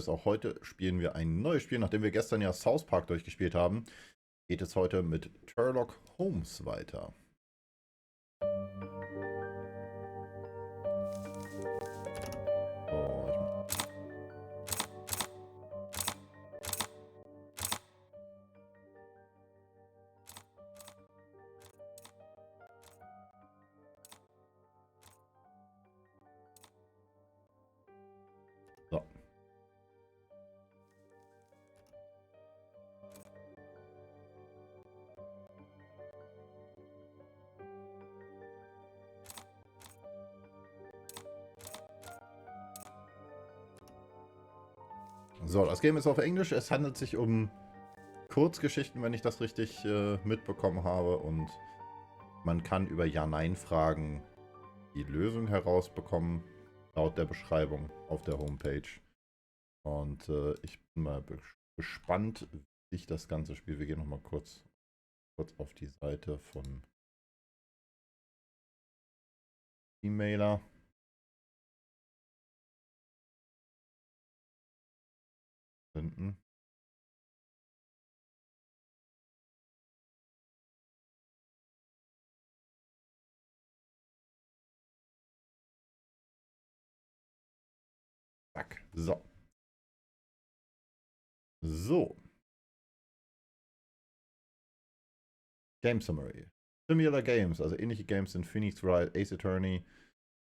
Auch heute spielen wir ein neues Spiel. Nachdem wir gestern ja South Park durchgespielt haben, geht es heute mit Sherlock Holmes weiter. So. So, das Game ist auf Englisch. Es handelt sich um Kurzgeschichten, wenn ich das richtig mitbekommen habe. Und man kann über Ja-Nein-Fragen die Lösung herausbekommen, laut der Beschreibung auf der Homepage. Und ich bin mal gespannt, wie sich das Ganze spielt. Wir gehen nochmal kurz auf die Seite von E-Mailer. Finden. Zack. So. Game Summary. Similar Games, also ähnliche Games sind Phoenix Wright, Ace Attorney,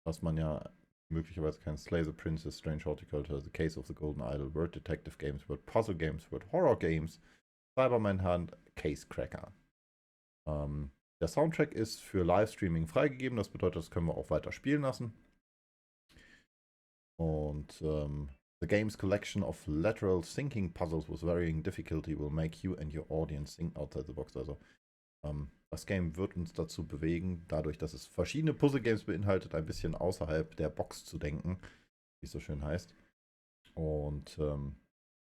was man ja möglicherweise kennt, Slay the Princess, Strange Horticulture, The Case of the Golden Idol, Word Detective Games, Word Puzzle Games, Word Horror Games, Cyberman Hunt, Case Cracker. Der Soundtrack ist für Livestreaming freigegeben, das bedeutet, das können wir auch weiter spielen lassen. Und the game's collection of lateral thinking puzzles with varying difficulty will make you and your audience think outside the box. Also das Game wird uns dazu bewegen, dadurch, dass es verschiedene Puzzle-Games beinhaltet, ein bisschen außerhalb der Box zu denken, wie es so schön heißt. Und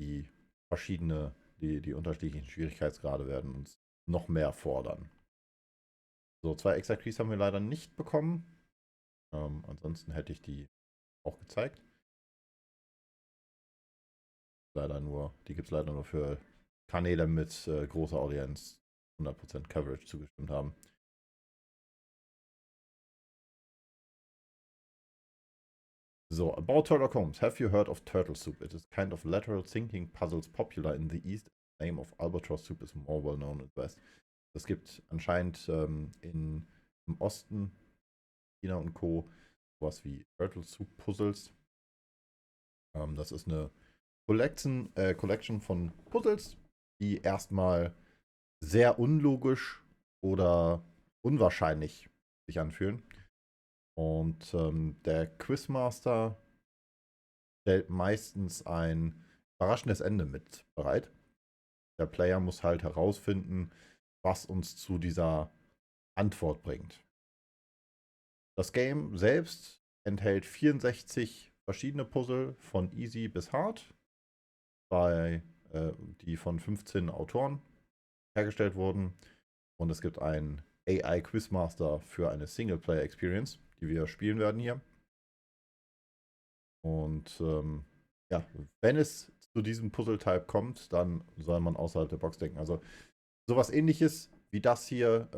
die unterschiedlichen Schwierigkeitsgrade werden uns noch mehr fordern. So, 2 Extra Keys haben wir leider nicht bekommen. Ansonsten hätte ich die auch gezeigt. Die gibt es leider nur für Kanäle mit großer Audienz, 100% Coverage zugestimmt haben. So, about Turlock Holmes. Have you heard of turtle soup? It is kind of lateral thinking puzzles popular in the East. The name of albatross soup is more well known in the West. Es gibt anscheinend im Osten, China und Co. sowas wie Turtle Soup Puzzles. Das ist eine Collection von Puzzles, die erstmal sehr unlogisch oder unwahrscheinlich sich anfühlen. Und der Quizmaster stellt meistens ein überraschendes Ende mit bereit. Der Player muss halt herausfinden, was uns zu dieser Antwort bringt. Das Game selbst enthält 64 verschiedene Puzzle von easy bis hard, die von 15 Autoren hergestellt wurden. Und es gibt einen AI Quizmaster für eine Singleplayer-Experience, die wir spielen werden hier. Und ja, wenn es zu diesem Puzzle-Type kommt, dann soll man außerhalb der Box denken. Also sowas ähnliches wie das hier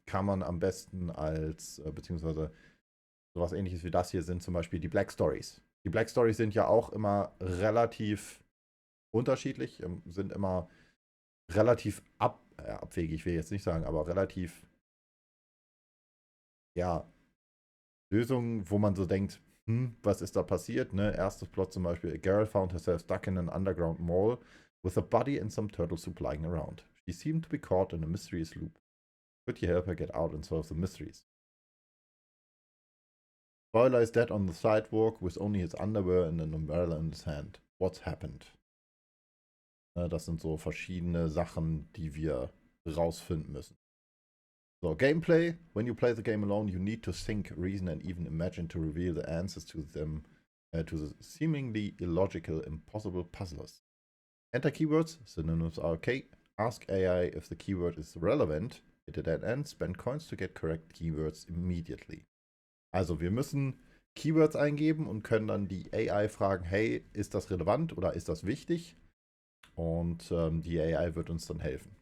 kann man am besten beziehungsweise sowas ähnliches wie das hier sind zum Beispiel die Black Stories. Die Black Stories sind ja auch immer relativ unterschiedlich, sind immer relativ abwegig, will ich jetzt nicht sagen, aber relativ, ja, Lösungen, wo man so denkt, was ist da passiert? Ne? Erstes Plot zum Beispiel, a girl found herself stuck in an underground mall with a body and some turtle soup lying around. She seemed to be caught in a mysterious loop. Could you help her get out and solve the mysteries? Spoiler is dead on the sidewalk with only his underwear and an umbrella in his hand. What's happened? Das sind so verschiedene Sachen, die wir rausfinden müssen. So, Gameplay. When you play the game alone, you need to think, reason, and even imagine to reveal the answers to them, to the seemingly illogical, impossible puzzlers. Enter keywords. Synonyms are okay. Ask AI if the keyword is relevant. Hit a dead end. Spend coins to get correct keywords immediately. Also, wir müssen Keywords eingeben und können dann die AI fragen, hey, ist das relevant oder ist das wichtig? Und die AI wird uns dann helfen.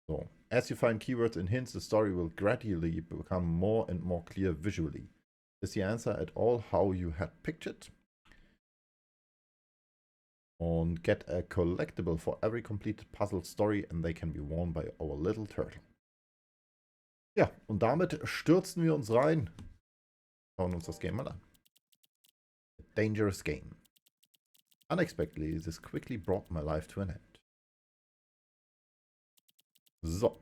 So, as you find keywords in hints, the story will gradually become more and more clear visually. Is the answer at all how you had pictured? Und get a collectible for every completed puzzle story and they can be worn by our little turtle. Ja, und damit stürzen wir uns rein. Schauen uns das Game mal an. A dangerous game. Unexpectedly, this quickly brought my life to an end. So.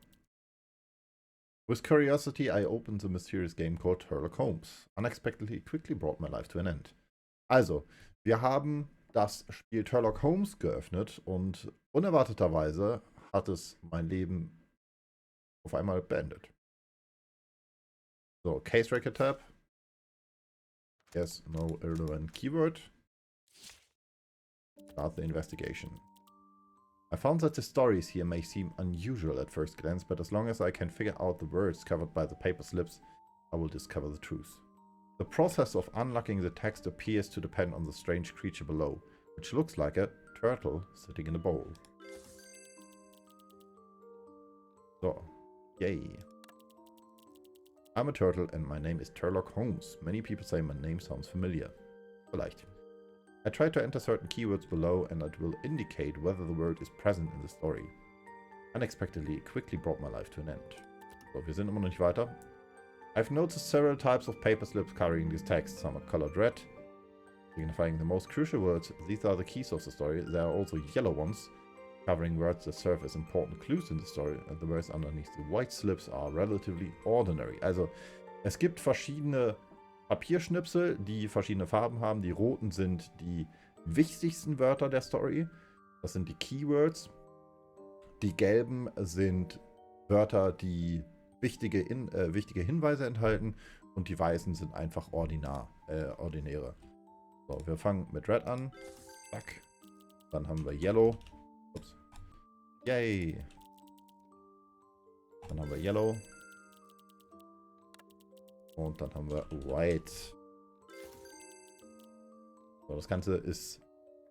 With curiosity, I opened the mysterious game called Turlock Holmes. Unexpectedly, it quickly brought my life to an end. Also, wir haben das Spiel Turlock Holmes geöffnet und unerwarteterweise hat es mein Leben auf einmal beendet. So, Case Record Tab. Yes, no irrelevant keyword. Start the investigation. I found that the stories here may seem unusual at first glance, but as long as I can figure out the words covered by the paper slips, I will discover the truth. The process of unlocking the text appears to depend on the strange creature below, which looks like a turtle sitting in a bowl. So, yay. I'm a turtle and my name is Turlock Holmes. Many people say my name sounds familiar. Vielleicht. I try to enter certain keywords below and it will indicate whether the word is present in the story. Unexpectedly, it quickly brought my life to an end. So, wir sind immer noch nicht weiter. I've noticed several types of paper slips covering these texts. Some are colored red, signifying the most crucial words. These are the keys of the story. There are also yellow ones, covering words that serve as important clues in the story. And the words underneath the white slips are relatively ordinary. Also, es gibt verschiedene Papierschnipsel, die verschiedene Farben haben. Die roten sind die wichtigsten Wörter der Story. Das sind die Keywords. Die gelben sind Wörter, die wichtige Hinweise enthalten. Und die weißen sind einfach ordinäre. So, wir fangen mit Red an. Zack. Dann haben wir Yellow. Ups. Yay. Dann haben wir Yellow. Und dann haben wir White. So, das Ganze ist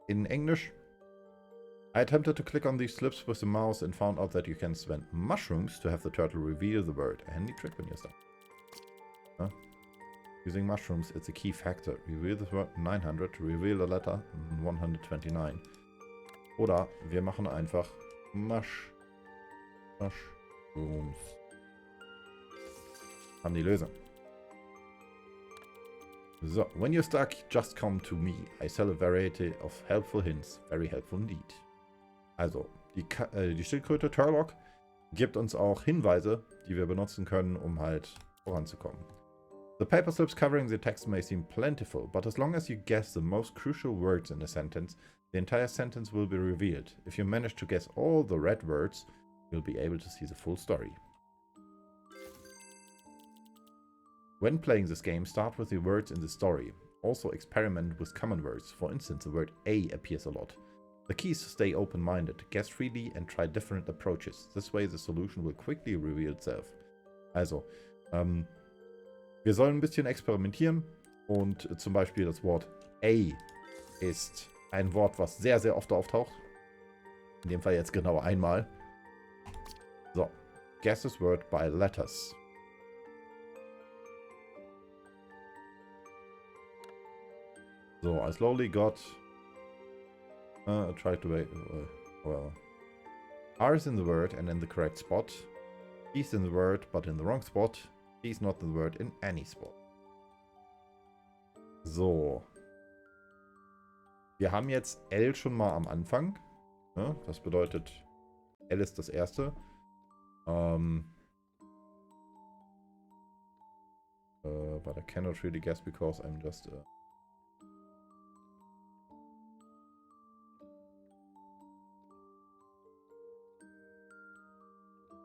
in Englisch. I attempted to click on these slips with the mouse and found out that you can spend mushrooms to have the turtle reveal the word. A handy trick when you're stuck. Huh? Using mushrooms, it's a key factor. Reveal the word 900, reveal the letter 129. Oder wir machen einfach Mushrooms. Haben die Lösung. So, when you're stuck, just come to me. I sell a variety of helpful hints. Very helpful indeed. Also, die Schildkröte Turlock gibt uns auch Hinweise, die wir benutzen können, um halt voranzukommen. The paper slips covering the text may seem plentiful, but as long as you guess the most crucial words in a sentence, the entire sentence will be revealed. If you manage to guess all the red words, you'll be able to see the full story. When playing this game, start with the words in the story. Also experiment with common words. For instance, the word A appears a lot. The key is to stay open-minded, guess freely and try different approaches. This way the solution will quickly reveal itself. Also, wir sollen ein bisschen experimentieren und zum Beispiel das Wort A ist ein Wort, was sehr, sehr oft auftaucht. In dem Fall jetzt genau einmal. So, guess this word by letters. So, I slowly got... I tried to wait... well... R is in the word and in the correct spot. E is in the word, but in the wrong spot. E is not in the word in any spot. So. Wir haben jetzt L schon mal am Anfang. Ja, das bedeutet, L ist das erste. But I cannot really guess because I'm just...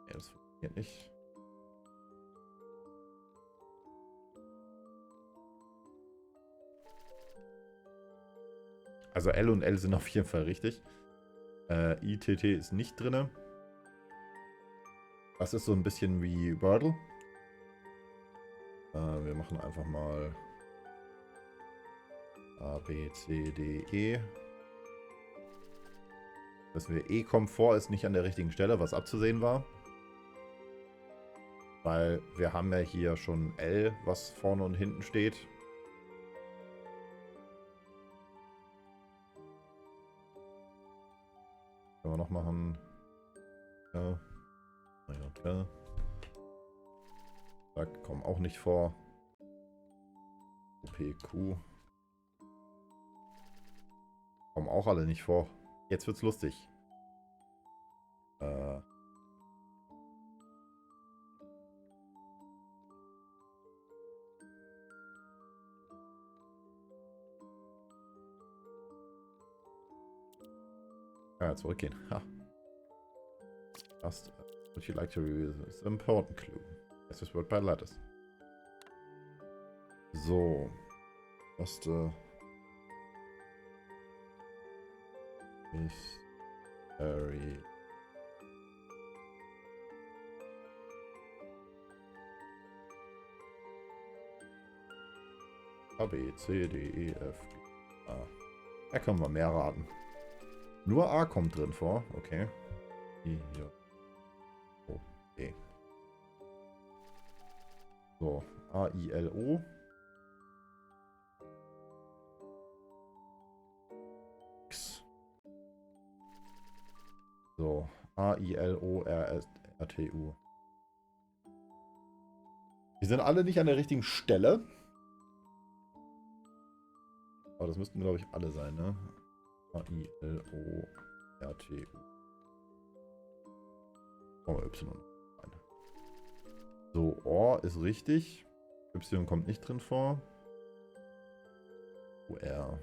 Ja, das funktioniert nicht. Also L und L sind auf jeden Fall richtig. ITT ist nicht drin. Das ist so ein bisschen wie Wordle. Wir machen einfach mal A, B, C, D, E. Wissen wir, E kommt vor, ist nicht an der richtigen Stelle, was abzusehen war. Weil wir haben ja hier schon L, was vorne und hinten steht. Können wir noch machen. Ja. Ja. Zack, kommen auch nicht vor. P, Q. Kommen auch alle nicht vor. Jetzt wird's lustig. Ja, zurückgehen. Ha. Just, would you like to review this important clue? Guess this word by letters. So. Erste. Mystery. A, B, C, D, E, F, G, A. Da können wir mehr raten. Nur A kommt drin vor. Okay. I, J, O, E. So. A, I, L, O. X. So. A, I, L, O, R, S, R, T, U. Die sind alle nicht an der richtigen Stelle. Aber das müssten, glaube ich, alle sein, ne? A, I, L, O, R, T, U. Oh, Y. So, OR ist richtig. Y kommt nicht drin vor. OR.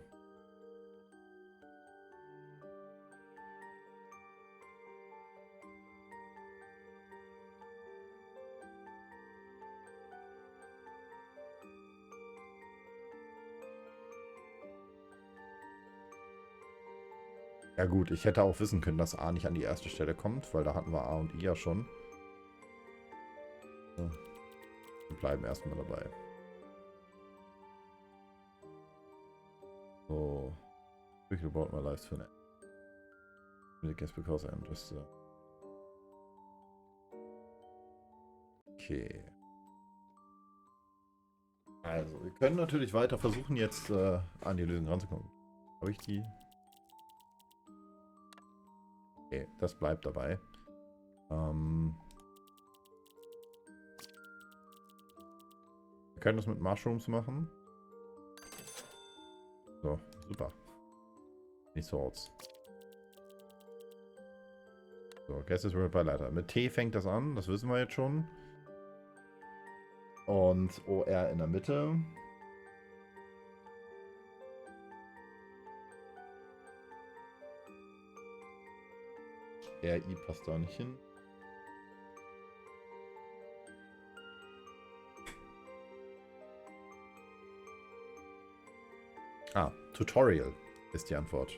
Ja gut, ich hätte auch wissen können, dass A nicht an die erste Stelle kommt, weil da hatten wir A und I ja schon. Ja. Wir bleiben erstmal dabei. So. Quickly brought my life to an end. I guess because I'm just... Okay. Also, wir können natürlich weiter versuchen, jetzt an die Lösung ranzukommen. Habe ich die? Okay, das bleibt dabei. Wir können das mit Mushrooms machen. So, super. Nicht Swords. So, Guess is word by letter. Mit T fängt das an, das wissen wir jetzt schon. Und OR in der Mitte. RI passt da nicht hin. Ah, Tutorial ist die Antwort.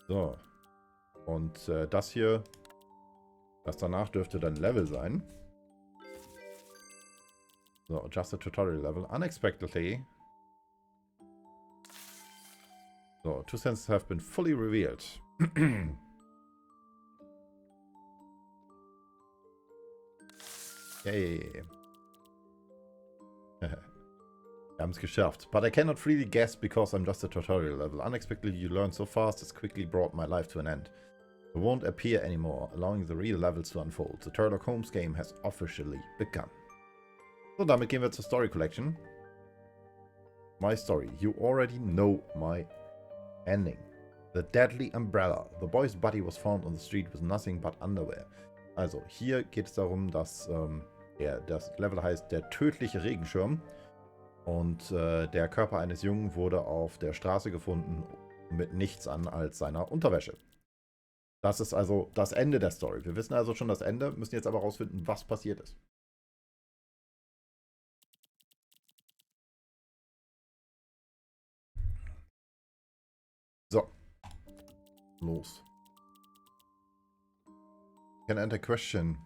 So. Und das hier, das danach dürfte dann Level sein. So, just a tutorial level. Unexpectedly. So, two sentences have been fully revealed. Yay. Wir haben es geschafft. But I cannot freely guess because I'm just a tutorial level. Unexpectedly you learn so fast it's quickly brought my life to an end. It won't appear anymore, allowing the real levels to unfold. The Turlock Holmes game has officially begun. So, damit gehen wir zur Story Collection. My story. You already know my ending. The deadly umbrella. The boy's body was found on the street with nothing but underwear. Also, hier geht es darum, dass das Level heißt der tödliche Regenschirm. Und der Körper eines Jungen wurde auf der Straße gefunden mit nichts an als seiner Unterwäsche. Das ist also das Ende der Story. Wir wissen also schon das Ende, müssen jetzt aber rausfinden, was passiert ist. So. Los. Can enter question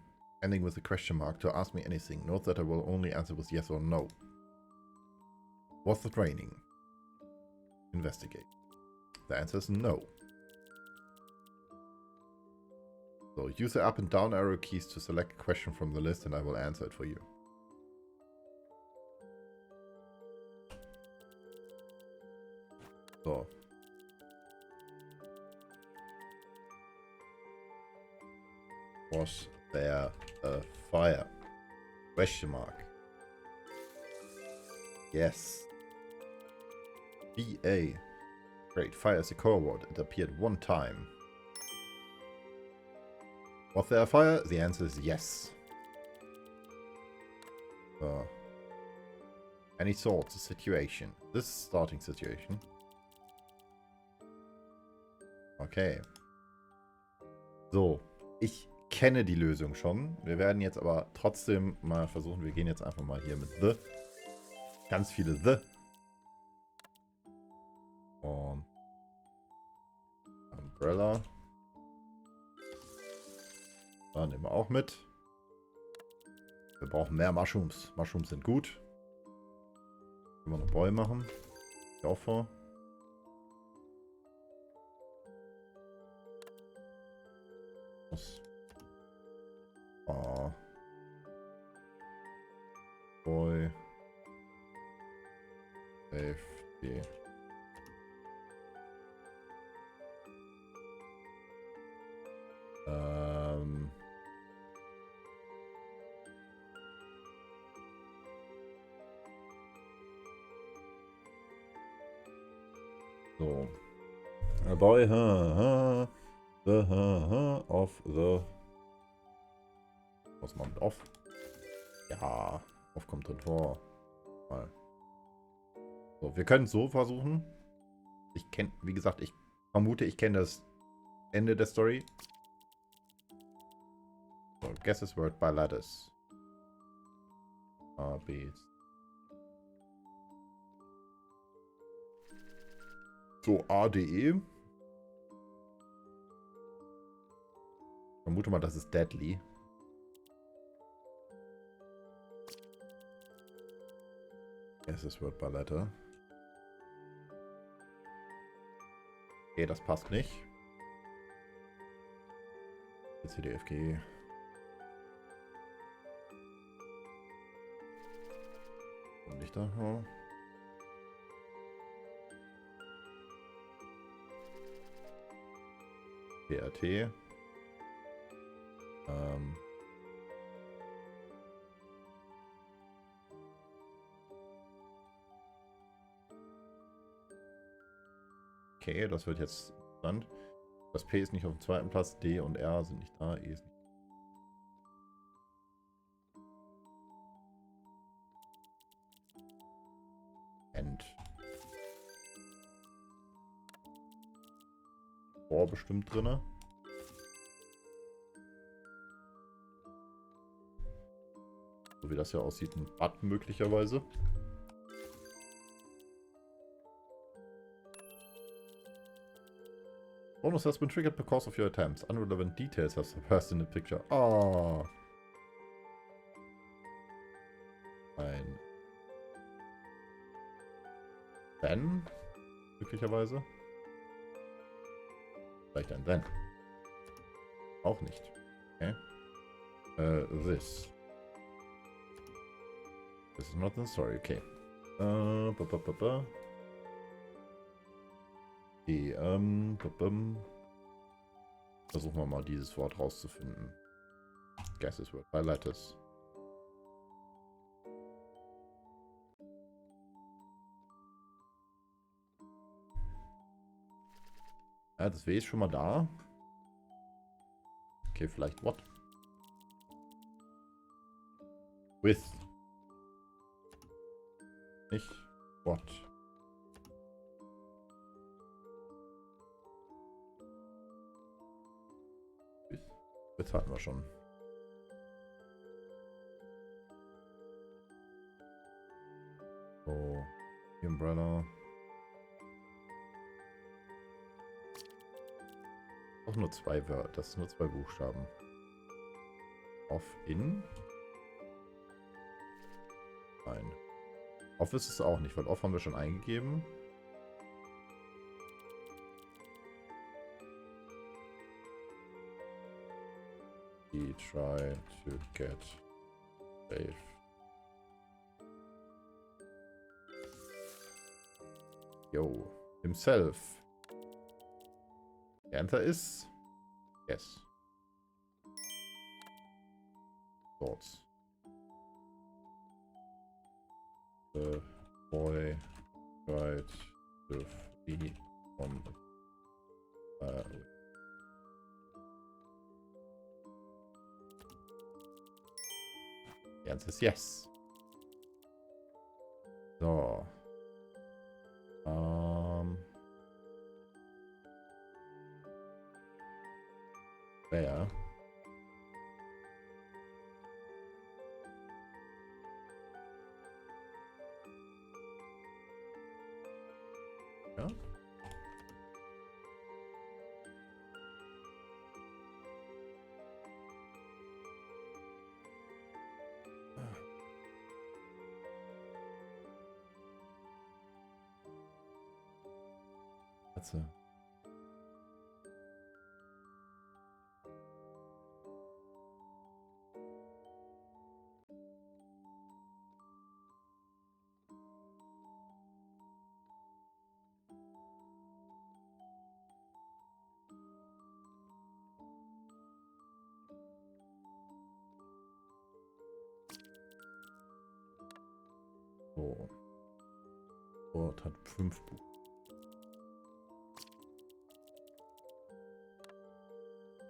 ending with a question mark to ask me anything. Note that I will only answer with yes or no. Was it raining? Investigate. The answer is no. So use the up and down arrow keys to select a question from the list and I will answer it for you. So. Was there a fire? Question mark. Yes. BA. Great. Fire is a core word. It appeared one time. Was there a fire? The answer is yes. Any thoughts? A situation. This is starting situation. Okay. So. Ich kenne die Lösung schon. Wir werden jetzt aber trotzdem mal versuchen, wir gehen jetzt einfach mal hier mit The. Ganz viele The. Und Umbrella. Da nehmen wir auch mit. Wir brauchen mehr Mushrooms. Mushrooms sind gut. Können wir noch Boy machen. Ich auch vor. Boy. Safety. So. A boy, of the. Was man mit off? Ja, off kommt drin vor. Mal. So, wir können es so versuchen. Ich kenne, wie gesagt, ich vermute, ich kenne das Ende der Story. So, guess this word by letters. A, B. So, A, D, E. Ich vermute mal, das ist deadly. Guess this word by letter. Okay, das passt nicht. C, D, F, G. Und nicht da. Oh. PRT. Okay, das wird jetzt interessant. Das P ist nicht auf dem zweiten Platz, D und R sind nicht da, E ist nicht. End. Boah, bestimmt drinne. So wie das ja aussieht, ein Button möglicherweise. Bonus has been triggered because of your attempts. Unrelevant details have surfaced in the picture. Oh. Ein Then? Möglicherweise. Vielleicht ein Then. Auch nicht. Okay. This. This is not the story. Okay. Versuchen wir mal dieses Wort rauszufinden. Guess this word by letters. Ja, das W ist schon mal da. Okay, vielleicht what? With. Nicht what. Jetzt hatten wir schon. So, die Umbrella. Auch nur zwei Wörter, das sind nur zwei Buchstaben. Off in. Nein. Off ist es auch nicht, weil off haben wir schon eingegeben. He tried to get safe. Yo, himself. The answer is yes. Thoughts. The boy tried to flee from the answer is yes. So. Wer? Ja. Katze. So. Wort hat 5 Buch.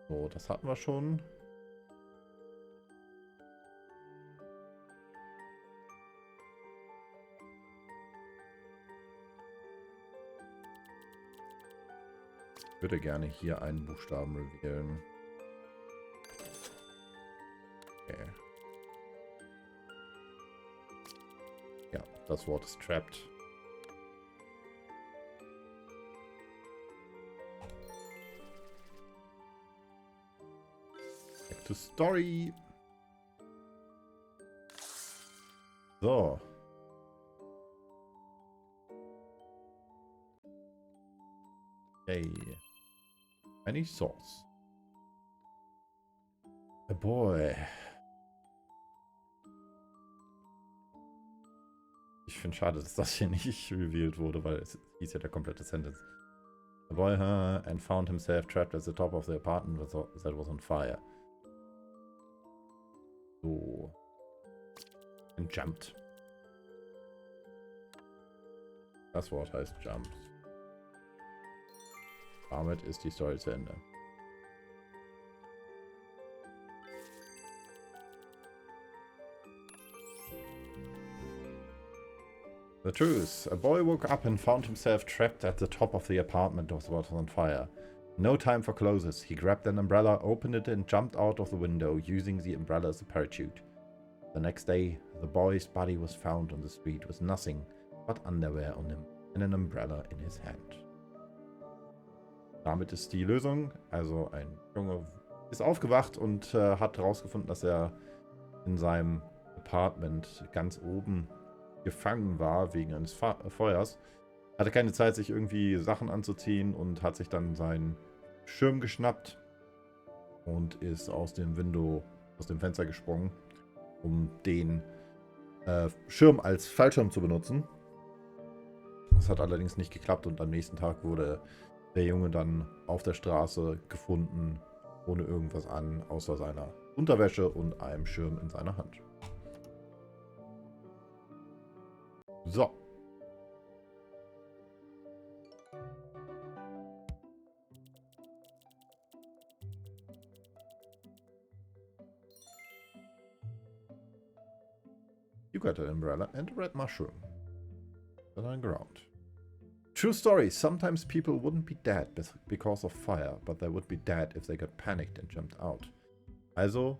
So, das hatten wir schon. Ich würde gerne hier einen Buchstaben revealen. Okay. Ja, das Wort ist trapped. Back to story. So. Hey. Any source? A boy. Ich finde schade, dass das hier nicht revealed wurde, weil es hieß ja der komplette Sentence. The boy and found himself trapped at the top of the apartment that was on fire. So. And jumped. Das Wort heißt jumped. Damit ist die Story zu Ende. The truth. A boy woke up and found himself trapped at the top of the apartment that was on fire. No time for closes. He grabbed an umbrella, opened it and jumped out of the window, using the umbrella as a parachute. The next day, the boy's body was found on the street with nothing but underwear on him and an umbrella in his hand. Damit ist die Lösung. Also ein Junge ist aufgewacht und hat herausgefunden, dass er in seinem Apartment ganz oben gefangen war wegen eines Feuers. Hatte keine Zeit, sich irgendwie Sachen anzuziehen und hat sich dann seinen Schirm geschnappt und ist aus dem Fenster gesprungen, um den Schirm als Fallschirm zu benutzen. Das hat allerdings nicht geklappt und am nächsten Tag wurde der Junge dann auf der Straße gefunden, ohne irgendwas an, außer seiner Unterwäsche und einem Schirm in seiner Hand. So. You got an umbrella and a red mushroom. That on ground. True story. Sometimes people wouldn't be dead because of fire, but they would be dead if they got panicked and jumped out. Also,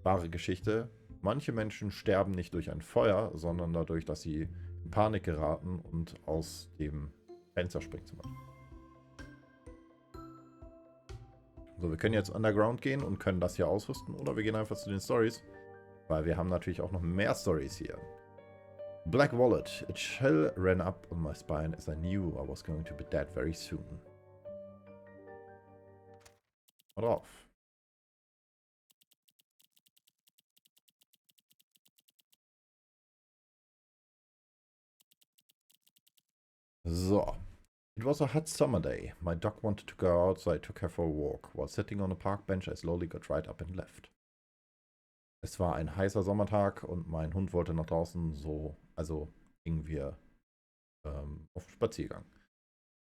wahre Geschichte. Manche Menschen sterben nicht durch ein Feuer, sondern dadurch, dass sie in Panik geraten und aus dem Fenster springen zum Beispiel. So, wir können jetzt underground gehen und können das hier ausrüsten. Oder wir gehen einfach zu den Stories. Weil wir haben natürlich auch noch mehr Stories hier. Black Wallet. A chill ran up on my spine as I knew I was going to be dead very soon. Mal drauf. So. It was a hot summer day. My dog wanted to go out, so I took her for a walk. While sitting on a park bench, I slowly got right up and left. Es war ein heißer Sommertag und mein Hund wollte nach draußen, also gingen wir auf Spaziergang.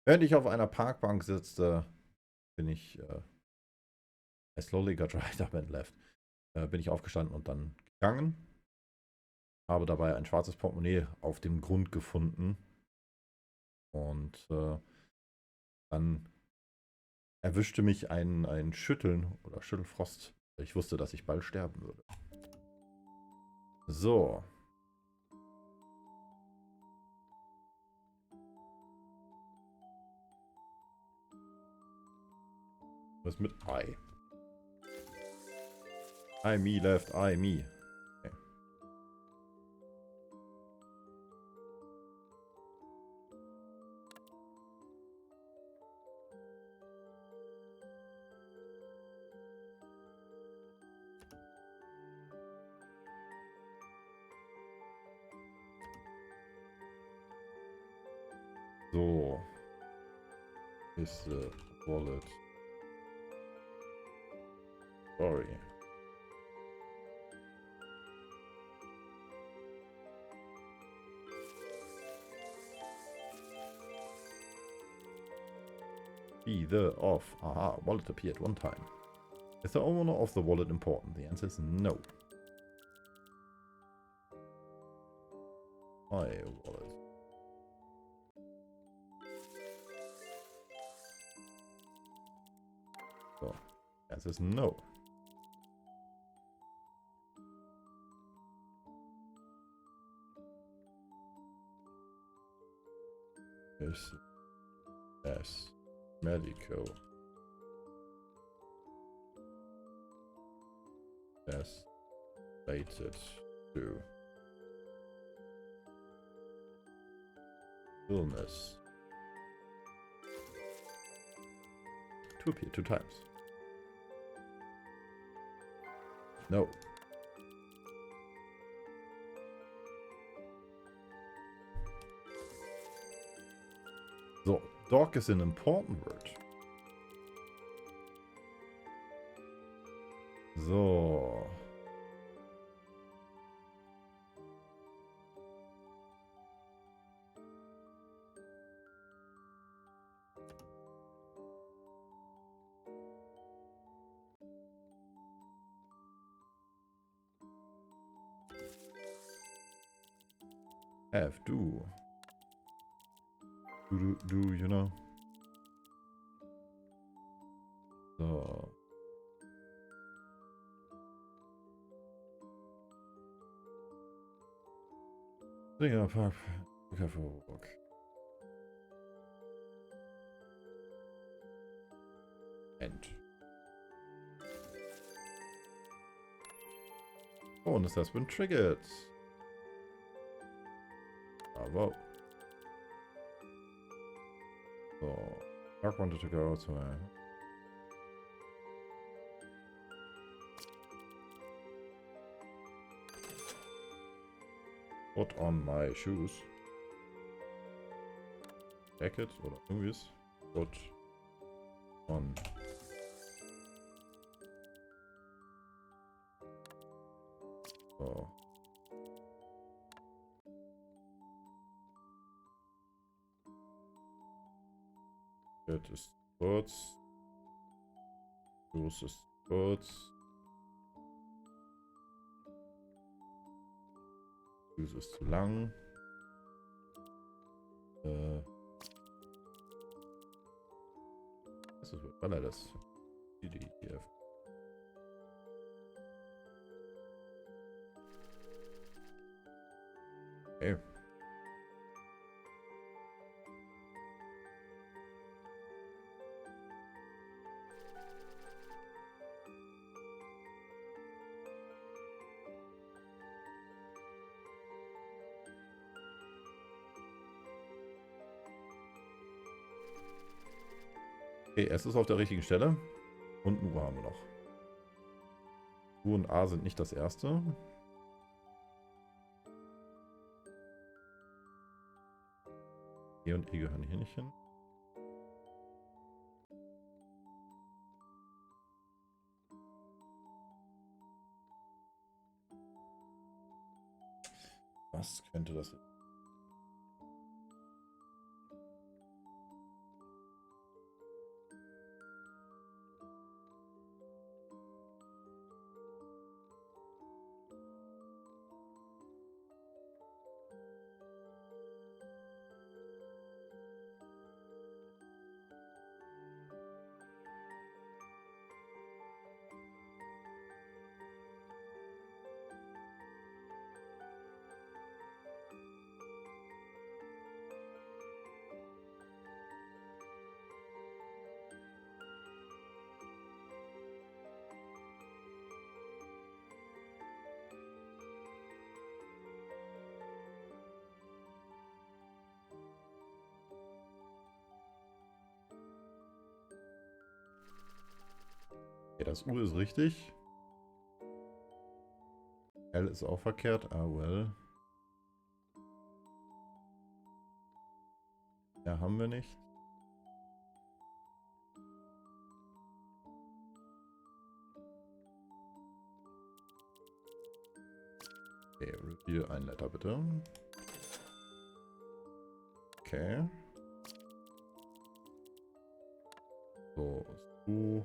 Während ich auf einer Parkbank sitzte, bin ich, I slowly got right up and left, bin ich aufgestanden und dann gegangen. Habe dabei ein schwarzes Portemonnaie auf dem Grund gefunden. Und dann erwischte mich ein Schütteln oder Schüttelfrost. Ich wusste, dass ich bald sterben würde. So. Was mit I? I, me, left, I, me. Okay. So. Ist Wallet. Sorry. Be the of. Aha, wallet appeared one time. Is the owner of the wallet important? The answer is no. My wallet. So, the answer is no. Yes. Medico. Yes. Rated to illness. To appear 2 times. No. So, dog is an important word. So. Have, do. Do, you know? So. Singer Park. Okay, for walk. End. Bonus has been triggered. Bravo. So, Mark wanted to go outside. Put on my shoes. Jacket oder irgendwas. Put on. So. Jacket ist kurz. Shoes ist kurz. Shoes ist zu lang. Das ist was war das? PDF. Okay. Okay, es ist auf der richtigen Stelle. Und Nu haben wir noch. U und A sind nicht das erste. E und E gehören hier nicht hin. Was könnte das sein? Okay, das U ist richtig. L ist auch verkehrt. Ah, well. Ja, haben wir nicht. Okay, reveal ein Letter bitte. Okay. So, U.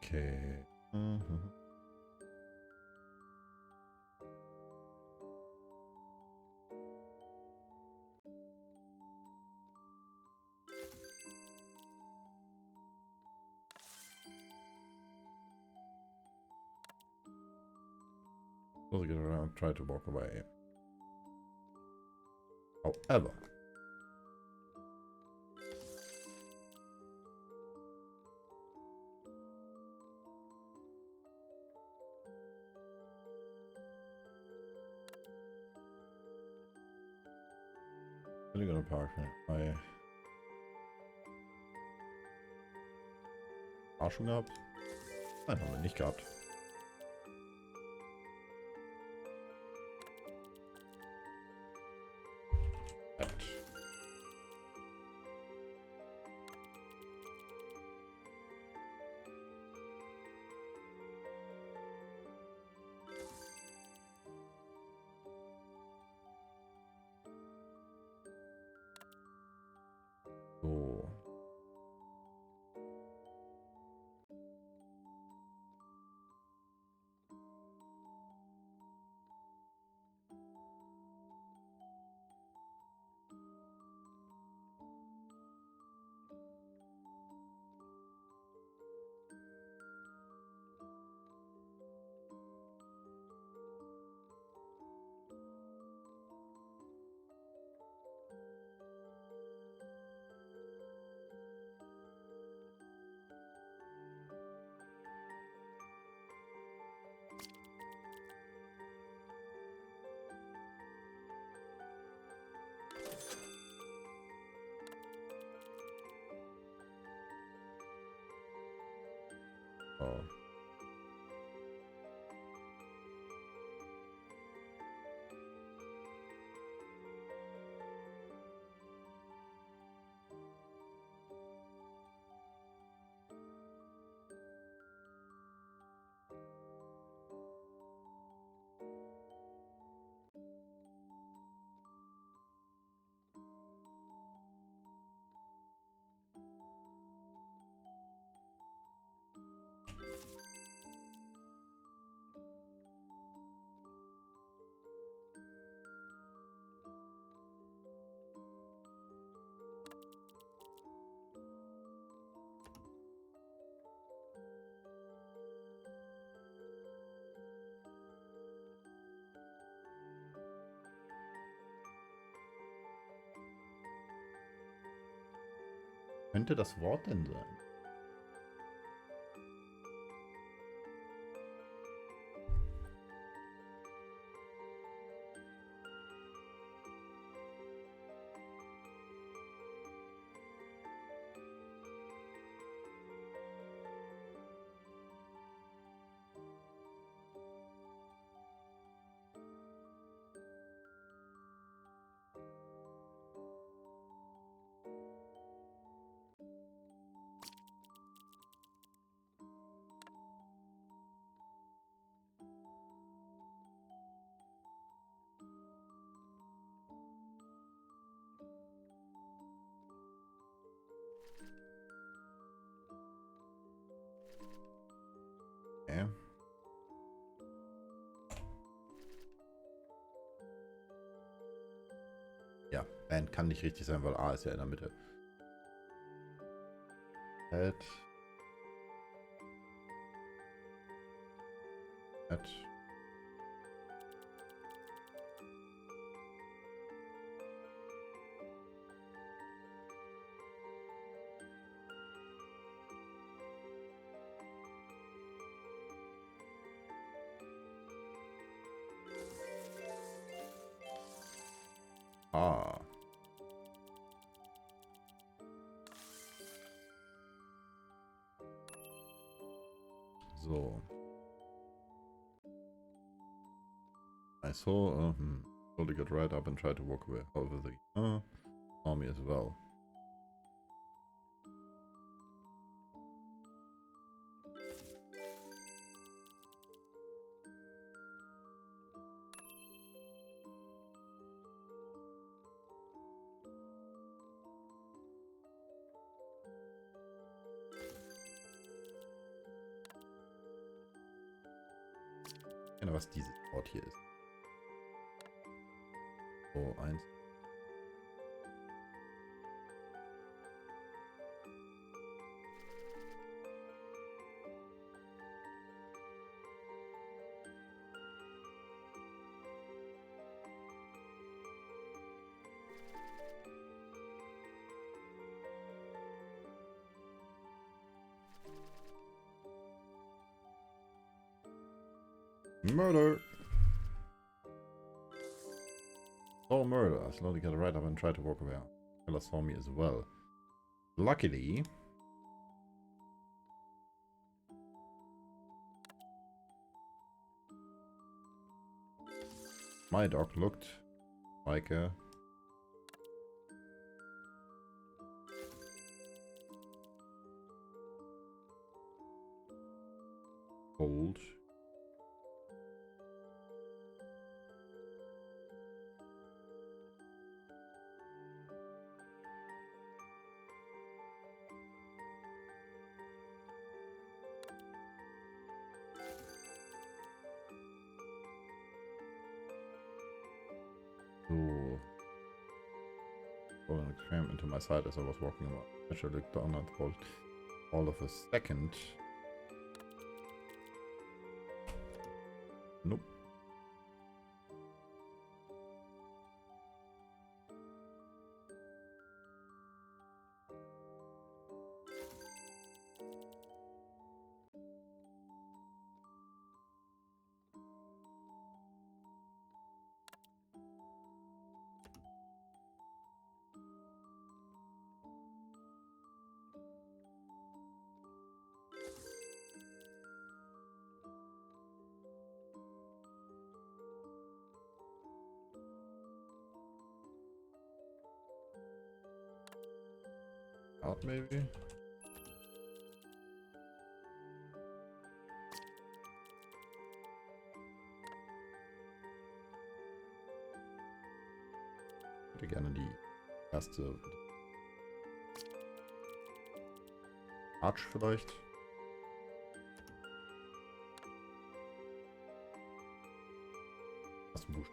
Okay. Mhm. So, get around, try to walk away. However. Bin ich gonna park bei Arschung gehabt? Nein, haben wir nicht gehabt. So. Oh. könnte das Wort denn sein? Okay. Ja, Band kann nicht richtig sein, weil A ist ja in der Mitte. Head. Head. Ah. So. I saw, slowly got right up and tried to walk away. However, they saw me as well. Genau, was dieses Wort hier ist. So, 1. Murder! Saw murder. I slowly got right up and tried to walk away. Killer saw me as well. Luckily, my dog looked like a old so and came into my sight as I was walking along. I looked down and thought all of a second. Nope. Out maybe? Ich hätte gerne die erste Arch vielleicht. Das Buch.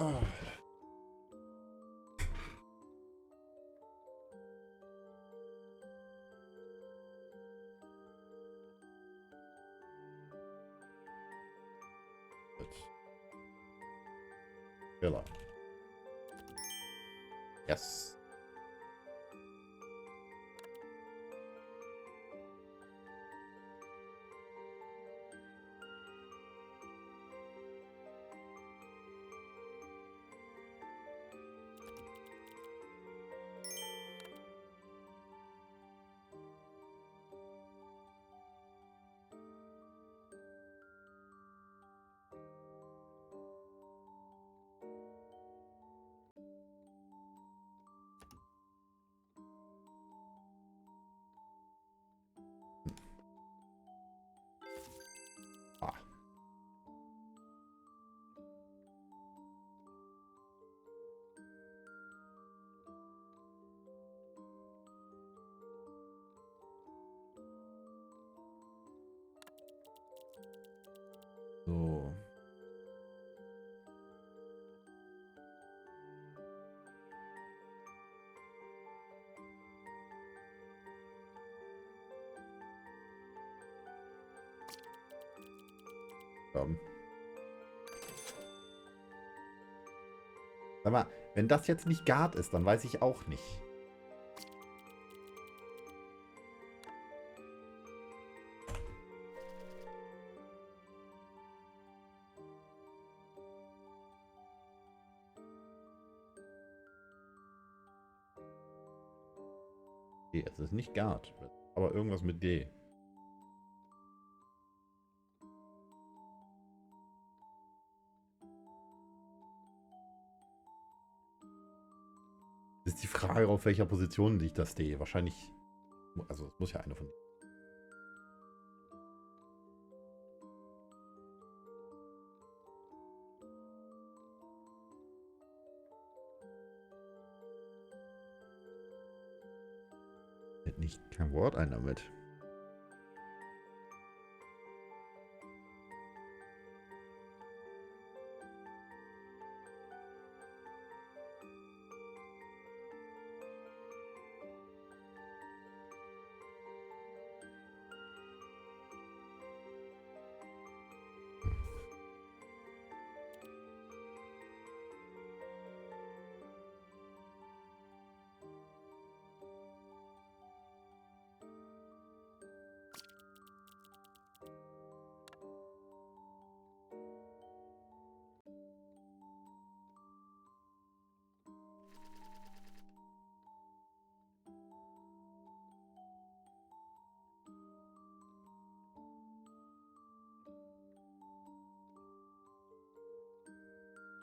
Ah. Killer. Yes. Ah. So. Sag mal, wenn das jetzt nicht Guard ist, dann weiß ich auch nicht. Okay, es ist nicht Guard, aber irgendwas mit D. Das ist die Frage, auf welcher Position liegt das D. Wahrscheinlich, also es muss ja eine von denen. Nicht kein Wort ein damit.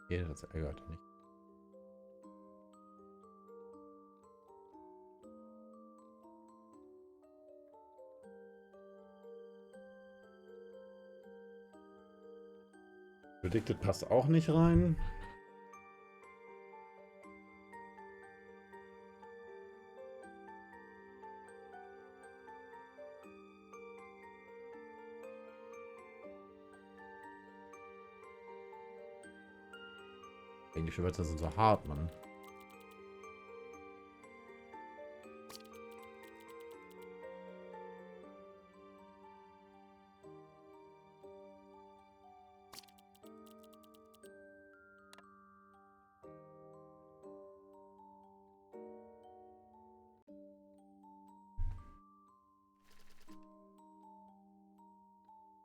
Okay, das ärgert nicht. Predicted passt auch nicht rein. Englische Wörter sind so hart, Mann.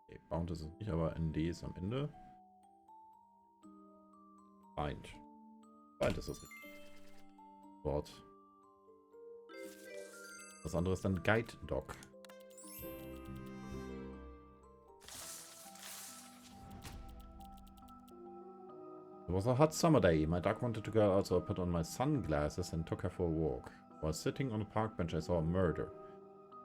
Okay, Bound ist es nicht, aber ND ist am Ende. Bind. Bind ist das richtige Wort. Das andere ist dann Guide Dog. It was a hot summer day. My dog wanted to go out, so I put on my sunglasses and took her for a walk. While sitting on a park bench, I saw a murder.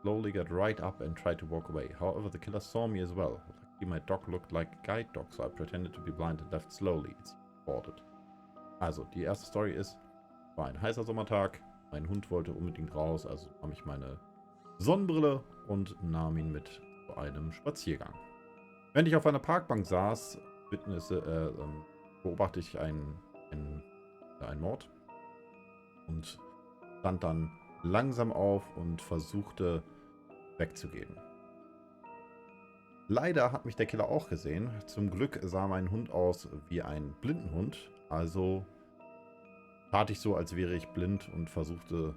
Slowly got right up and tried to walk away. However, the killer saw me as well. Luckily, my dog looked like a guide dog, so I pretended to be blind and left slowly. It's reported. Also, die erste Story ist, war ein heißer Sommertag. Mein Hund wollte unbedingt raus, also nahm ich meine Sonnenbrille und nahm ihn mit zu einem Spaziergang. Während ich auf einer Parkbank saß, beobachte ich einen ein Mord. Und stand dann langsam auf und versuchte wegzugehen. Leider hat mich der Killer auch gesehen. Zum Glück sah mein Hund aus wie ein Blindenhund. Also tat ich so, als wäre ich blind und versuchte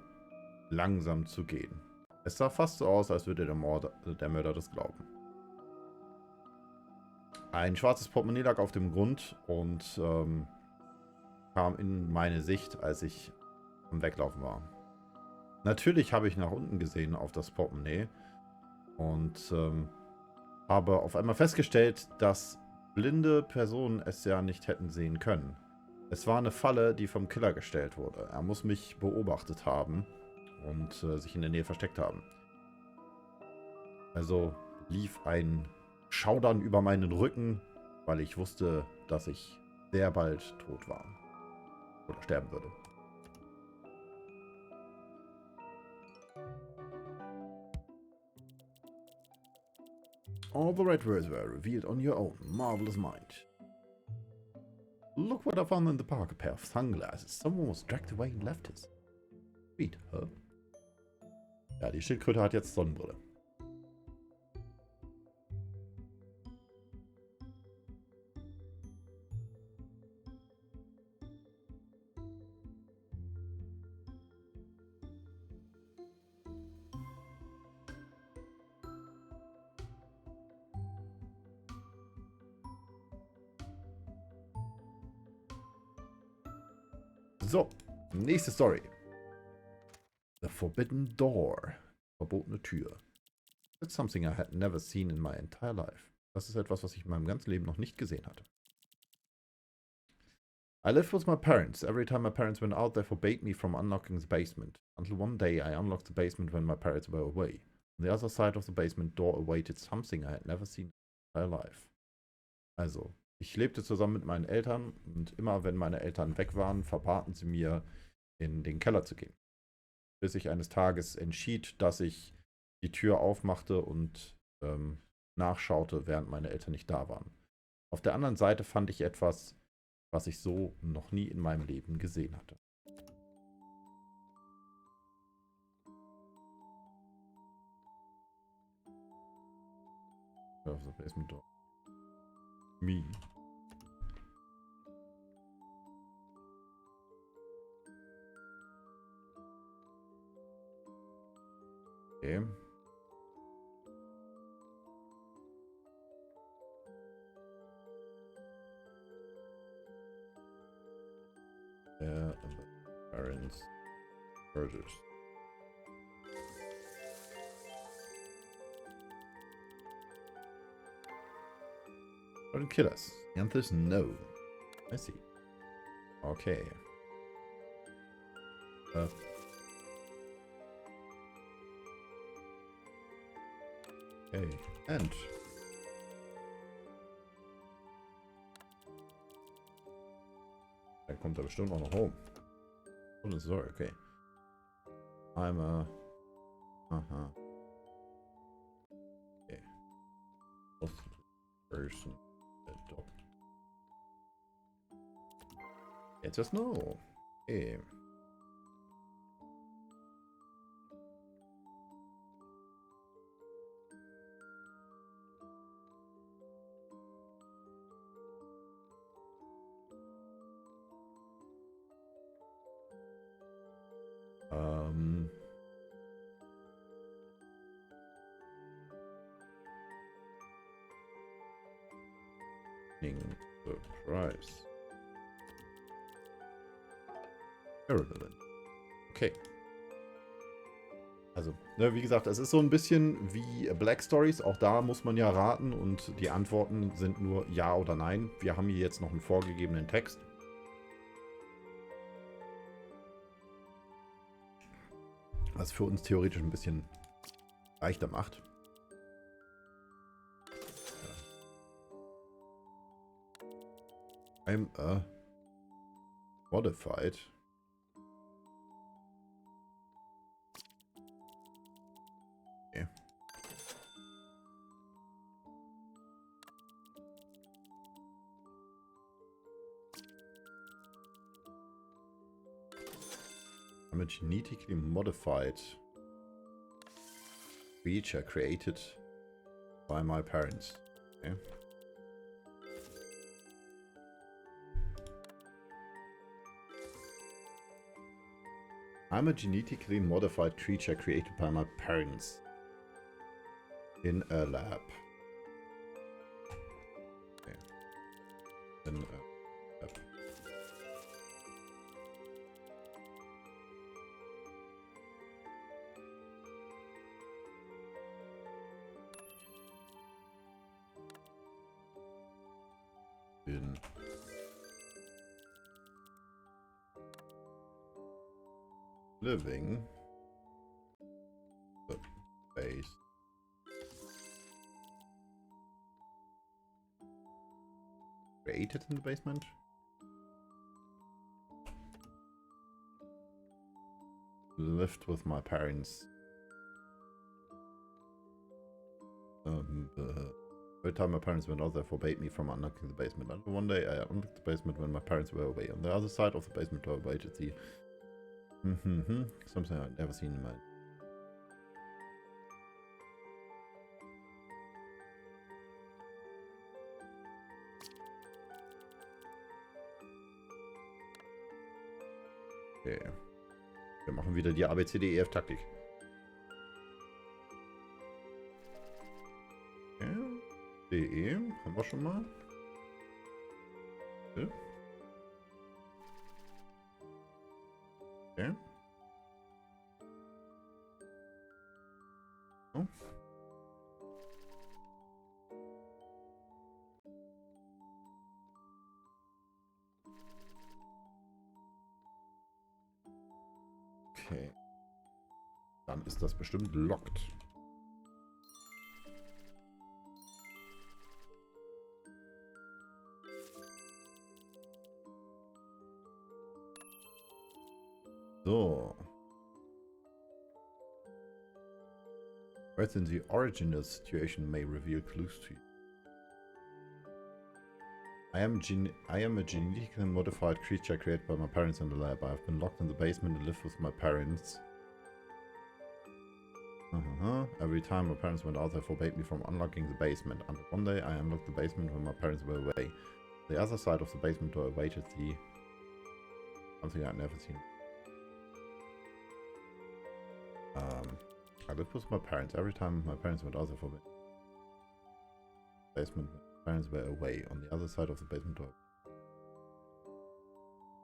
langsam zu gehen. Es sah fast so aus, als würde der Mörder das glauben. Ein schwarzes Portemonnaie lag auf dem Grund und kam in meine Sicht, als ich am Weglaufen war. Natürlich habe ich nach unten gesehen auf das Portemonnaie und habe auf einmal festgestellt, dass blinde Personen es ja nicht hätten sehen können. Es war eine Falle, die vom Killer gestellt wurde. Er muss mich beobachtet haben und sich in der Nähe versteckt haben. Also lief ein Schaudern über meinen Rücken, weil ich wusste, dass ich sehr bald tot war. Oder sterben würde. All the red words were revealed on your own marvelous mind. Look what I found in the park, a pair of sunglasses. Someone was dragged away and left his. Sweet, huh? Ja, die Schildkröte hat jetzt Sonnenbrille. So, nächste Story. The Forbidden Door. Verbotene Tür. That's something I had never seen in my entire life. Das ist etwas, was ich in meinem ganzen Leben noch nicht gesehen hatte. I lived with my parents. Every time my parents went out, they forbade me from unlocking the basement. Until one day I unlocked the basement when my parents were away. On the other side of the basement door awaited something I had never seen in my entire life. Also, ich lebte zusammen mit meinen Eltern und immer wenn meine Eltern weg waren, verbaten sie mir, in den Keller zu gehen. Bis ich eines Tages entschied, dass ich die Tür aufmachte und nachschaute, während meine Eltern nicht da waren. Auf der anderen Seite fand ich etwas, was ich so noch nie in meinem Leben gesehen hatte. Also, basement door. Me. Okay. The parents' murders. Or killers. The answer is no. I see. Okay. Okay. And dann kommt er bestimmt auch noch home. Oh, sorry, okay. I'm a... Aha. Okay. Person. Jetzt ist no. Okay. Surprise. Irrelevant. Okay. Also, ne, wie gesagt, es ist so ein bisschen wie Black Stories. Auch da muss man ja raten und die Antworten sind nur Ja oder Nein. Wir haben hier jetzt noch einen vorgegebenen Text. Was für uns theoretisch ein bisschen leichter macht. I'm a modified. Okay. am a genetically modified creature created by my parents. Okay. I'm a genetically modified creature created by my parents in a lab. Okay. In a lab. In living the base created in the basement. Lived with my parents. Every time my parents went out, they forbade me from unlocking the basement. And one day I unlocked the basement when my parents were away. On the other side of the basement door waited the something I'd never seen in my. Okay. Wir machen wieder die ABCDEF-Taktik. Okay. DE haben wir schon mal. Okay. Okay. So. Okay. Dann ist das bestimmt locked. So. Right in the original situation may reveal clues to you. I am a genetically modified creature created by my parents in the lab. I have been locked in the basement and lived with my parents. Every time my parents went out, they forbade me from unlocking the basement. Until one day, I unlocked the basement when my parents were away. The other side of the basement door awaited the something I'd never seen. I lived with my parents. Every time my parents went out, they forbade the basement. My parents were away. On the other side of the basement door.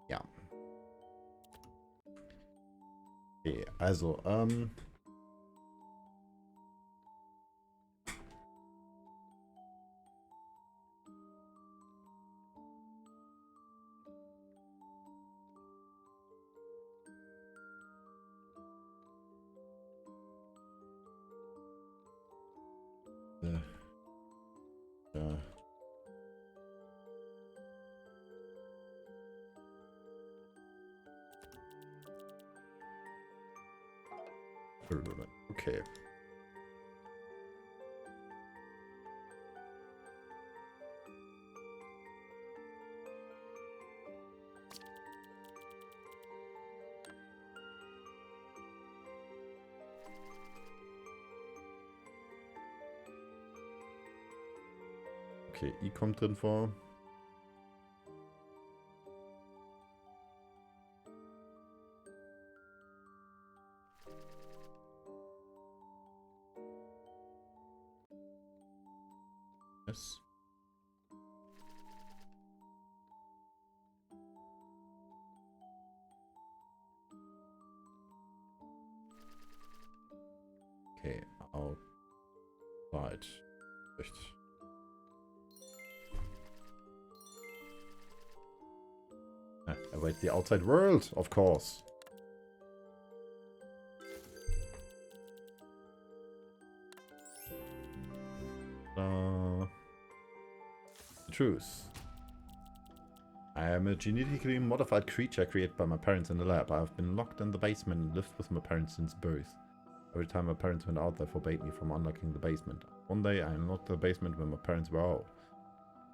Ja. Okay, also, okay. Okay, I kommt drin vor. Yes. Okay, outside. Echt. Await the outside world, of course. Truth. I am a genetically modified creature created by my parents in the lab. I have been locked in the basement and lived with my parents since birth. Every time my parents went out, they forbade me from unlocking the basement. One day I unlocked the basement when my parents were out.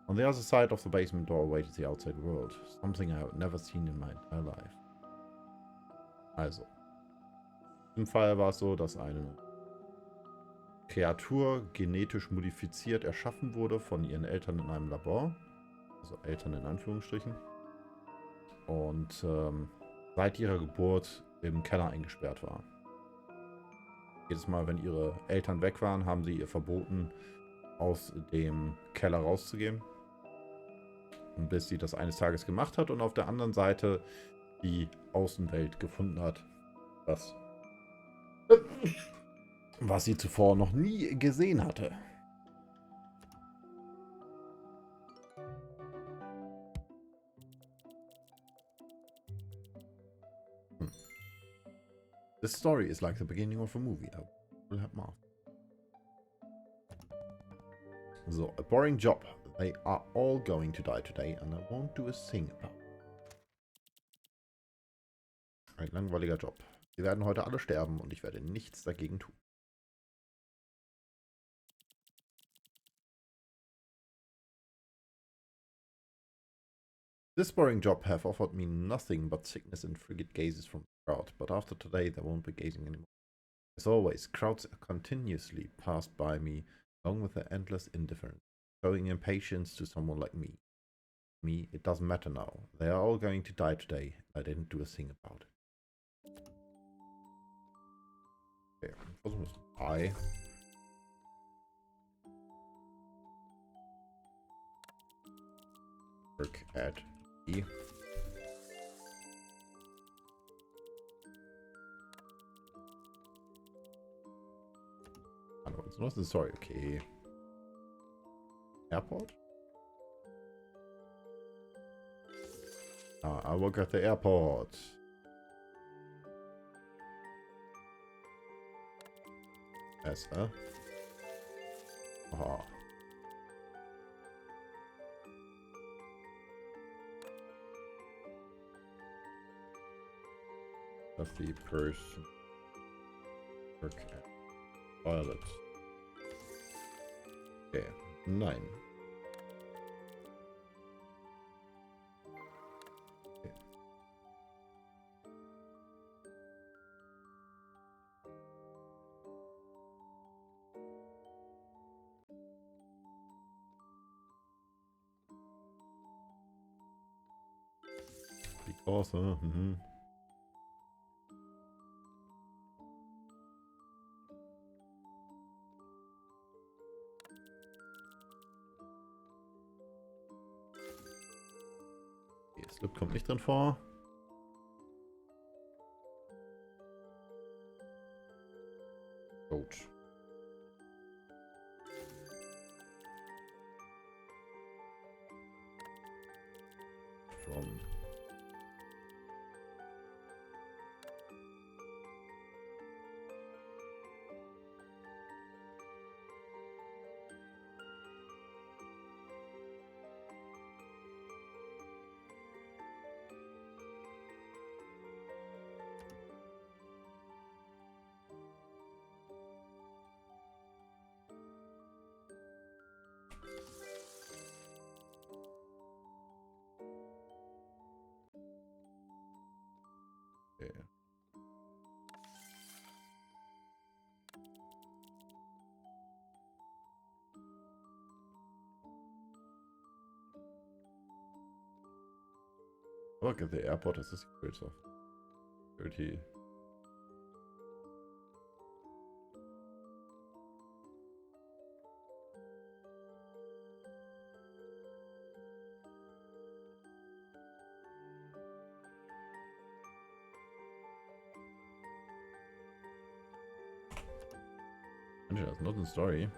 On the other side of the basement door awaited the outside world. Something I have never seen in my entire life. Also. Im Fall war es so, dass eine Kreatur genetisch modifiziert erschaffen wurde von ihren Eltern in einem Labor. Also Eltern in Anführungsstrichen. Und seit ihrer Geburt im Keller eingesperrt war. Jedes Mal, wenn ihre Eltern weg waren, haben sie ihr verboten, aus dem Keller rauszugehen. Und bis sie das eines Tages gemacht hat und auf der anderen Seite die Außenwelt gefunden hat, was sie zuvor noch nie gesehen hatte. This story is like the beginning of a movie. I will have more. So, a boring job. They are all going to die today and I won't do a thing about it. Ein langweiliger Job. Sie werden heute alle sterben und ich werde nichts dagegen tun. This boring job have offered me nothing but sickness and frigid gazes from the crowd, but after today they won't be gazing anymore. As always, crowds continuously passed by me, along with their endless indifference, showing impatience to someone like me. Me, it doesn't matter now. They are all going to die today. I didn't do a thing about it. Okay, versuchen wir es. I. Work at E. What's the story? Okay. Airport? I work at the airport. Yes, huh? Aha. The person work at toilet. Okay. Nein. Okay. Because, Slip kommt nicht drin vor. Gut. From okay. Work at the airport as a secret soft. Security. That's not a story.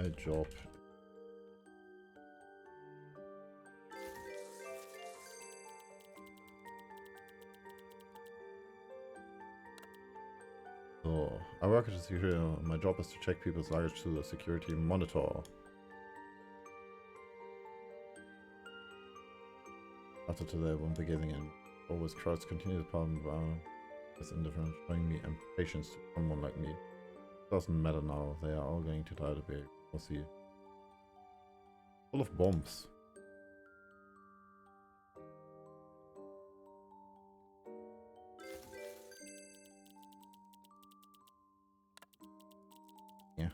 My job. So, I work as a security. My job is to check people's luggage to the security monitor. After today, I won't be getting in. Always crowds continue to palm as indifferent, showing me impatience to someone like me. Doesn't matter now. They are all going to die today. We'll see. Full of bombs. Ja.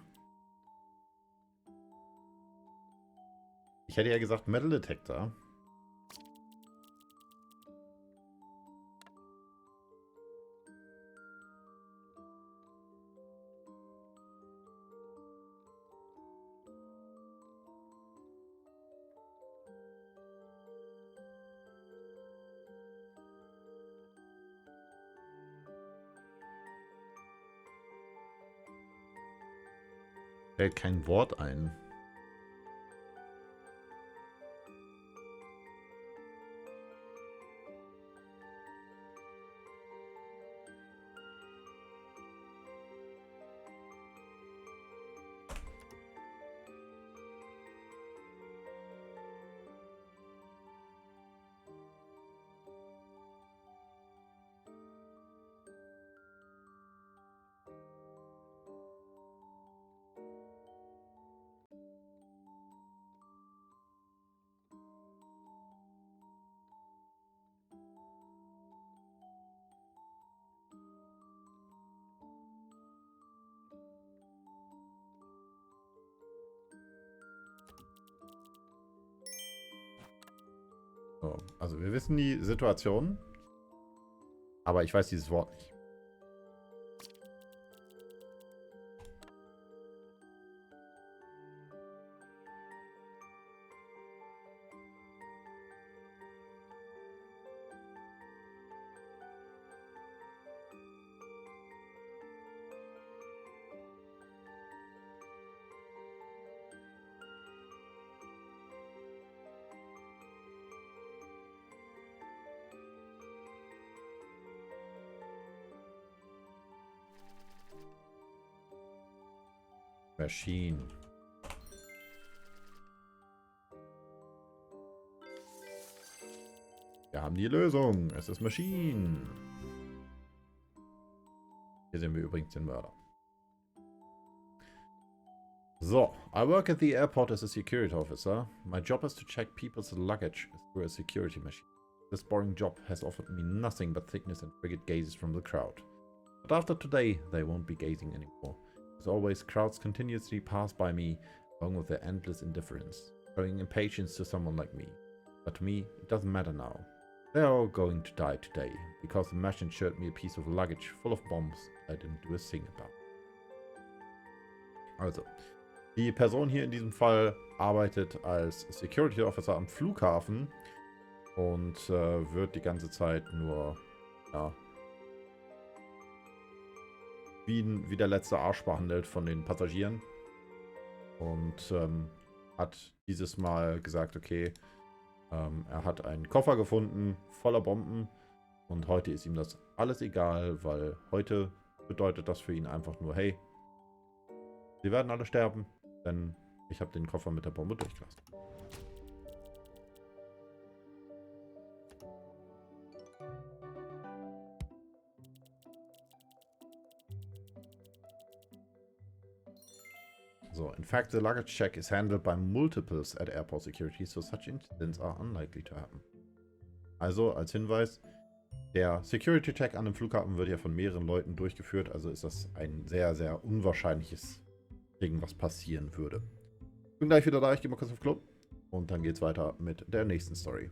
Ich hätte ja gesagt Metal Detector. Fällt kein Wort ein. So, also wir wissen die Situation, aber ich weiß dieses Wort nicht. Machine. Wir haben die Lösung. Es ist Machine. Hier sehen wir übrigens den Mörder. So, I work at the airport as a security officer. My job is to check people's luggage through a security machine. This boring job has offered me nothing but thickness and frigid gazes from the crowd. But after today, they won't be gazing anymore. As always, crowds continuously pass by me, along with their endless indifference, showing impatience to someone like me. But to me, it doesn't matter now. They are all going to die today, because the machine showed me a piece of luggage full of bombs I didn't do a thing about. Also, die Person hier in diesem Fall arbeitet als Security Officer am Flughafen und wird die ganze Zeit nur, ja, wie der letzte Arsch behandelt von den Passagieren. Und hat dieses Mal gesagt, okay, er hat einen Koffer gefunden, voller Bomben. Und heute ist ihm das alles egal, weil heute bedeutet das für ihn einfach nur, hey, sie werden alle sterben, denn ich habe den Koffer mit der Bombe durchgelassen. So, in fact, the luggage check is handled by multiples at airport security, so such incidents are unlikely to happen. Also, als Hinweis, der Security-Check an dem Flughafen wird ja von mehreren Leuten durchgeführt, also ist das ein sehr, sehr unwahrscheinliches Ding, was passieren würde. Ich bin gleich wieder da, ich gehe mal kurz auf Klo und dann geht's weiter mit der nächsten Story.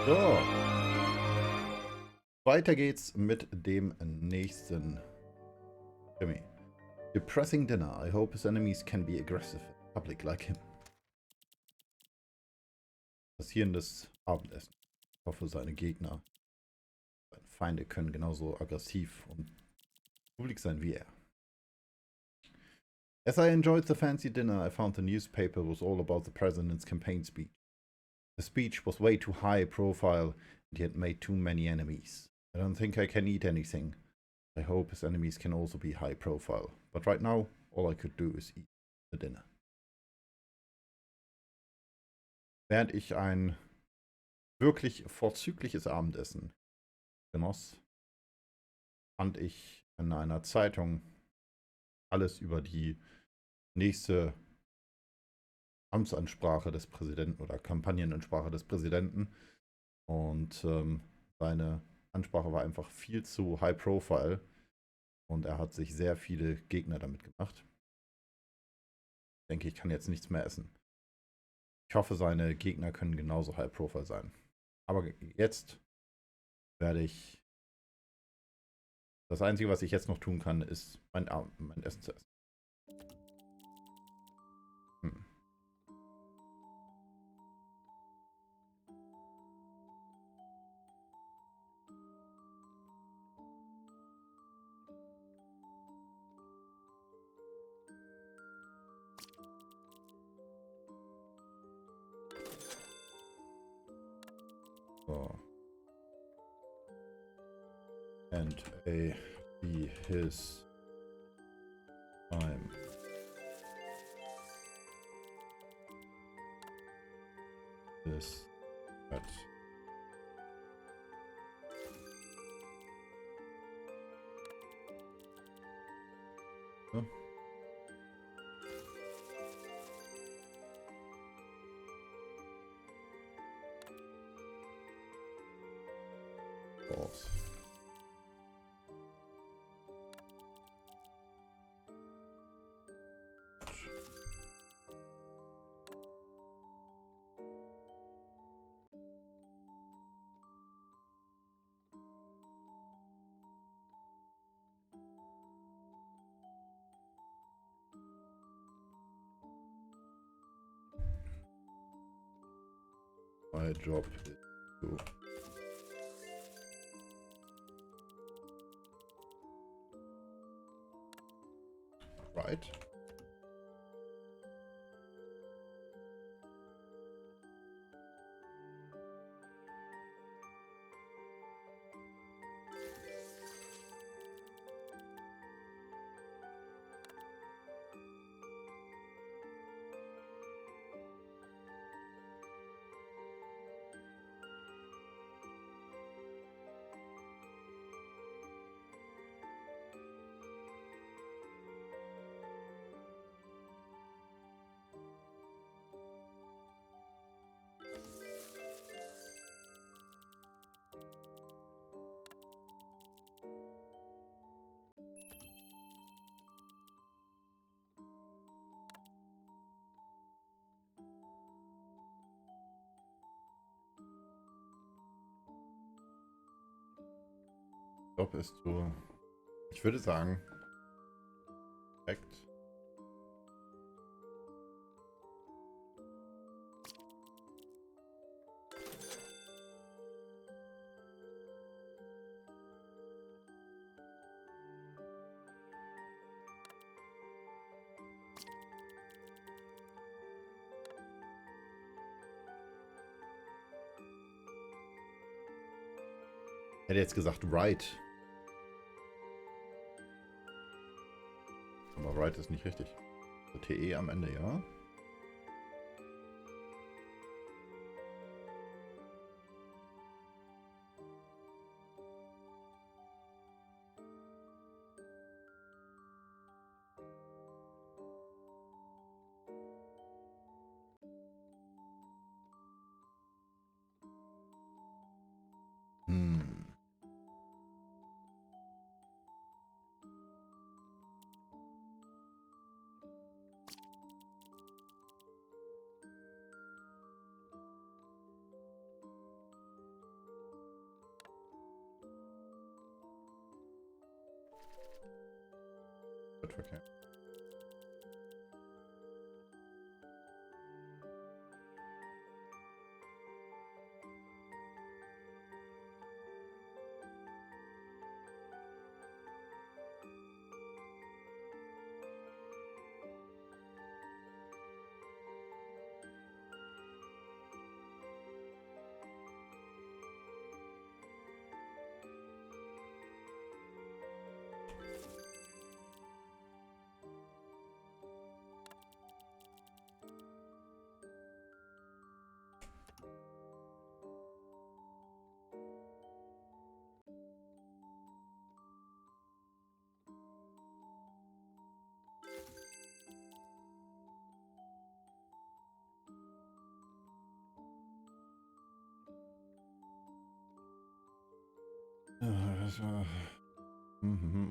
So. Weiter geht's mit dem nächsten Krimi. Depressing dinner. I hope his enemies can be aggressive in public like him. Passierendes Abendessen. Ich hoffe, seine Gegner, seine Feinde können genauso aggressiv und publik sein wie er. As I enjoyed the fancy dinner, I found the newspaper was all about the president's campaign speech. The speech was way too high profile and he had made too many enemies. I don't think I can eat anything. I hope his enemies can also be high profile. But right now, all I could do is eat the dinner. Während ich ein wirklich vorzügliches Abendessen genoss, fand ich in einer Zeitung alles über die nächste Amtsansprache des Präsidenten oder Kampagnenansprache des Präsidenten. Und seine Ansprache war einfach viel zu high profile und er hat sich sehr viele Gegner damit gemacht. Ich denke, ich kann jetzt nichts mehr essen. Ich hoffe, seine Gegner können genauso high profile sein. Aber jetzt werde ich... Das Einzige, was ich jetzt noch tun kann, ist mein Essen zu essen. So. And A, B, his time. This, that. So. Pause. My job is to write. Job ist so, ich würde sagen, perfekt. Ich hätte jetzt gesagt right. Aber right ist nicht richtig. So, TE am Ende, ja. Verkehr.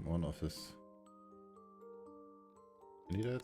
One Office. Need it?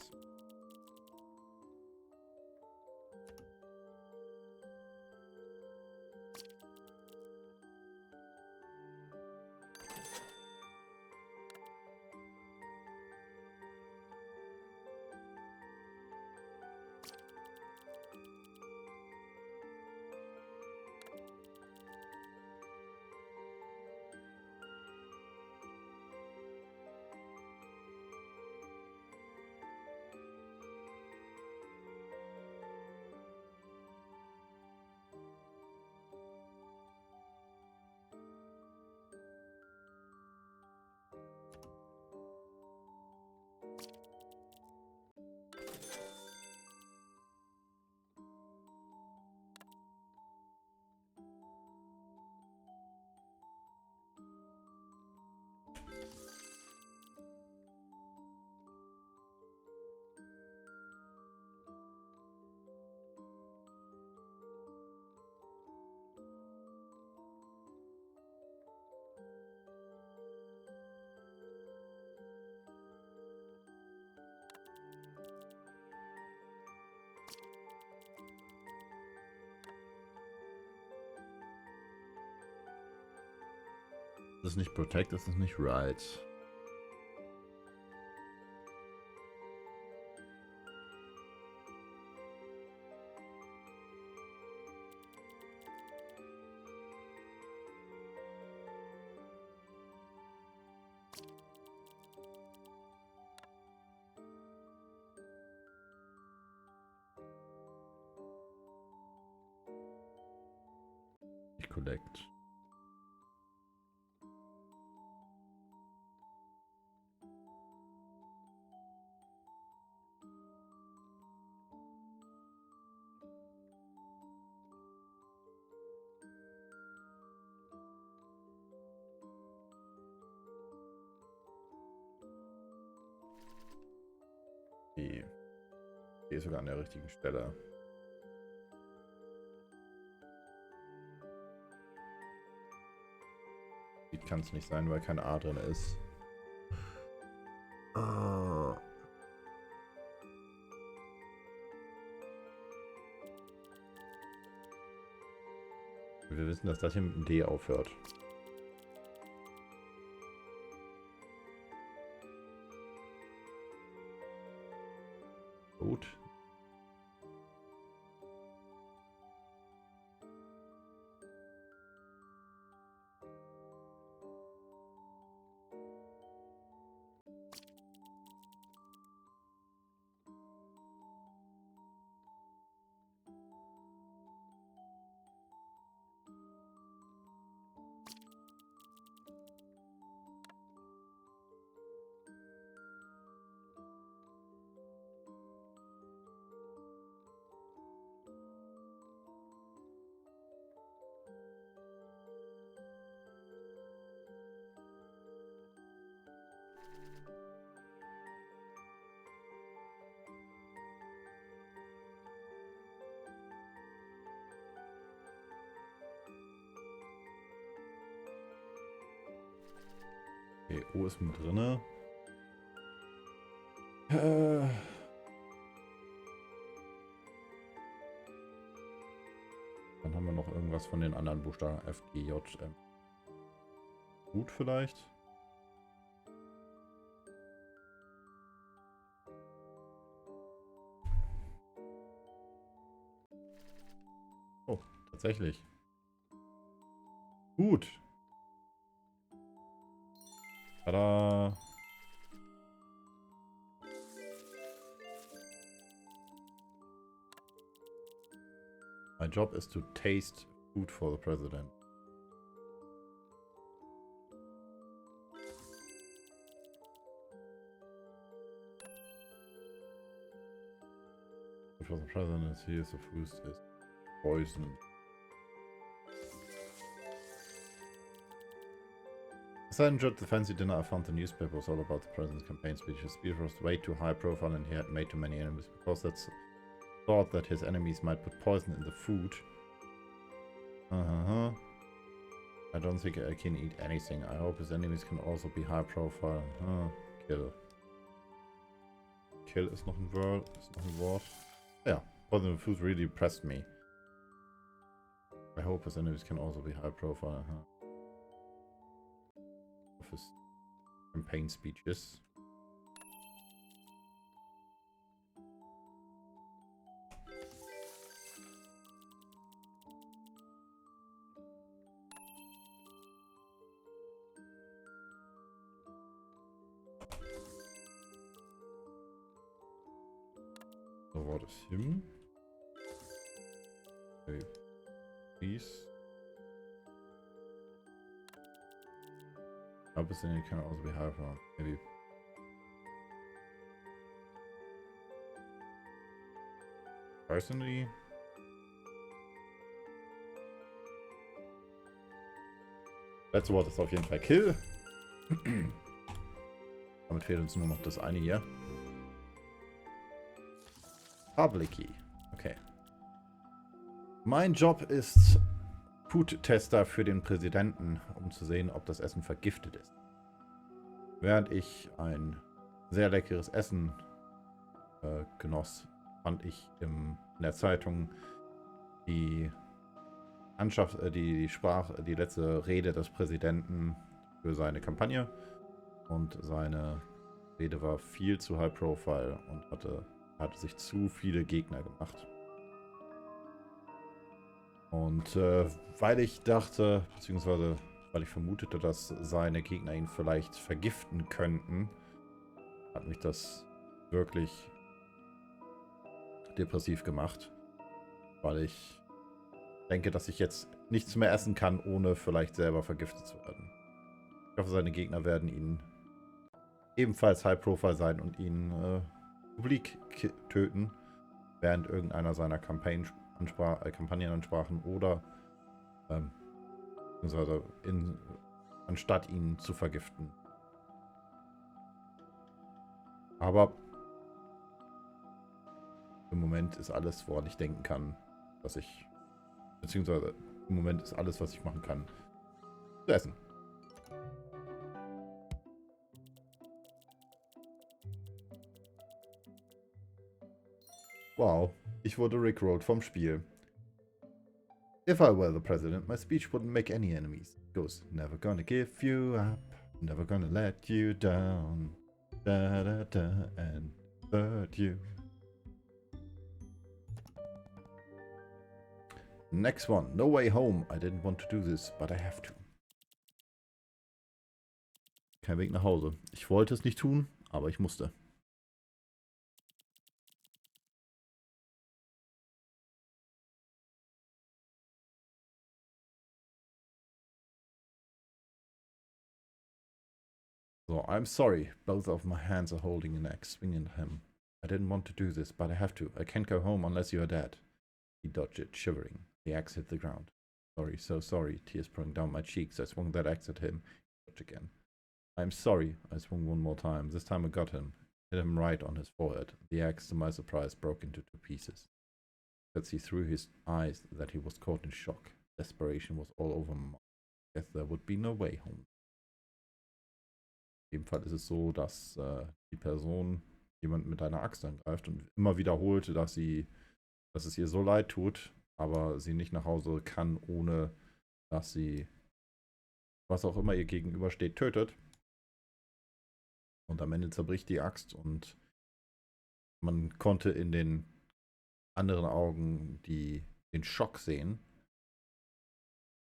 Das ist nicht Protect, das ist nicht Right. Nicht Collect. Okay. Hier ist sogar an der richtigen Stelle. Die kann es nicht sein, weil kein A drin ist. Wir wissen, dass das hier mit dem D aufhört. Gut. Okay, O ist mit drinne. Dann haben wir noch irgendwas von den anderen Buchstaben. F, G, J, M. Gut vielleicht. Oh, tatsächlich. Gut. Tada. My job is to taste food for the president. For the president, here the food is poisoned. As I enjoyed the fancy dinner, I found the newspaper was all about the president's campaign speech. His speech was way too high profile and he had made too many enemies because that's thought that his enemies might put poison in the food. I don't think I can eat anything. I hope his enemies can also be high profile. Kill. Kill ist noch ein Wort. Ja, poison in the food really impressed me. I hope his enemies can also be high profile. Of his campaign speeches. So, what is him? Okay, please. Obviously, it can also be high profile. Maybe. Personally, letzte Wort ist auf jeden Fall Kill. Damit fehlt uns nur noch das eine hier. Public Key. Okay. Mein Job ist Food-Tester für den Präsidenten, um zu sehen, ob das Essen vergiftet ist. Während ich ein sehr leckeres Essen genoss, fand ich in der Zeitung die die letzte Rede des Präsidenten für seine Kampagne. Und seine Rede war viel zu high profile und hatte sich zu viele Gegner gemacht. Und weil ich dachte, beziehungsweise weil ich vermutete, dass seine Gegner ihn vielleicht vergiften könnten, hat mich das wirklich depressiv gemacht. Weil ich denke, dass ich jetzt nichts mehr essen kann, ohne vielleicht selber vergiftet zu werden. Ich hoffe, seine Gegner werden ihn ebenfalls High Profile sein und ihn publik töten, während irgendeiner seiner Kampagnenansprachen oder beziehungsweise anstatt ihn zu vergiften. Aber im Moment ist alles, woran ich denken kann, dass ich, beziehungsweise im Moment ist alles, was ich machen kann, zu essen. Wow, ich wurde rickrolled vom Spiel. If I were the president, my speech wouldn't make any enemies. It goes, never gonna give you up, never gonna let you down, da da da, and hurt you. Next one, no way home. I didn't want to do this, but I have to. Kein Weg nach Hause. Ich wollte es nicht tun, aber ich musste. So, I'm sorry. Both of my hands are holding an axe, swinging at him. I didn't want to do this, but I have to. I can't go home unless you are dead. He dodged it, shivering. The axe hit the ground. Sorry, so sorry. Tears pouring down my cheeks. I swung that axe at him. He dodged again. I'm sorry. I swung one more time. This time I got him. Hit him right on his forehead. The axe, to my surprise, broke into 2 pieces. I could see through his eyes that he was caught in shock. Desperation was all over him. I guess there would be no way home. In dem Fall ist es so, dass die Person jemand mit einer Axt angreift und immer wiederholt, dass es ihr so leid tut, aber sie nicht nach Hause kann, ohne dass sie, was auch immer ihr gegenübersteht, tötet. Und am Ende zerbricht die Axt und man konnte in den anderen Augen die den Schock sehen.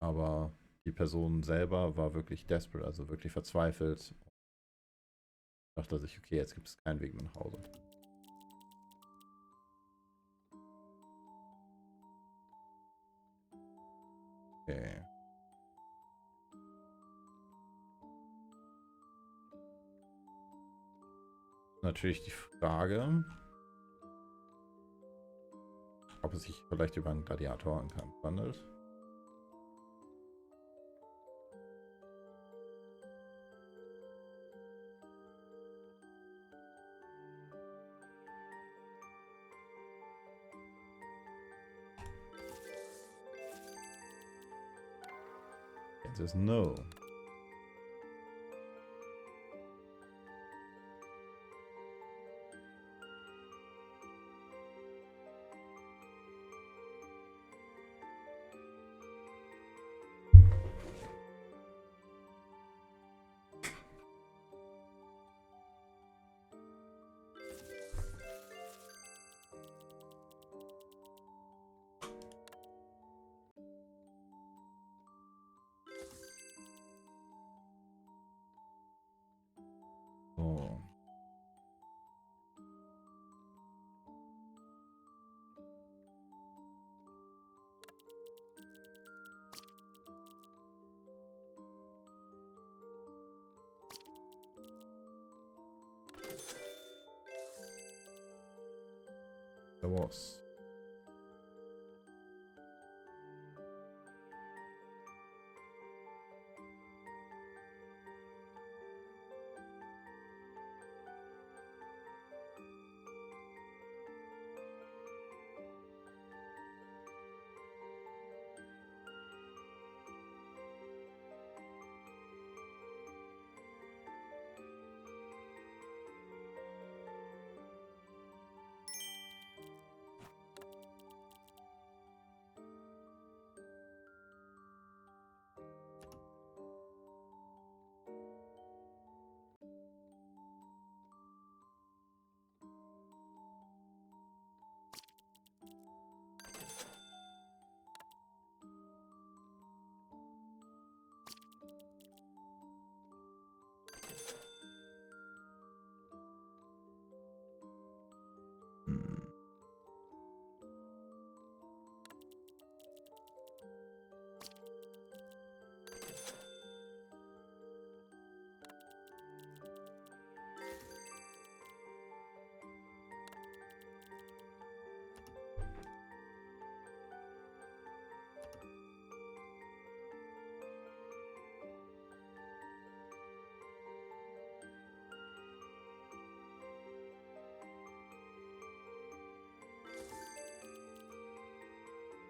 Aber die Person selber war wirklich desperate, also wirklich verzweifelt. Dachte sich, okay, jetzt gibt es keinen Weg mehr nach Hause. Okay. Natürlich die Frage, ob es sich vielleicht über einen Gladiatorenkampf handelt. It is no. So. There was.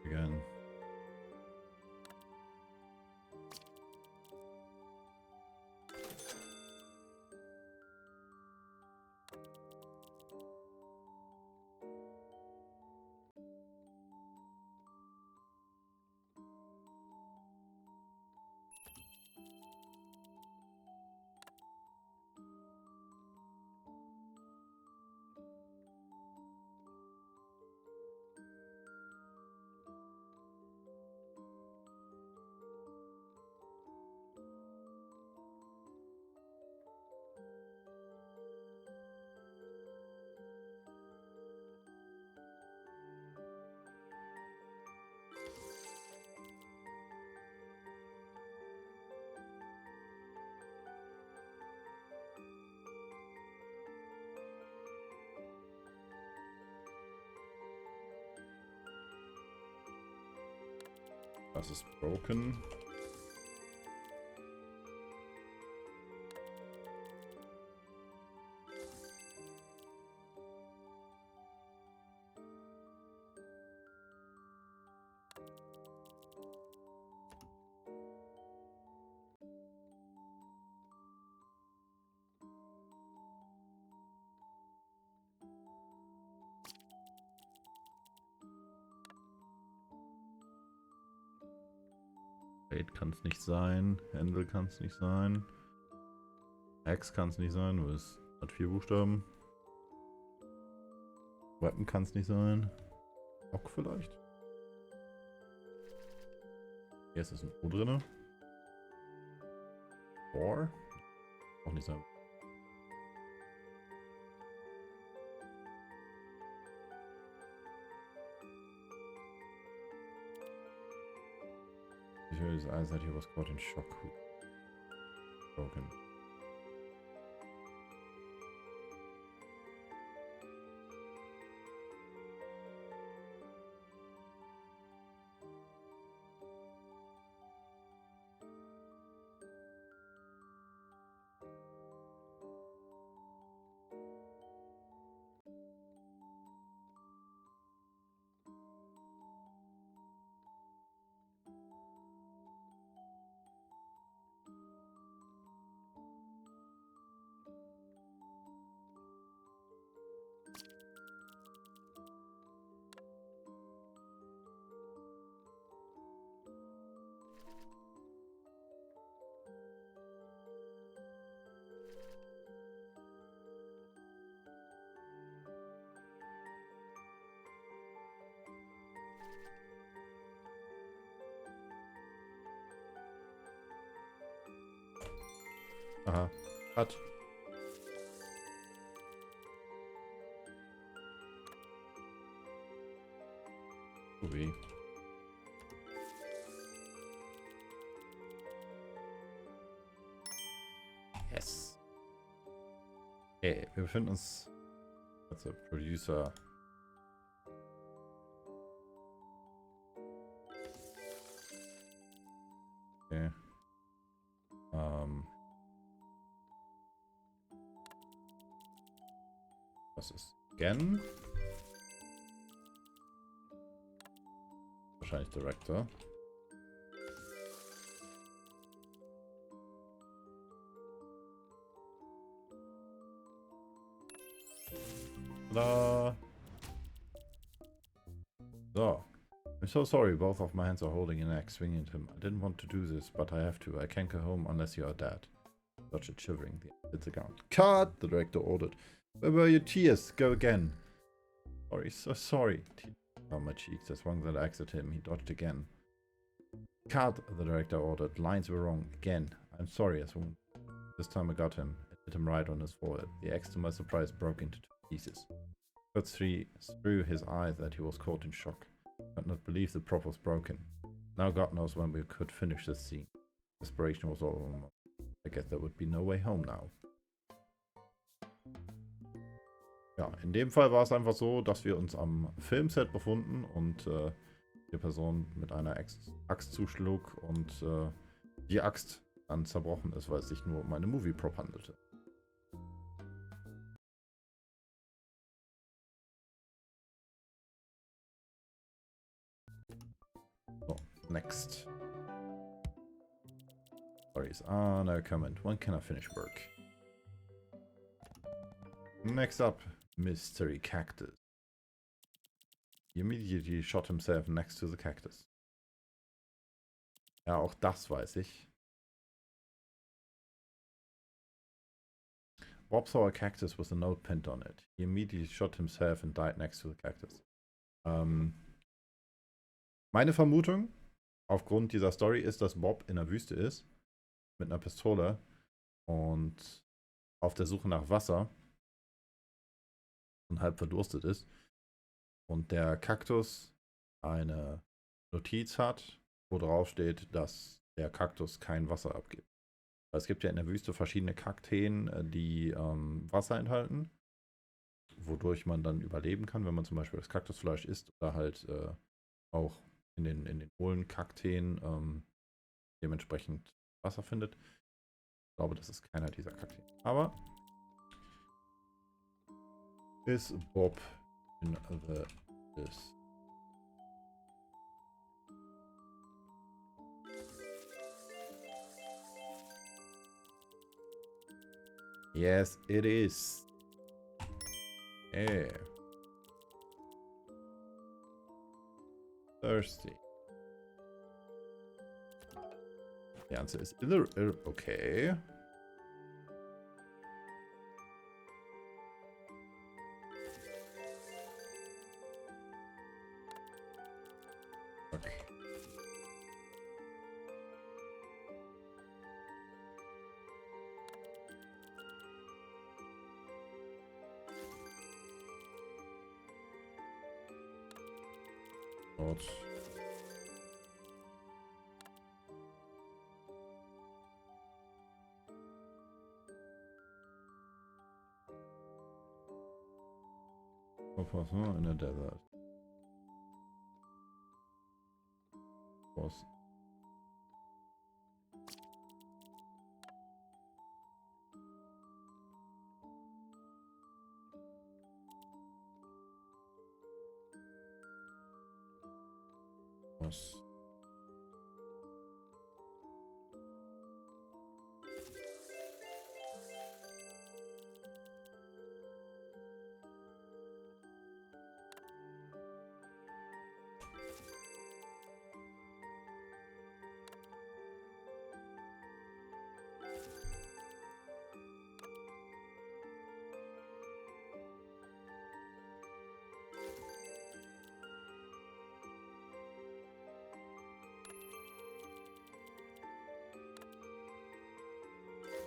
Again. Das ist broken. Raid kann es nicht sein. Handle kann es nicht sein. X kann es nicht sein, weil es hat 4 Buchstaben. Weapon kann es nicht sein. Auch vielleicht. Hier ist ein O drin. Or? Auch nicht so. His eyes that he was caught in shock. Broken. Aha. Hat. Ui. Yes. Okay, wir befinden uns als Producer. Okay. Was ist Gen? Wahrscheinlich Director. Da. So. I'm so sorry, both of my hands are holding an axe, swinging at him. I didn't want to do this, but I have to. I can't go home unless you are dead. Such a shivering. It's a gun. Cut! The director ordered. Where were your tears? Go again. Sorry, so sorry. Tears on my cheeks. I swung that axe at him. He dodged again. Cut! The director ordered. Lines were wrong. Again. I'm sorry, I swung. This time I got him. It hit him right on his forehead. The axe, to my surprise, broke into 2 pieces. Cut through his eyes that he was caught in shock. I could not believe the prop was broken. Now God knows when we could finish this scene. Desperation was all almost. I guess there would be no way home now. Ja, in dem Fall war es einfach so, dass wir uns am Filmset befunden und die Person mit einer Axt zuschlug und die Axt dann zerbrochen ist, weil es sich nur um eine Movie-Prop handelte. So, next. Stories. Ah, no comment. When can I finish work? Next up, Mystery Cactus. He immediately shot himself next to the cactus. Ja, auch das weiß ich. Bob saw a cactus with a note pinned on it. He immediately shot himself and died next to the cactus. Meine Vermutung aufgrund dieser Story ist, dass Bob in der Wüste ist mit einer Pistole und auf der Suche nach Wasser und halb verdurstet ist und der Kaktus eine Notiz hat, wo drauf steht, dass der Kaktus kein Wasser abgibt. Es gibt ja in der Wüste verschiedene Kakteen, die Wasser enthalten, wodurch man dann überleben kann, wenn man zum Beispiel das Kaktusfleisch isst oder halt auch in den hohlen Kakteen dementsprechend Wasser findet. Ich glaube, das ist keiner dieser Kakteen. Aber ist Bob in the this? Yes, it is. Yeah. Thirsty. The answer is okay. Dort. In der Desert. Was? Was?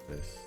This.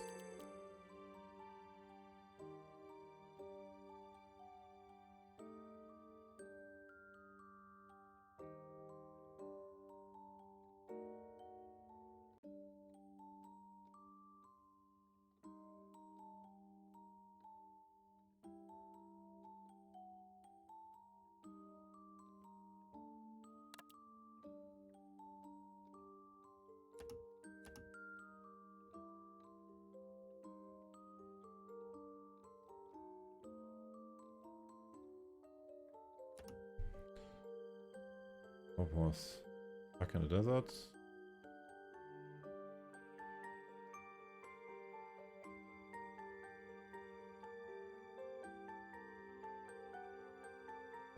Was? Back in the desert.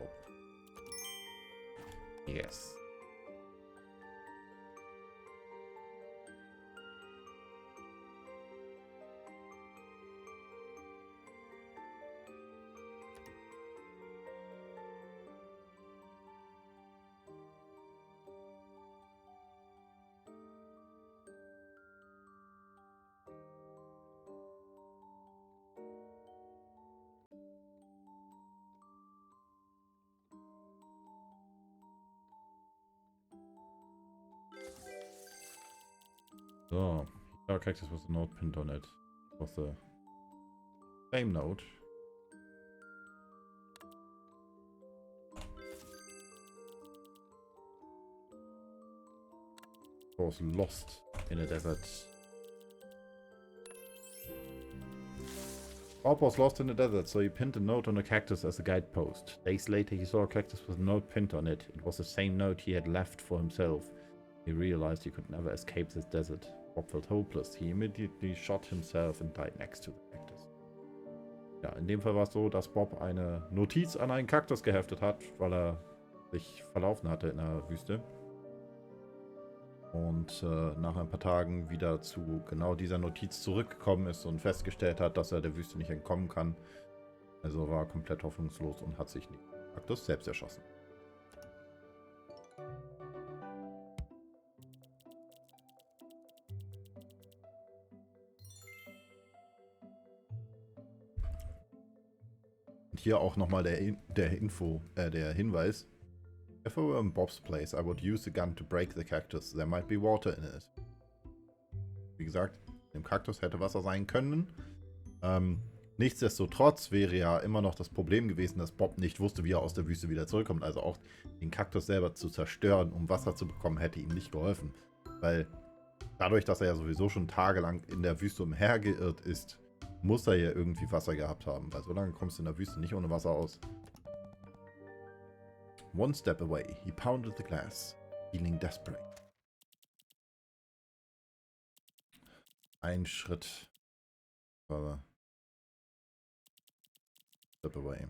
Oh. Yes. So, our cactus was a note pinned on it. It was the same note. It was lost in a desert. Bob was lost in the desert, so he pinned a note on a cactus as a guidepost. Days later, he saw a cactus with a note pinned on it. It was the same note he had left for himself. He realized he could never escape this desert. Bob felt hopeless. He immediately shot himself and died next to the cactus. Ja, in dem Fall war es so, dass Bob eine Notiz an einen Kaktus geheftet hat, weil er sich verlaufen hatte in der Wüste. Und nach ein paar Tagen wieder zu genau dieser Notiz zurückgekommen ist und festgestellt hat, dass er der Wüste nicht entkommen kann. Also war er komplett hoffnungslos und hat sich den Kaktus selbst erschossen. Und hier auch nochmal der Hinweis. If I were in Bob's place, I would use the gun to break the cactus. There might be water in it. Wie gesagt, im Kaktus hätte Wasser sein können. Nichtsdestotrotz wäre ja immer noch das Problem gewesen, dass Bob nicht wusste, wie er aus der Wüste wieder zurückkommt. Also auch den Kaktus selber zu zerstören, um Wasser zu bekommen, hätte ihm nicht geholfen. Weil dadurch, dass er ja sowieso schon tagelang in der Wüste umhergeirrt ist, muss er ja irgendwie Wasser gehabt haben. Weil so lange kommst du in der Wüste nicht ohne Wasser aus. One step away, he pounded the glass, feeling desperate. Ein Schritt. Step away.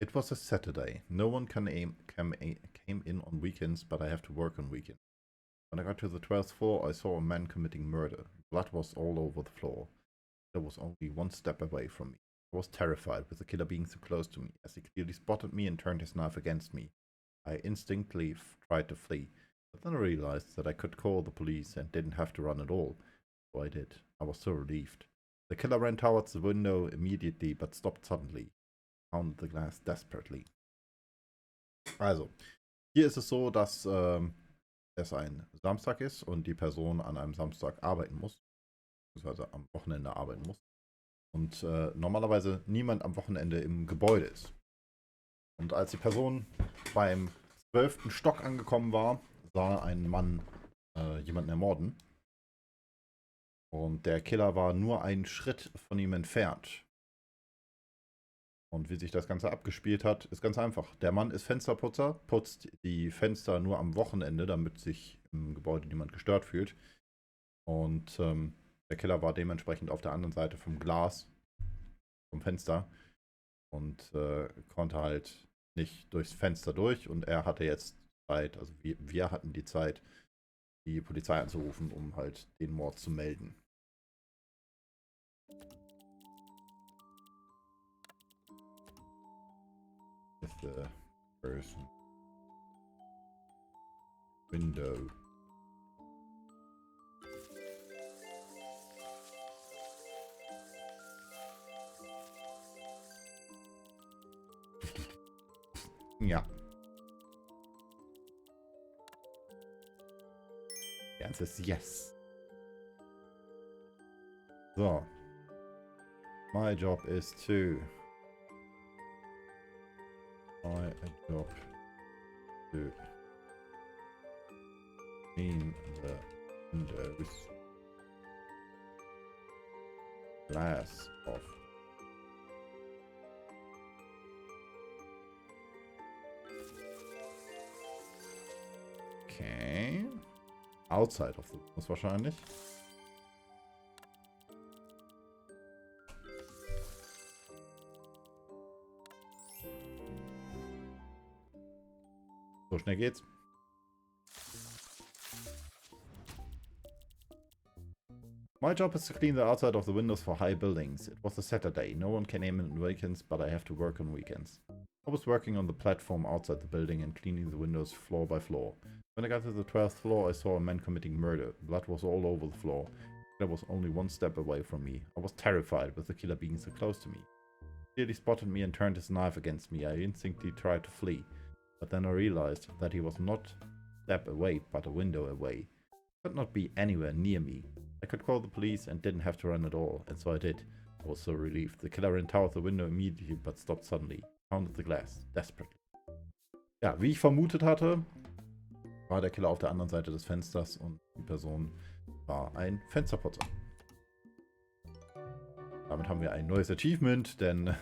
It was a Saturday. No one came in on weekends, but I have to work on weekends. When I got to the 12th floor, I saw a man committing murder. Blood was all over the floor. There was only one step away from me. I was terrified with the killer being so close to me, as he clearly spotted me and turned his knife against me. I instinctively tried to flee, but then I realized that I could call the police and didn't have to run at all. So I did. I was so relieved. The killer ran towards the window immediately, but stopped suddenly. Pounded the glass desperately. Also, hier ist es so, dass es ein Samstag ist und die Person an einem Samstag arbeiten muss, beziehungsweise am Wochenende arbeiten muss. Und normalerweise niemand am Wochenende im Gebäude ist. Und als die Person beim 12. Stock angekommen war, sah ein Mann jemanden ermorden. Und der Killer war nur einen Schritt von ihm entfernt. Und wie sich das Ganze abgespielt hat, ist ganz einfach. Der Mann ist Fensterputzer, putzt die Fenster nur am Wochenende, damit sich im Gebäude niemand gestört fühlt. Und der Killer war dementsprechend auf der anderen Seite vom Glas, vom Fenster. Und konnte halt nicht durchs Fenster durch. Und er hatte jetzt Zeit, also wir hatten die Zeit, die Polizei anzurufen, um halt den Mord zu melden. With the person. Window. Ja. Die Antwort ist yes. So. My job is to clean the windows, glass off. Okay. Outside of the windows wahrscheinlich. So schnell geht's. My job is to clean the outside of the windows for high buildings. It was a Saturday. No one came in on weekends, but I have to work on weekends. I was working on the platform outside the building and cleaning the windows floor by floor. When I got to the 12th floor, I saw a man committing murder. Blood was all over the floor. The killer was only one step away from me. I was terrified with the killer being so close to me. He clearly spotted me and turned his knife against me. I instinctively tried to flee. But then I realized that he was not a step away, but a window away. He could not be anywhere near me. I could call the police and didn't have to run at all, and so I did. I was so relieved. The killer ran towards the window immediately, but stopped suddenly. Pounded the glass, desperately. Ja, wie ich vermutet hatte, war der Killer auf der anderen Seite des Fensters und die Person war ein Fensterputzer. Damit haben wir ein neues Achievement, denn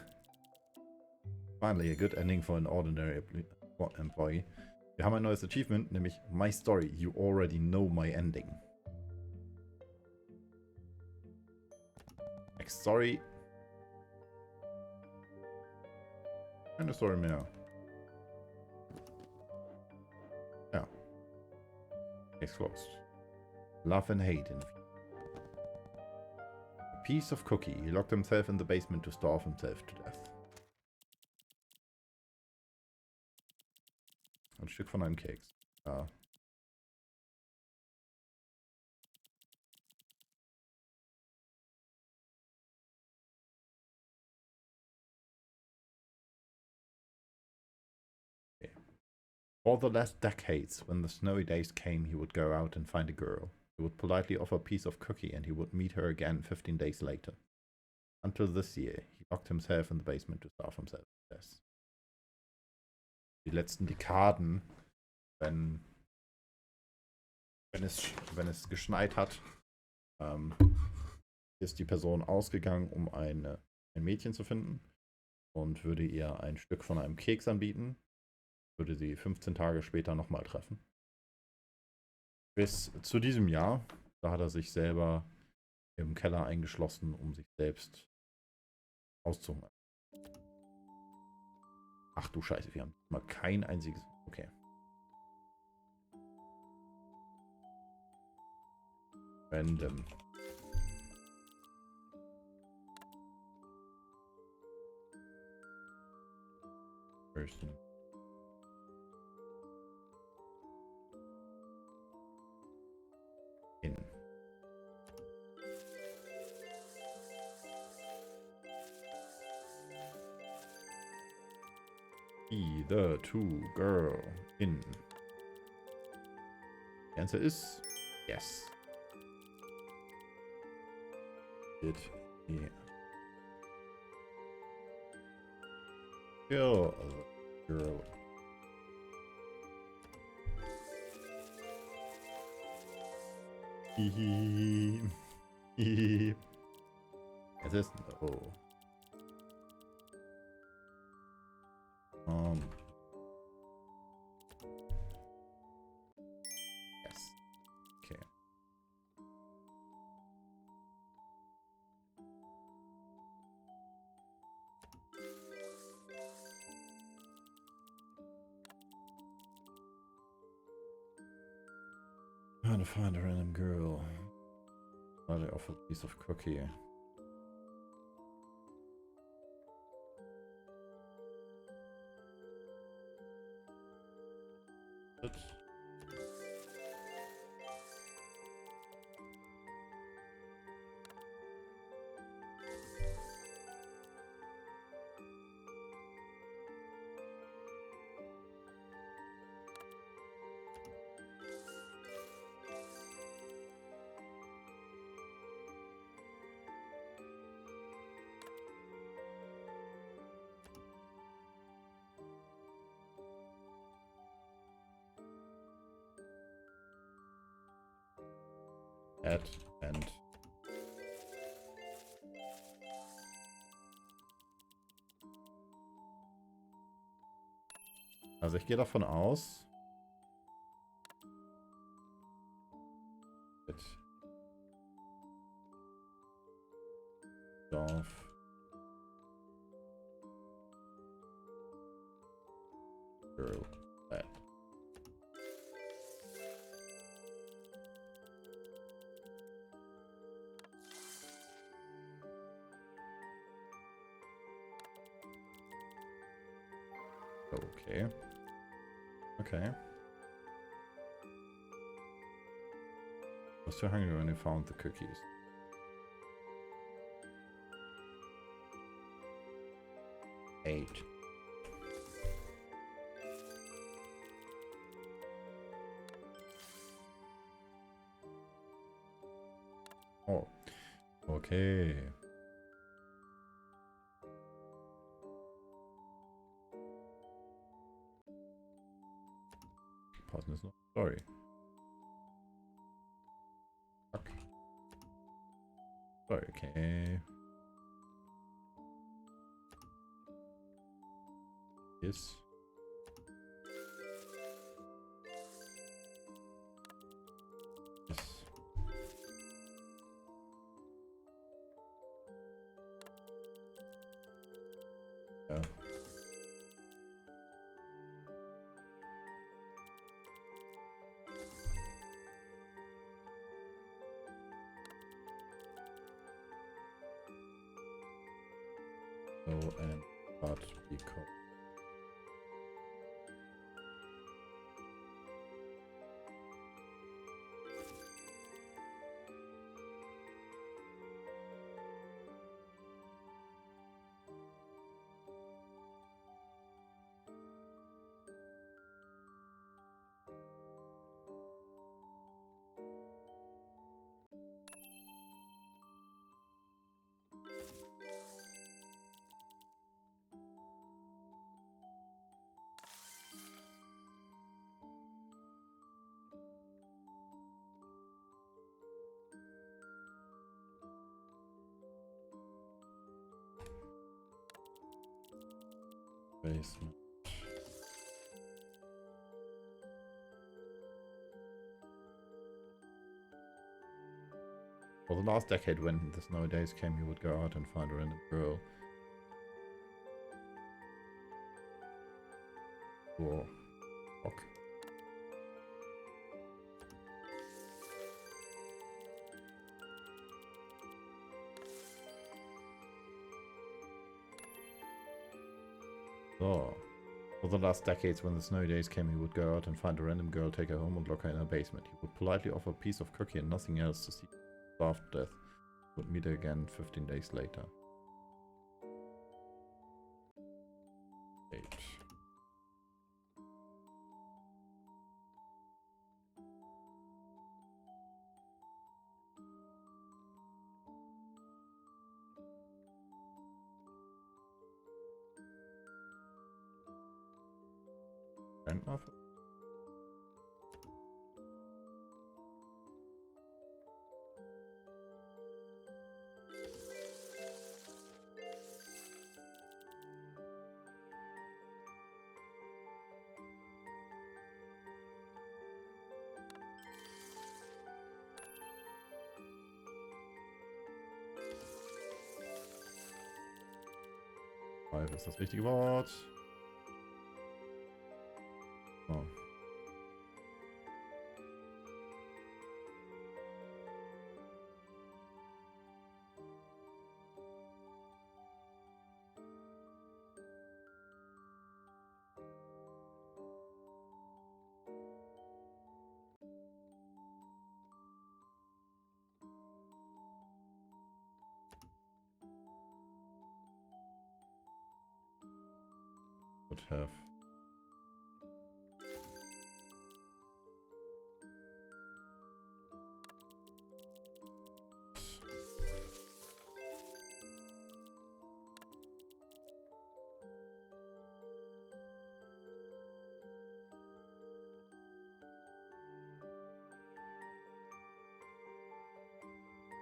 finally a good ending for an ordinary employee. Wir haben ein neues Achievement, nämlich My Story. You already know my ending. Next Story. Keine Story mehr. Ja. Case closed. Love and hate in a piece of cookie. He locked himself in the basement to starve himself to death. Ein Stück von einem Keks. Ja. Okay. For the last decades, when the snowy days came, he would go out and find a girl. He would politely offer a piece of cookie and he would meet her again 15 days later. Until this year, he locked himself in the basement to starve himself to death. Die letzten Dekaden, wenn es geschneit hat, ist die Person ausgegangen, um ein Mädchen zu finden und würde ihr ein Stück von einem Keks anbieten, würde sie 15 Tage später nochmal treffen. Bis zu diesem Jahr, da hat er sich selber im Keller eingeschlossen, um sich selbst auszuhungern. Ach du Scheiße, wir haben mal kein einziges... Okay. Random. person. In. Either two girl in. The answer is yes. It yeah. Kill a girl. Hihi. Hihi. Es ist no. Yes. Okay. How to find a random girl. Why they offer a piece of cookie. Oops. Add and also ich gehe davon aus, darf girl add. Okay. Okay. I was too hungry when I found the cookies. Eight. Oh. Okay. Pausing is not sorry. Fuck. Sorry, okay. Yes. Yes. Yeah. So and but because basement. For the last decade, when the snow days came, he would go out and find a random girl. Or fuck. So. For the last decades, when the snowy days came, he would go out and find a random girl, take her home and lock her in her basement. He would politely offer a piece of cookie and nothing else to see her starve to death. He would meet her again 15 days later. 8. Grandmother? Ist das richtige Wort? Oh. Would have.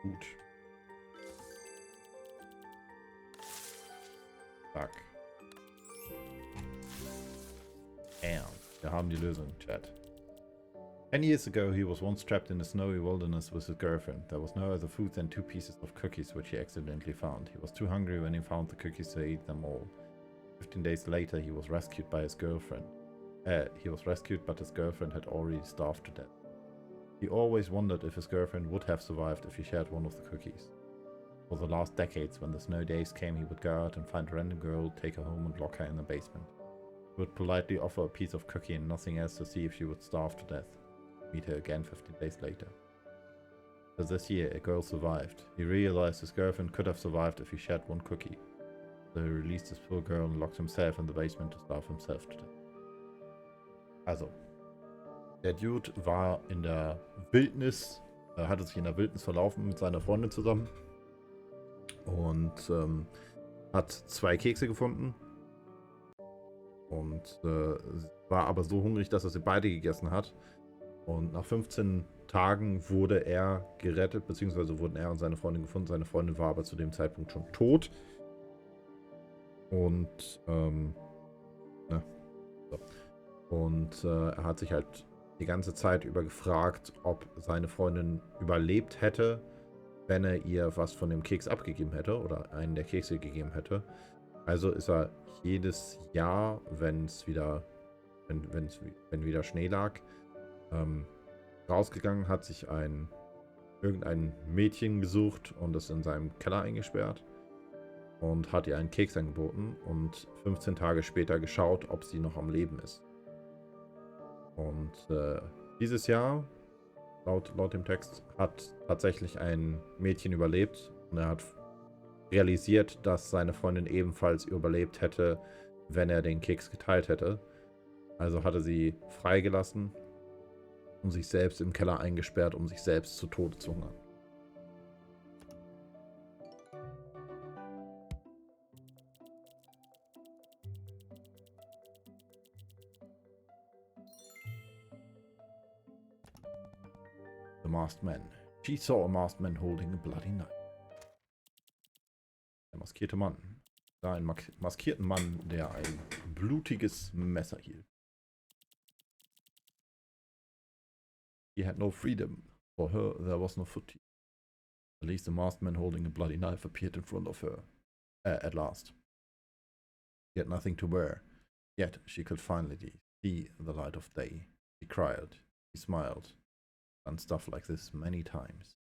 Gut. Zack. Damn. Wir haben die Lösung, Chat. 10 years ago, he was once trapped in the snowy wilderness with his girlfriend. There was no other food than 2 pieces of cookies, which he accidentally found. He was too hungry when he found the cookies to eat them all. 15 days later, he was rescued by his girlfriend. But his girlfriend had already starved to death. He always wondered if his girlfriend would have survived if he shared one of the cookies. For the last decades, when the snow days came, he would go out and find a random girl, take her home and lock her in the basement. He would politely offer a piece of cookie and nothing else to see if she would starve to death. Meet her again 15 days later. But this year, a girl survived. He realized his girlfriend could have survived if he shared one cookie. So he released this poor girl and locked himself in the basement to starve himself to death. Also, der Dude war in der Wildnis, hatte sich in der Wildnis verlaufen mit seiner Freundin zusammen und hat 2 Kekse gefunden und war aber so hungrig, dass er sie beide gegessen hat. Und nach 15 Tagen wurde er gerettet, beziehungsweise wurden er und seine Freundin gefunden. Seine Freundin war aber zu dem Zeitpunkt schon tot. Und er hat sich halt die ganze Zeit über gefragt, ob seine Freundin überlebt hätte, wenn er ihr was von dem Keks abgegeben hätte oder einen der Kekse gegeben hätte. Also ist er jedes Jahr, wenn wieder Schnee lag, rausgegangen, hat sich irgendein Mädchen gesucht und es in seinem Keller eingesperrt und hat ihr einen Keks angeboten und 15 Tage später geschaut, ob sie noch am Leben ist. Und dieses Jahr, laut dem Text, hat tatsächlich ein Mädchen überlebt und er hat realisiert, dass seine Freundin ebenfalls überlebt hätte, wenn er den Keks geteilt hätte. Also hatte sie freigelassen und sich selbst im Keller eingesperrt, um sich selbst zu Tode zu hungern. The masked man. She saw a masked man holding a bloody knife. Der maskierte Mann. Da einen maskierten Mann, der ein blutiges Messer hielt. He had no freedom. For her, there was no footy. At least the masked man holding a bloody knife appeared in front of her. At last. She had nothing to wear. Yet she could finally see the light of day. She cried. She smiled. Done stuff like this many times.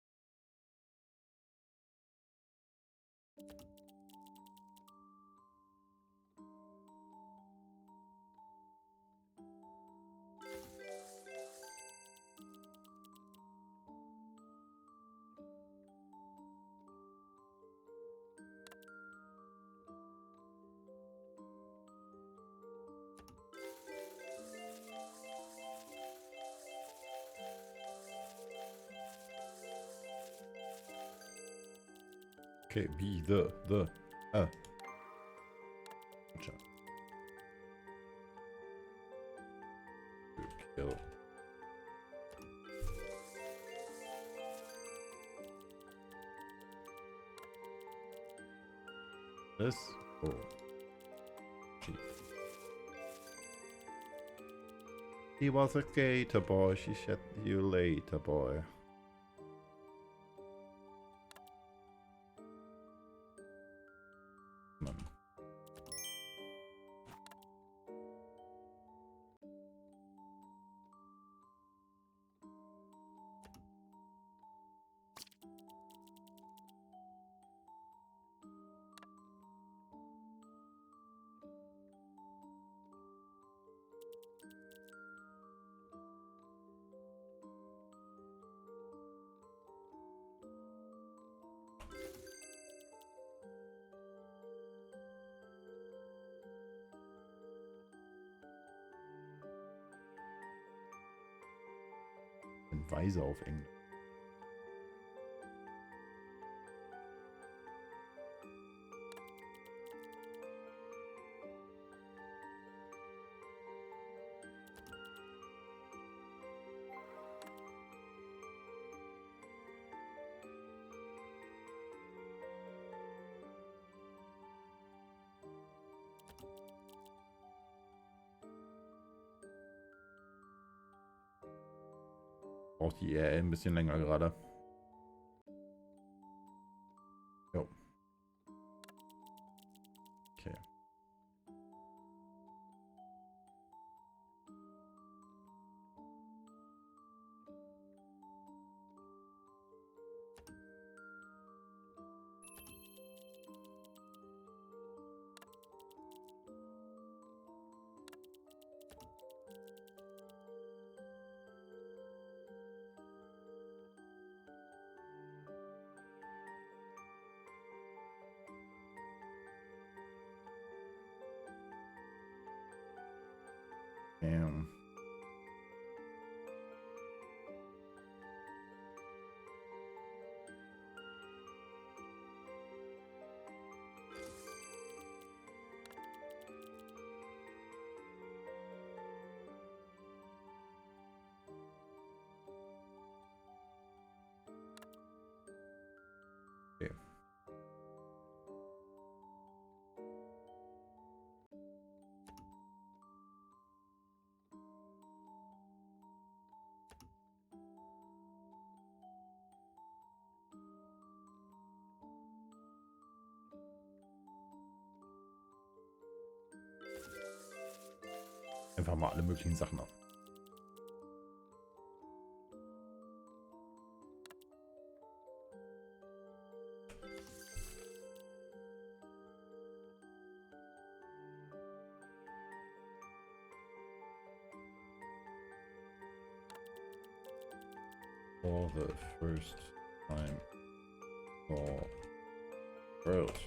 Okay, be the. Gotcha. To kill. This. Oh. Gee. He was a gator boy. She said you later, boy. Weise auf Englisch. Braucht die ERL ein bisschen länger gerade. Jo. Okay. Damn. Okay. Einfach mal alle möglichen Sachen ab. For the first time for world.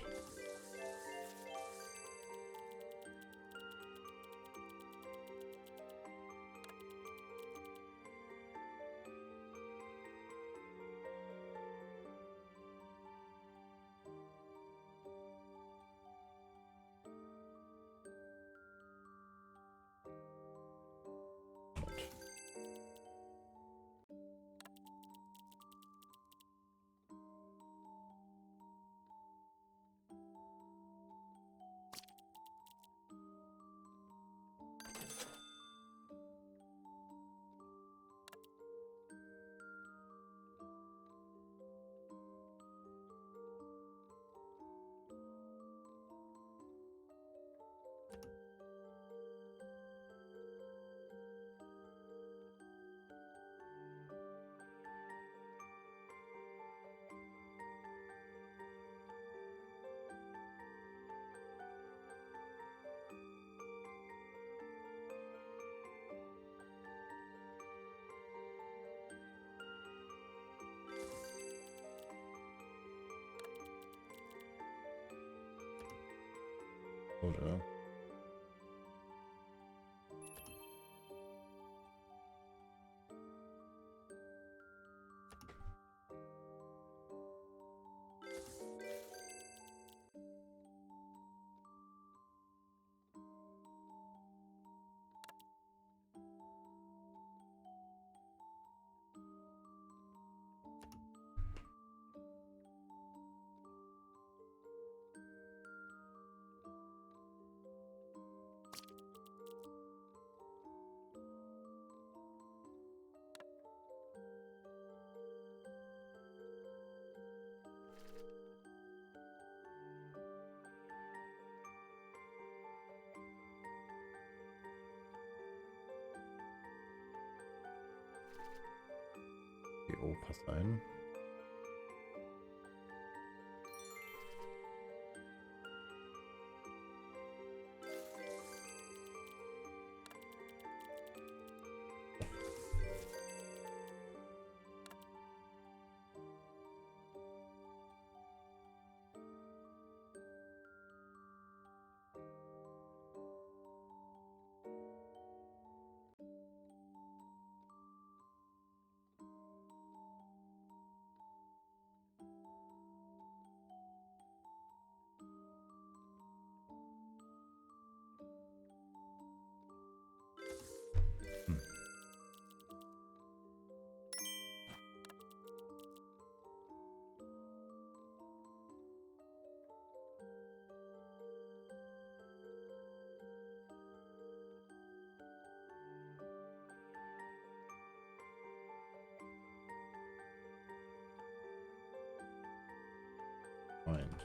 Oder? GO passt ein. Mind.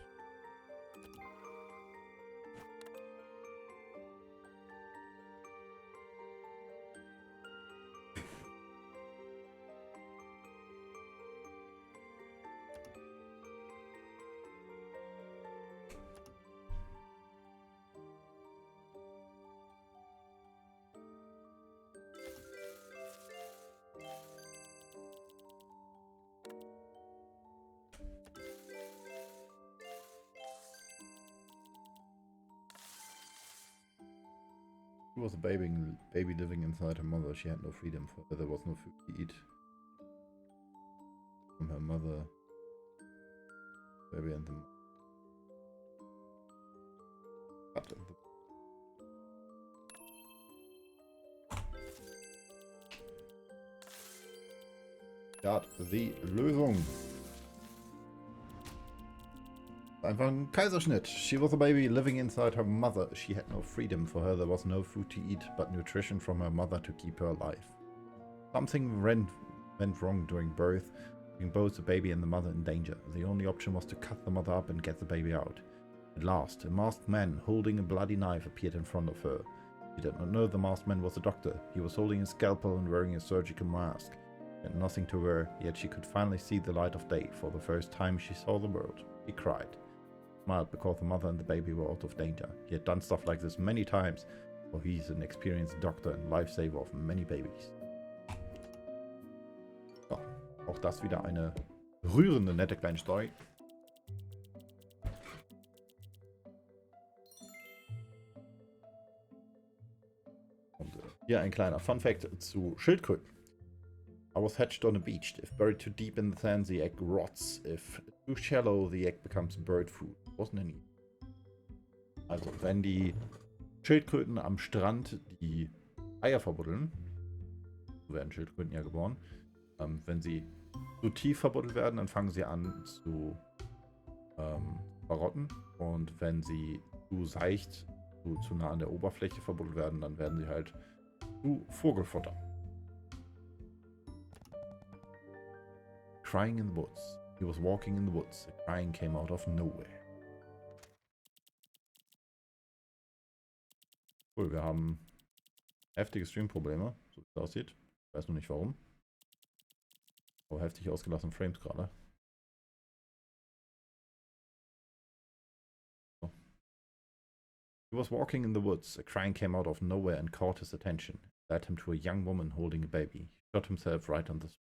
She was a baby living inside her mother. She had no freedom, for there was no food to eat. From her mother, baby and the die Lösung. Einfach ein Kaiserschnitt. She was a baby living inside her mother. She had no freedom. For her, there was no food to eat, but nutrition from her mother to keep her alive. Something went wrong during birth, putting both the baby and the mother in danger. The only option was to cut the mother up and get the baby out. At last, a masked man holding a bloody knife appeared in front of her. She did not know the masked man was a doctor. He was holding a scalpel and wearing a surgical mask. She had nothing to wear, yet she could finally see the light of day. For the first time she saw the world. She cried. Smiled because the mother and the baby were out of danger. He had done stuff like this many times, for he's an experienced doctor and lifesaver of many babies. So, auch das wieder eine rührende, nette kleine Story. Und hier ein kleiner Funfact zu Schildkröten. I was hatched on a beach. If buried too deep in the sand, the egg rots. If too shallow, the egg becomes bird food. Wasn't any. Also, wenn die Schildkröten am Strand die Eier verbuddeln, so werden Schildkröten ja geboren, wenn sie zu tief verbuddelt werden, dann fangen sie an zu verrotten. Und wenn sie zu seicht, zu nah an der Oberfläche verbuddelt werden, dann werden sie halt zu Vogelfutter. Crying in the woods. He was walking in the woods. A crying came out of nowhere. Cool, wir haben heftige Stream-Probleme, so wie es aussieht. Ich weiß noch nicht warum. Aber heftig ausgelassene Frames gerade. So. He was walking in the woods. A crying came out of nowhere and caught his attention. It led him to a young woman holding a baby. He shot himself right on the spot.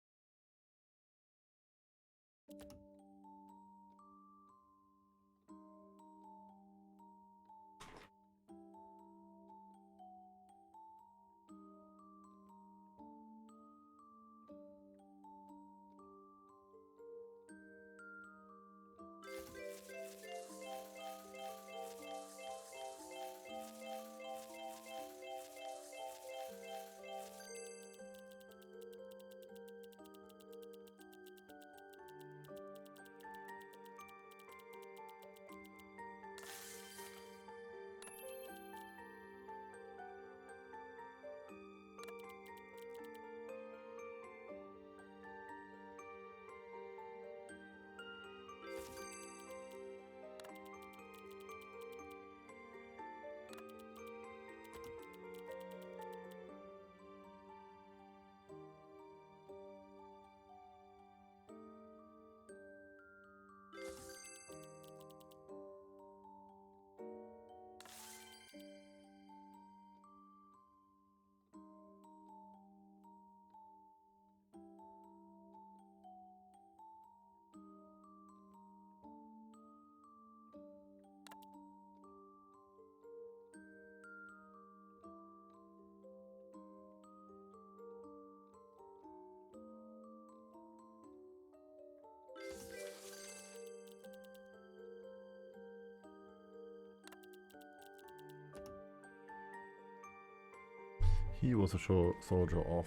He was a soldier of.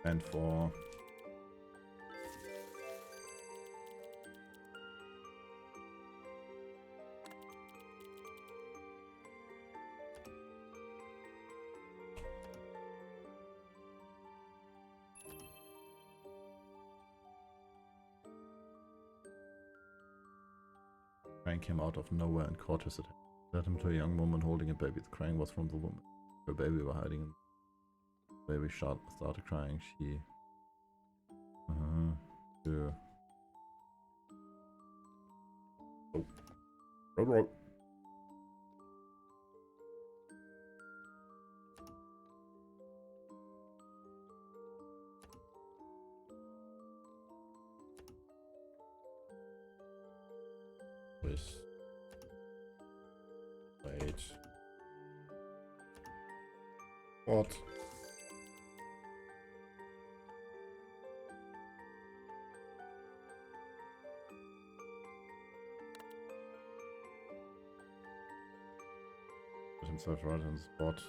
And for. Krang came out of nowhere and caught his attention. Led him to a young woman holding a baby. The crying was from the woman. Her baby was hiding in. The baby started crying. She. Yeah. Oh. Right. This. Wait. What? Put himself right on the spot.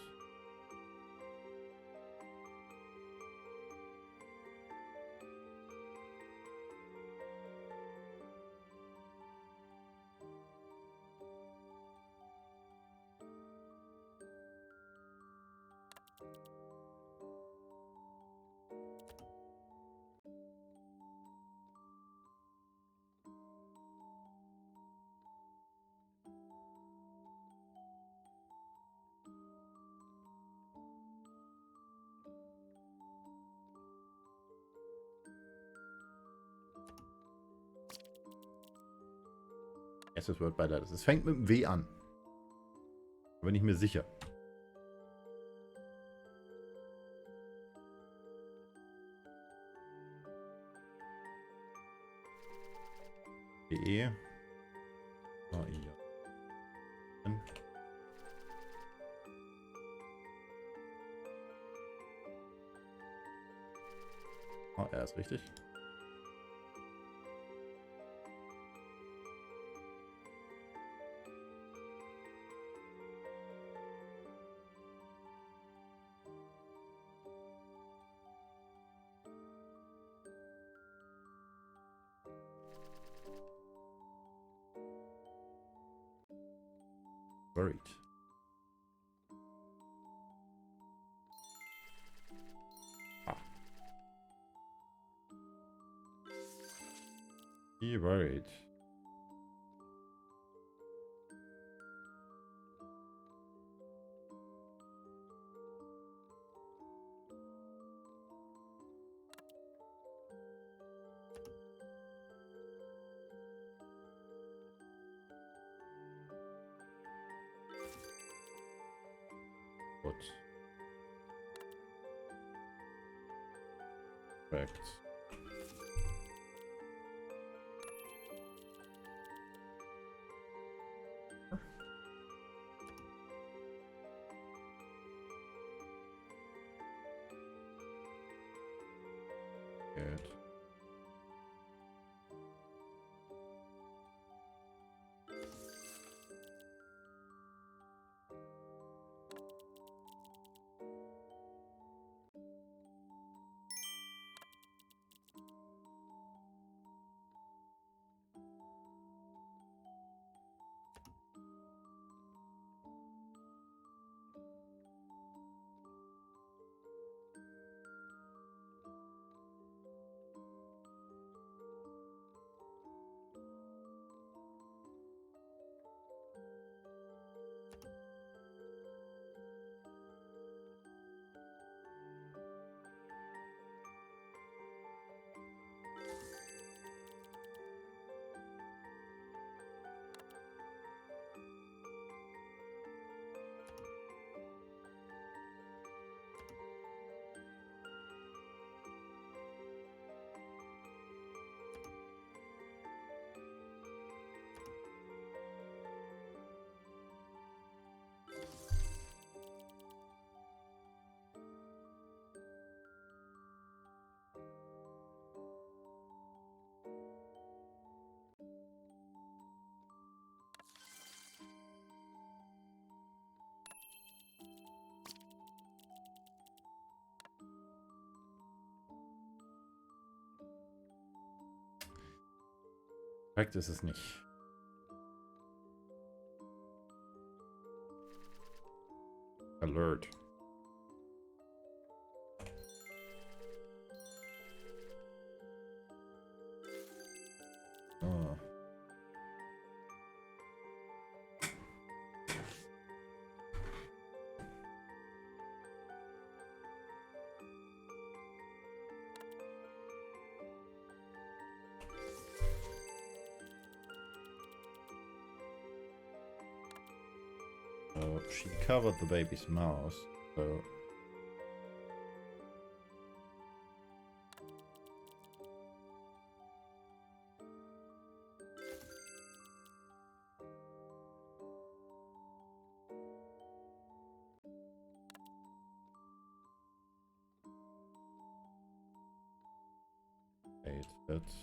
Erstes Wort bei das. Es fängt mit dem W an. Aber nicht mehr sicher. DE. Ah, ja. Ah, er ist richtig. Buried. Ah. He buried. Gut. Perfekt. Gut. Korrekt ist es nicht. Alert. Ah. She covered the baby's mouth, so that's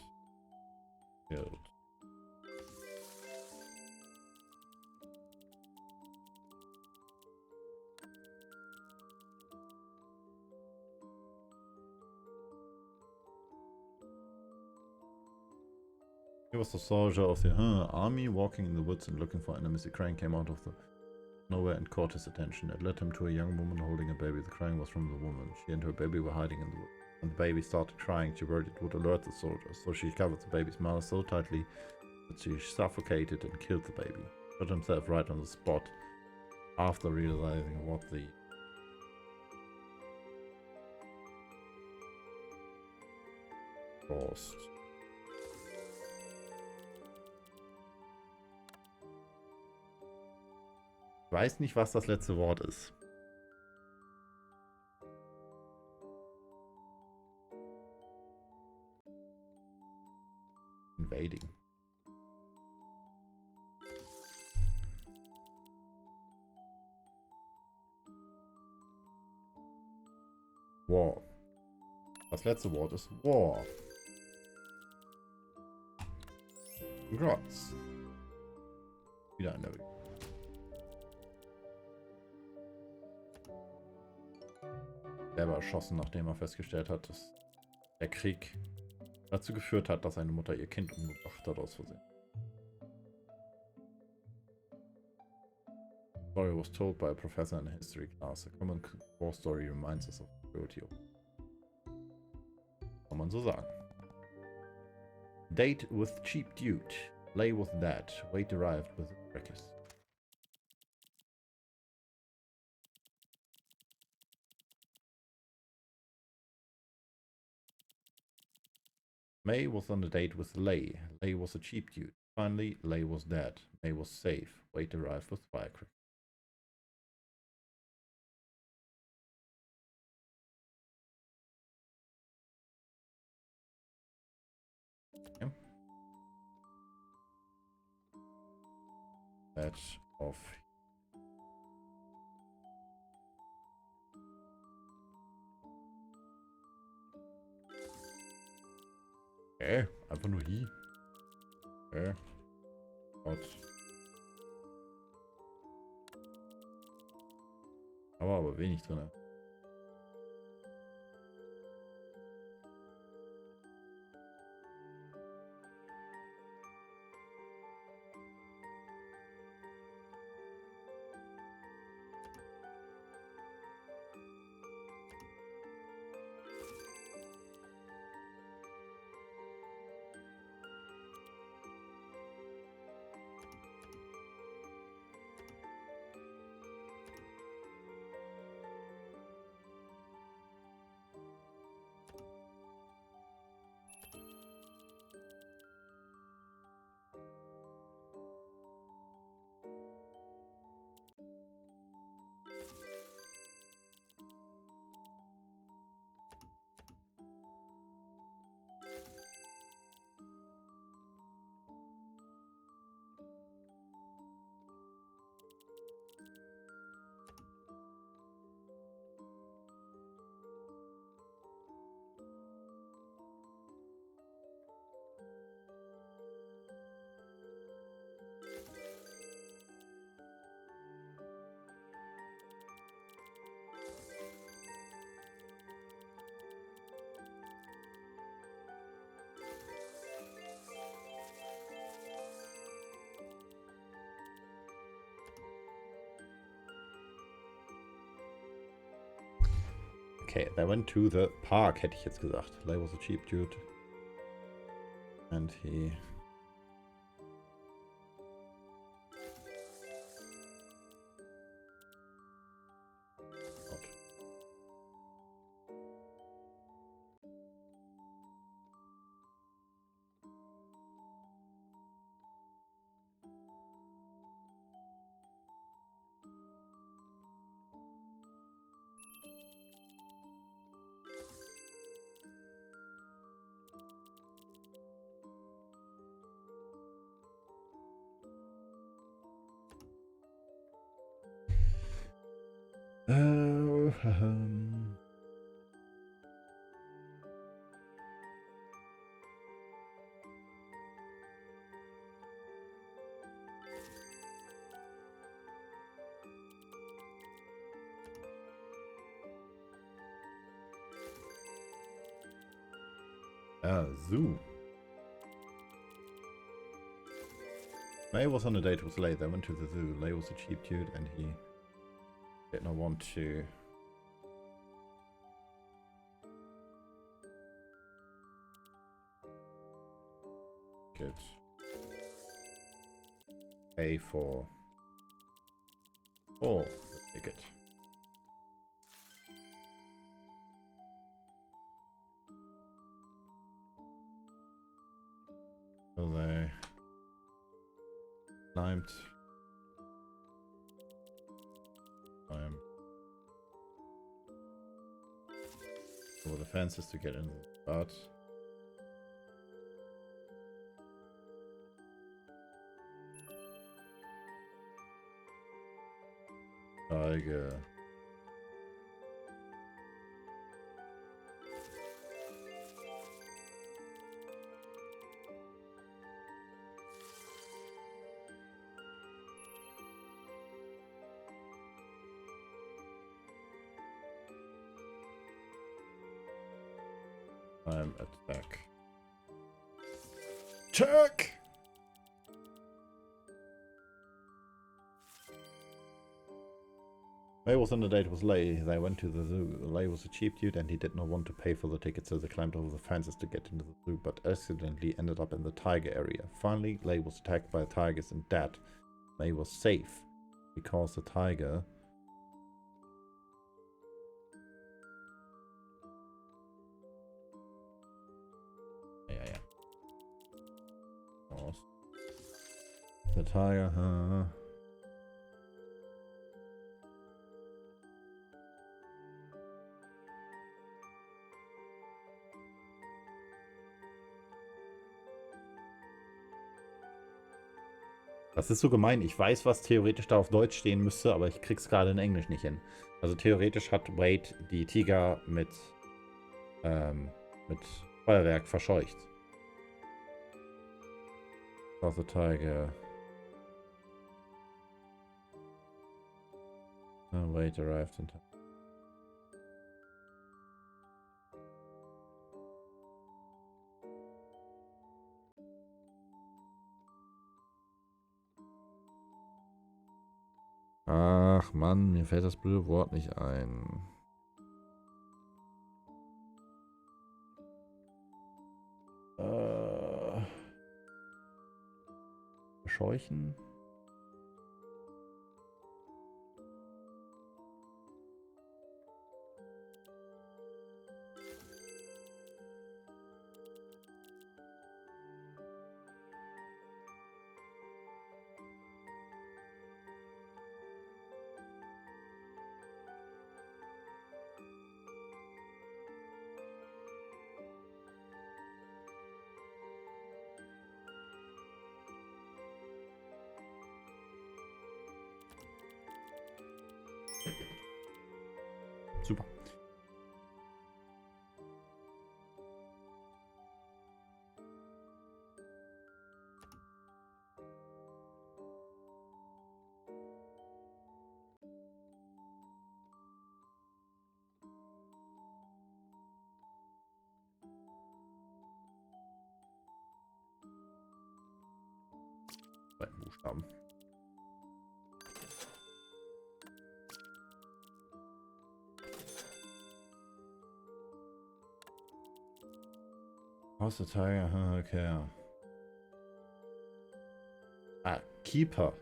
killed. He was a soldier of the army walking in the woods and looking for enemies. A crane came out of the nowhere and caught his attention. It led him to a young woman holding a baby. The crying was from the woman. She and her baby were hiding in the woods. When the baby started crying, she worried it would alert the soldiers, so she covered the baby's mouth so tightly that she suffocated and killed the baby. Shot himself right on the spot after realizing what the caused. Ich weiß nicht, was das letzte Wort ist. Invading. War. Das letzte Wort ist War. Congrats. Wieder ein Level. Selber erschossen, nachdem er festgestellt hat, dass der Krieg dazu geführt hat, dass seine Mutter ihr Kind umgebracht hat aus Versehen. The story was told by a professor in a history class. A common war story reminds us of the cruelty of. Kann man so sagen. Date with cheap dude. Lay was dead. Wait arrived with a breakfast. May was on a date with Lay. Lay was a cheap dude. Finally, Lay was dead. May was safe. Wait arrived with firecrackers. Okay. That's off. Einfach nur hier. Gott. Aber wenig drin. Okay, they went to the park, hätte ich jetzt gesagt. Lay was a cheap dude. And he... zoo. May was on a date with Lay. They went to the zoo. Lay was a cheap dude and he did not want to pay for the ticket. So they climbed over the fences to get in the spot. Tiger. Attack. Check! May was on a date with Lay. They went to the zoo. Lay was a cheap dude and he did not want to pay for the ticket, so they climbed over the fences to get into the zoo, but accidentally ended up in the tiger area. Finally, Lay was attacked by tigers and dead. May was safe because the tiger... Yeah. The tiger, Das ist so gemein. Ich weiß, was theoretisch da auf Deutsch stehen müsste, aber ich krieg's gerade in Englisch nicht hin. Also theoretisch hat Wade die Tiger mit Feuerwerk verscheucht. Was the tiger. Wade arrived in time. Ach Mann, mir fällt das blöde Wort nicht ein. Verscheuchen? Super. Zwei Buchstaben. Aus der Tiger, okay, ja. Ah, Keeper.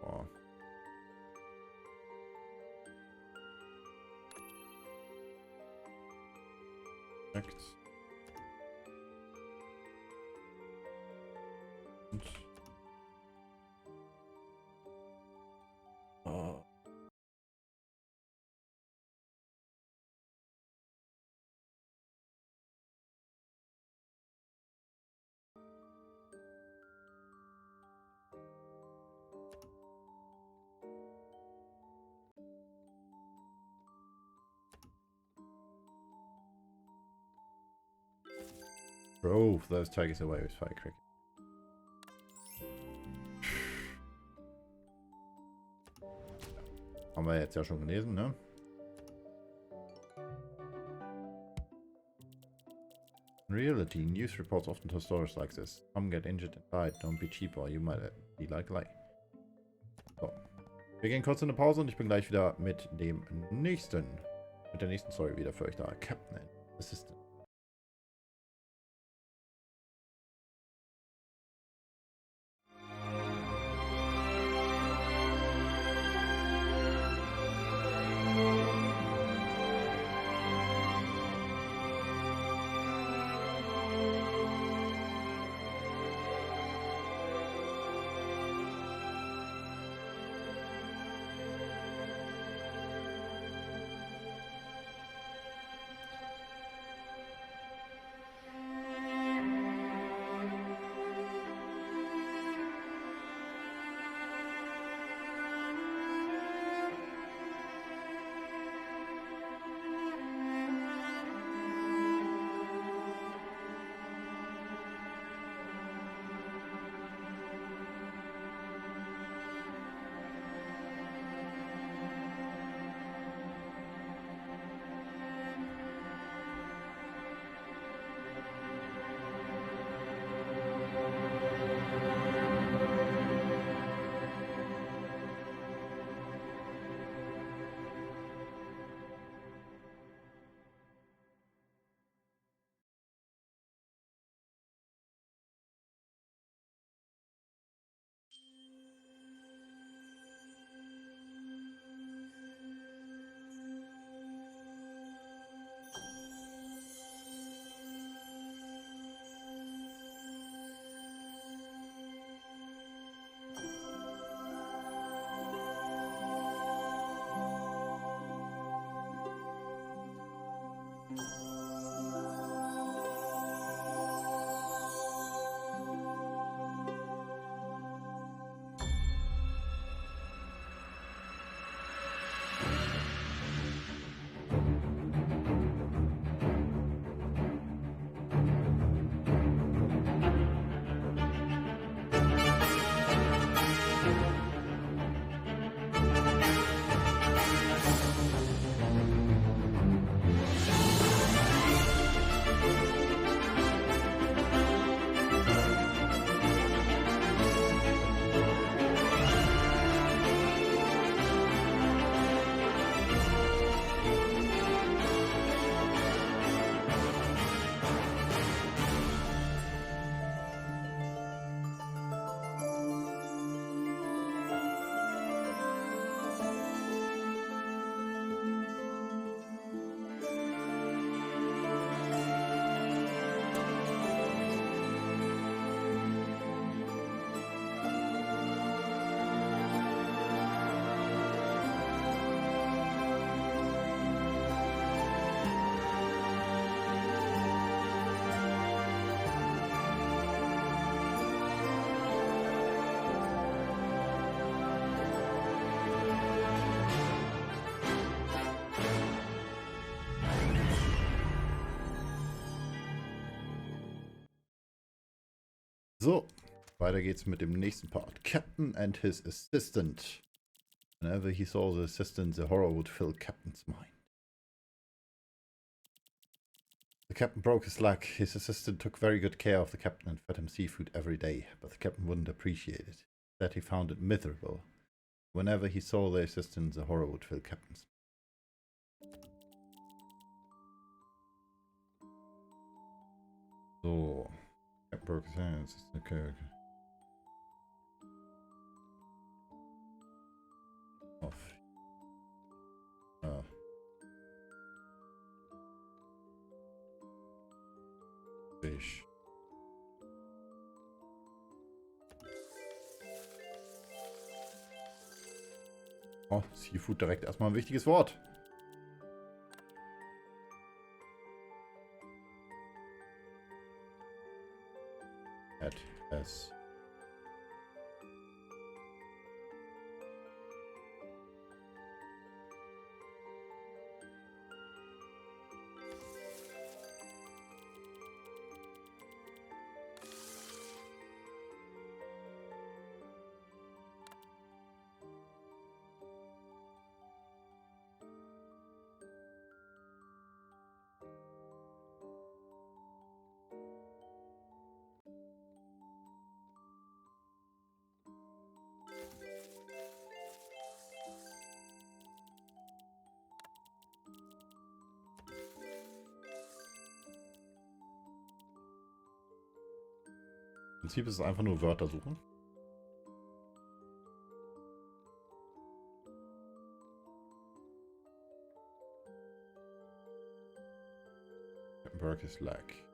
Oh. Perfekt. Und oh. Drove those tigers away with firecracker. Haben wir jetzt ja schon gelesen, ne? In reality, news reports often tell stories like this. Some get injured and died. Don't be cheap or you might be like. So. Wir gehen kurz in eine Pause und ich bin gleich wieder mit dem nächsten, mit der nächsten Story wieder für euch da. Captain Assistant. So, weiter geht's mit dem nächsten Part. Captain and his assistant. Whenever he saw the assistant, the horror would fill Captain's mind. The captain broke his leg. His assistant took very good care of the captain and fed him seafood every day, but the captain wouldn't appreciate it. That he found it miserable. Whenever he saw the assistant, the horror would fill Captain's. So. Captain broke his hands. Okay. Off. Fisch. Oh, Seafood direkt erstmal ein wichtiges Wort. At S. Im Prinzip ist es einfach nur Wörter suchen. Broke his leg.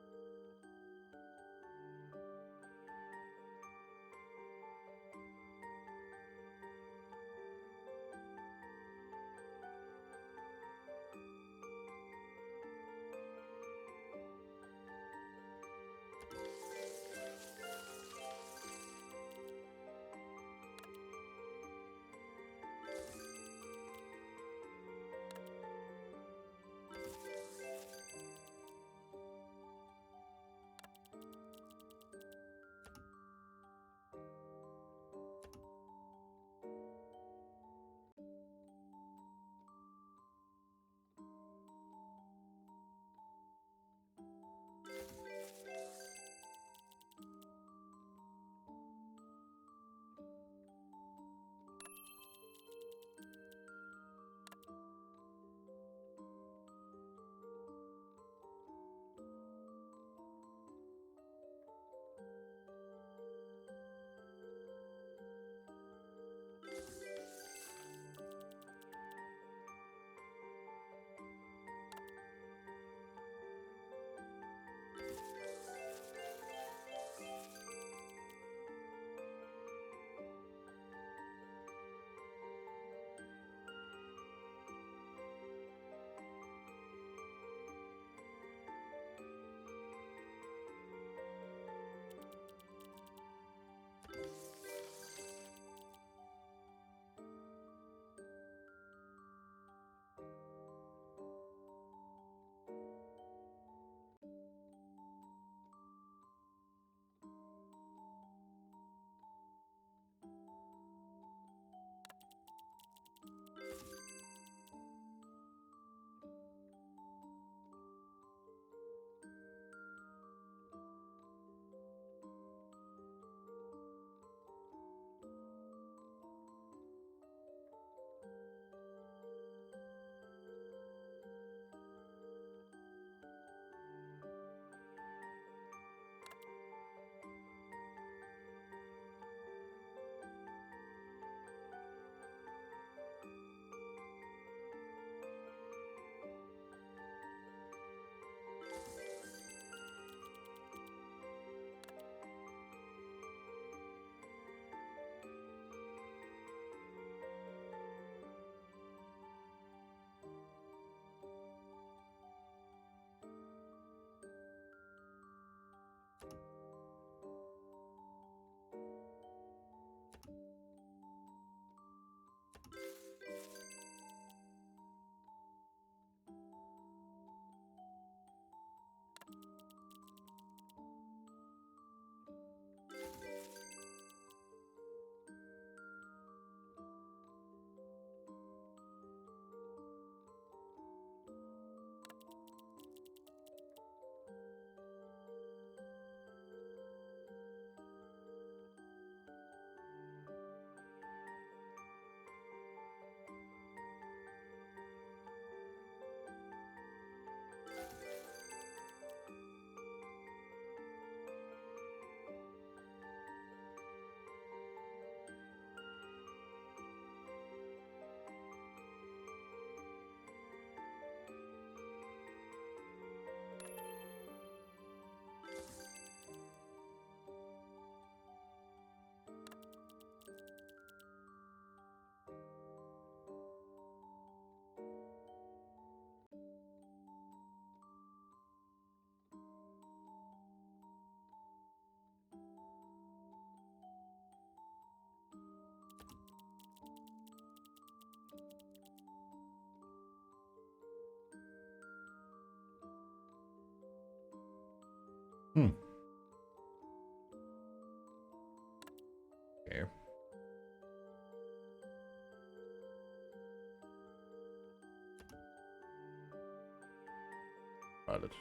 Hm. Okay. Violet.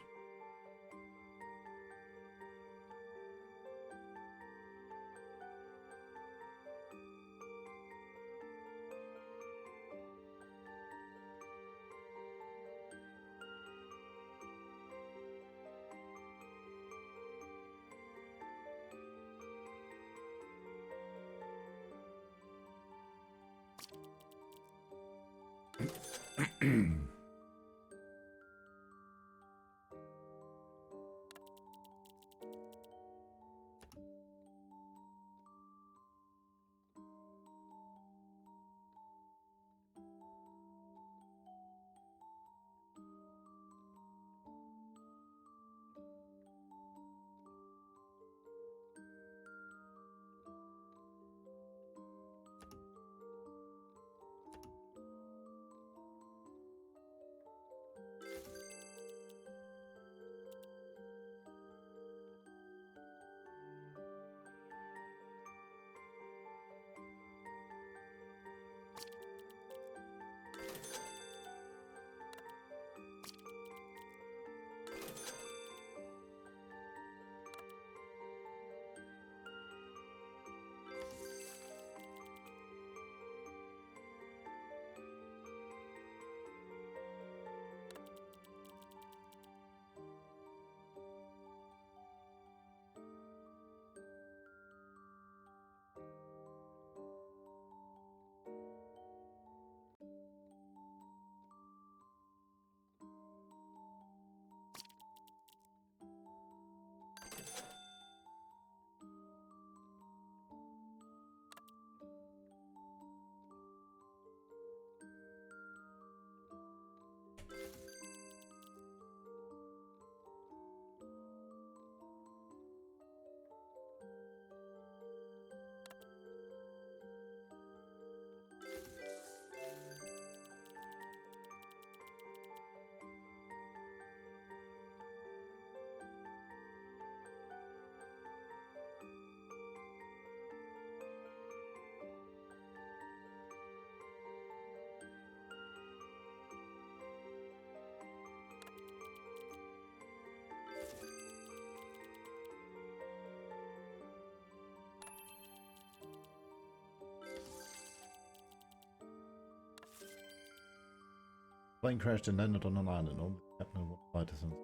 Plane crashed and landed on an island. Only the captain and one fighter since.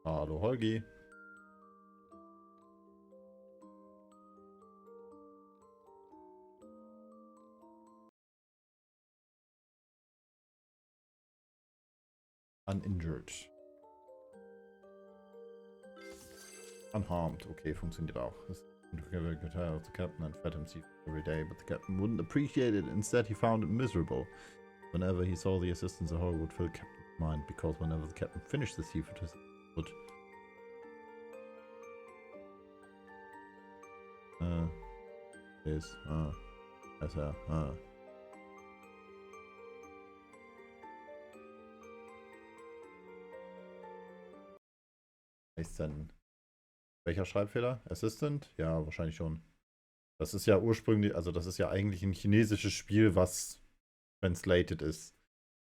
Hallo Holgi. Uninjured. Unharmed. Okay, funktioniert auch. Could tell the captain and fed him seafood every day, but the captain wouldn't appreciate it. Instead, he found it miserable. Whenever he saw the assistants, a horror would fill Captain's mind, because whenever the captain finished the seafood, his would Heißt dann. Welcher Schreibfehler? Assistant? Ja, wahrscheinlich schon. Das ist ja ursprünglich, also das ist ja eigentlich ein chinesisches Spiel, was translated ist.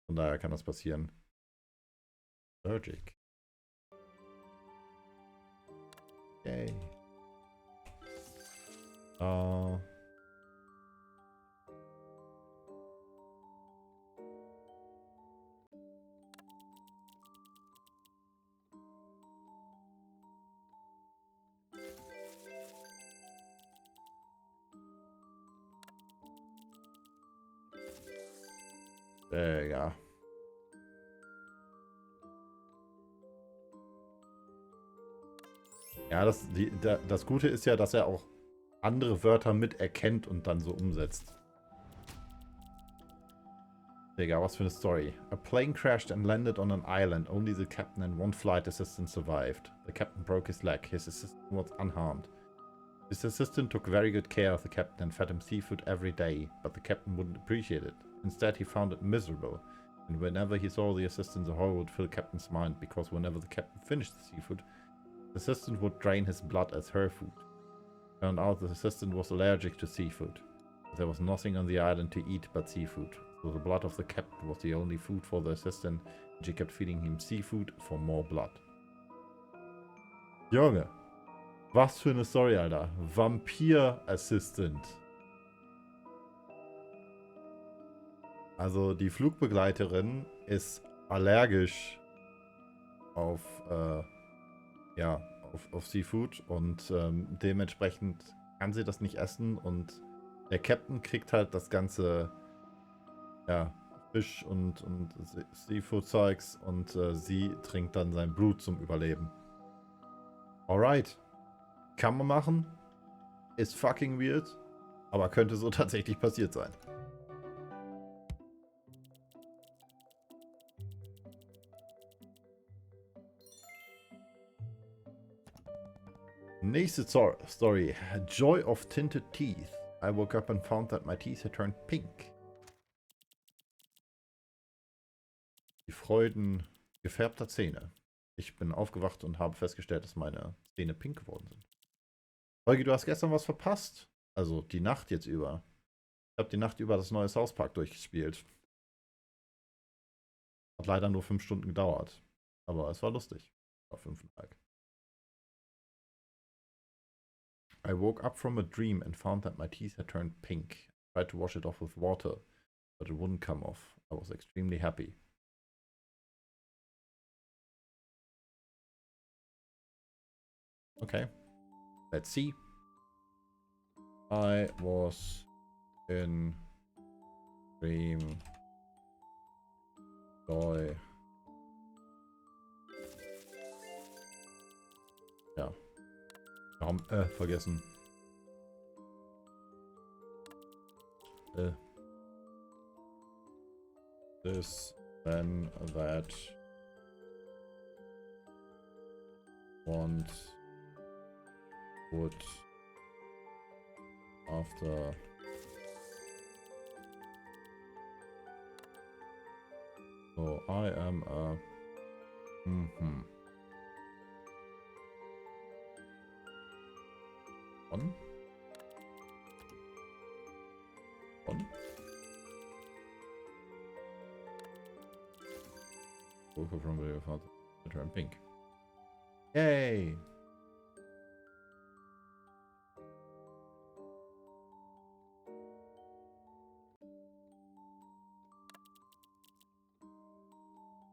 Von daher kann das passieren. Logic. Yay. Ja. Ja, das Gute ist ja, dass er auch andere Wörter mit erkennt und dann so umsetzt. Digga, was für eine Story. A plane crashed and landed on an island. Only the captain and one flight assistant survived. The captain broke his leg. His assistant was unharmed. His assistant took very good care of the captain and fed him seafood every day, but the captain wouldn't appreciate it. Instead, he found it miserable. And whenever he saw the assistant, the horror would fill Captain's mind, because whenever the captain finished the seafood, the assistant would drain his blood as her food. Turned out the assistant was allergic to seafood. There was nothing on the island to eat but seafood. So the blood of the captain was the only food for the assistant, and she kept feeding him seafood for more blood. Junge, was für eine Story, Alter. Vampir-Assistant. Also die Flugbegleiterin ist allergisch auf, auf Seafood und dementsprechend kann sie das nicht essen und der Captain kriegt halt das ganze Fisch und Seafood-Zeugs und sie trinkt dann sein Blut zum Überleben. Alright. Kann man machen. Ist fucking weird. Aber könnte so tatsächlich passiert sein. Nächste Story. Joy of tinted teeth. I woke up and found that my teeth had turned pink. Die Freuden gefärbter Zähne. Ich bin aufgewacht und habe festgestellt, dass meine Zähne pink geworden sind. Holgi, du hast gestern was verpasst. Also die Nacht jetzt über. Ich habe die Nacht über das neue South Park durchgespielt. Hat leider nur 5 Stunden gedauert. Aber es war lustig. War 5,5. I woke up from a dream and found that my teeth had turned pink. I tried to wash it off with water, but it wouldn't come off. I was extremely happy. Okay. Let's see. I was in dream joy. Ja. Wir haben vergessen. This, then, that, want, would, after, so I am a, on? Woke up from the found the turn pink. Yay!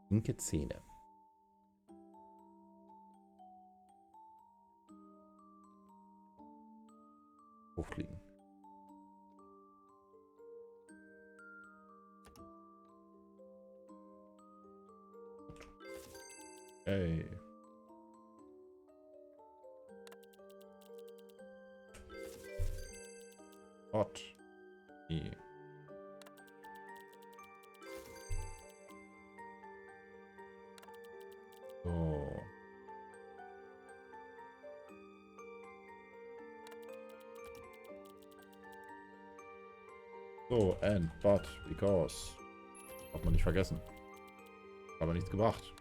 Pinke Zähne. Hochfliegen. Hey. Hot. Nee. So. So, and, but, because. Hat man nicht vergessen. Aber nichts gebracht.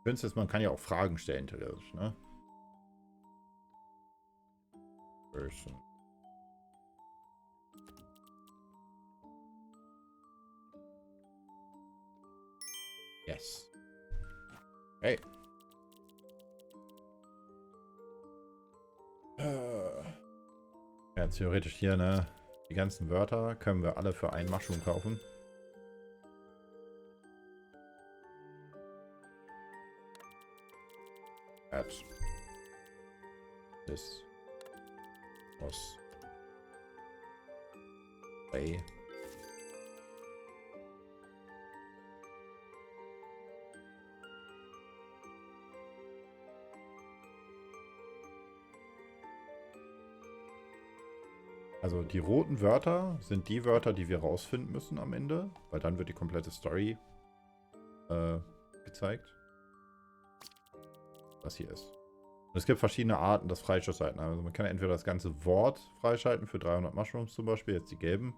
Schönste ist, man kann ja auch Fragen stellen, theoretisch, ne? Person. Yes. Hey. Ja, theoretisch hier, ne? Die ganzen Wörter können wir alle für einen Mushroom kaufen. At this was way Also die roten Wörter sind die Wörter, die wir rausfinden müssen am Ende, weil dann wird die komplette Story gezeigt. Was hier ist. Und es gibt verschiedene Arten, das freizuschalten. Also man kann entweder das ganze Wort freischalten für 300 Mushrooms zum Beispiel, jetzt die gelben,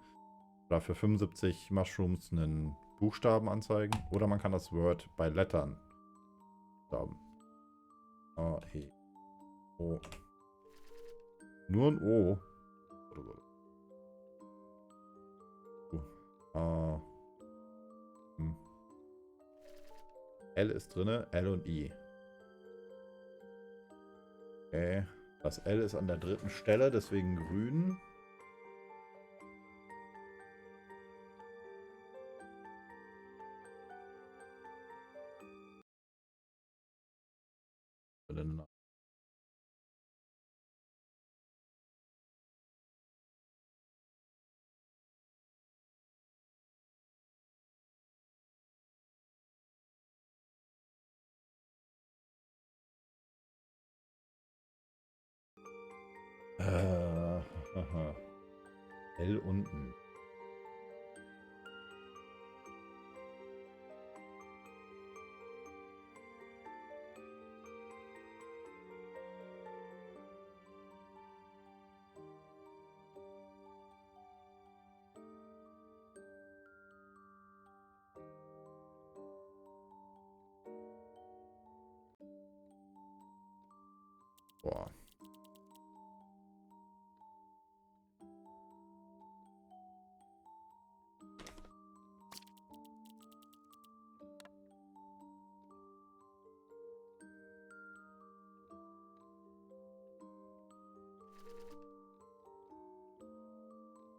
oder für 75 Mushrooms einen Buchstaben anzeigen, oder man kann das Word bei Lettern haben. A, E, O. Nur ein O. A, L ist drinne, L und I. Okay. Das L ist an der dritten Stelle, deswegen grün. Aha. L unten. Boah.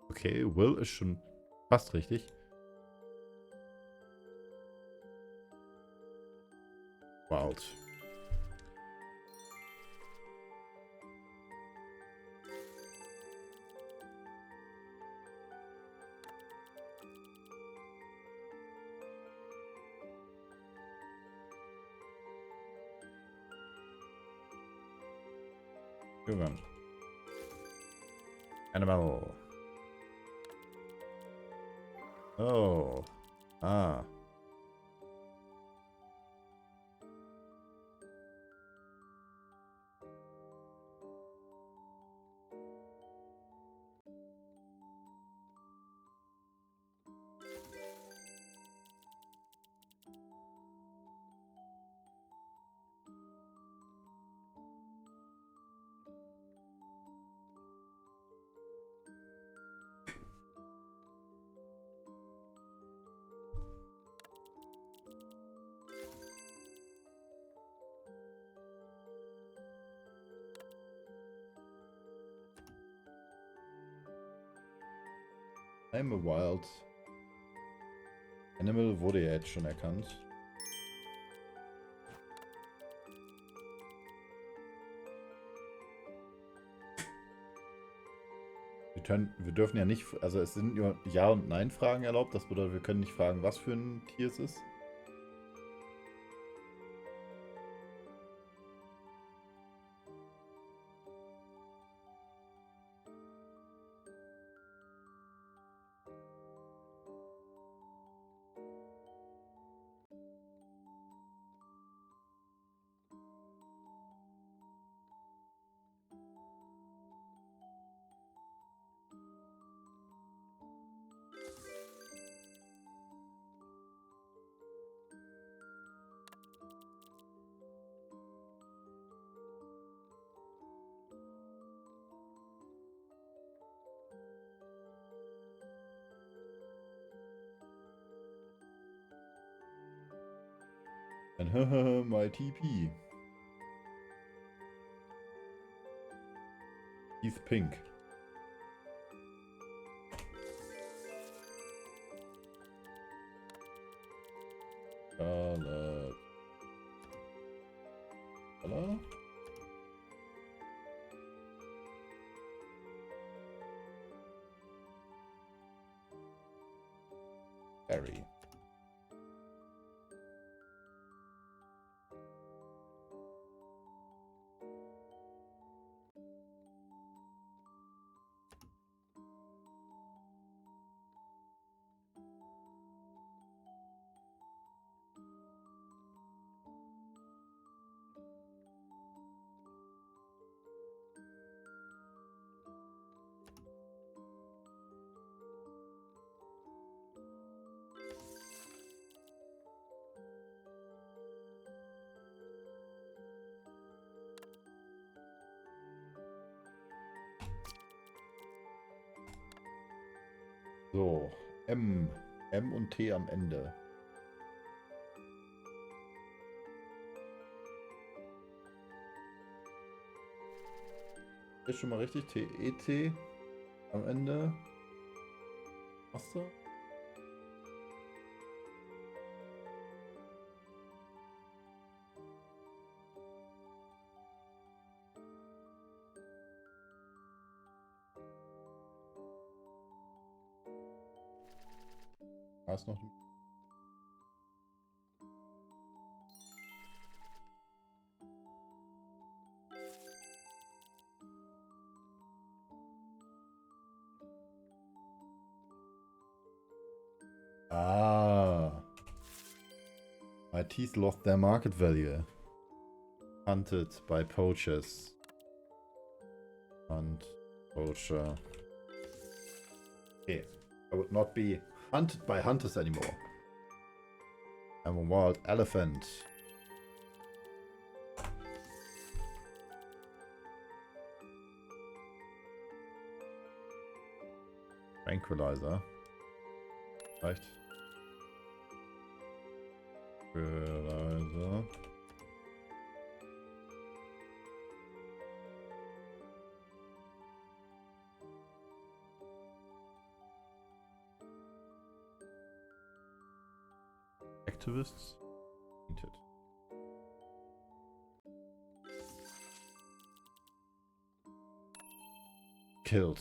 Okay, Will ist schon fast richtig. Wild. Human. Animal. Oh. Ah. I'm a wild animal wurde ja jetzt schon erkannt. Wir dürfen ja nicht, also es sind nur Ja- und Nein-Fragen erlaubt. Das bedeutet, wir können nicht fragen, was für ein Tier es ist. And my TP. He's pink. Color. Color? Berry. So, M. M und T am Ende. Ist schon mal richtig. T-E-T am Ende. Hast du? Da ist noch. Ah. My teeth lost their market value. Hunted by poachers. Hunt. Poacher. Okay. I would not be hunted by hunters anymore. I'm a wild elephant. Tranquilizer. Reicht. Tranquilizer. Activists. Painted. Killed.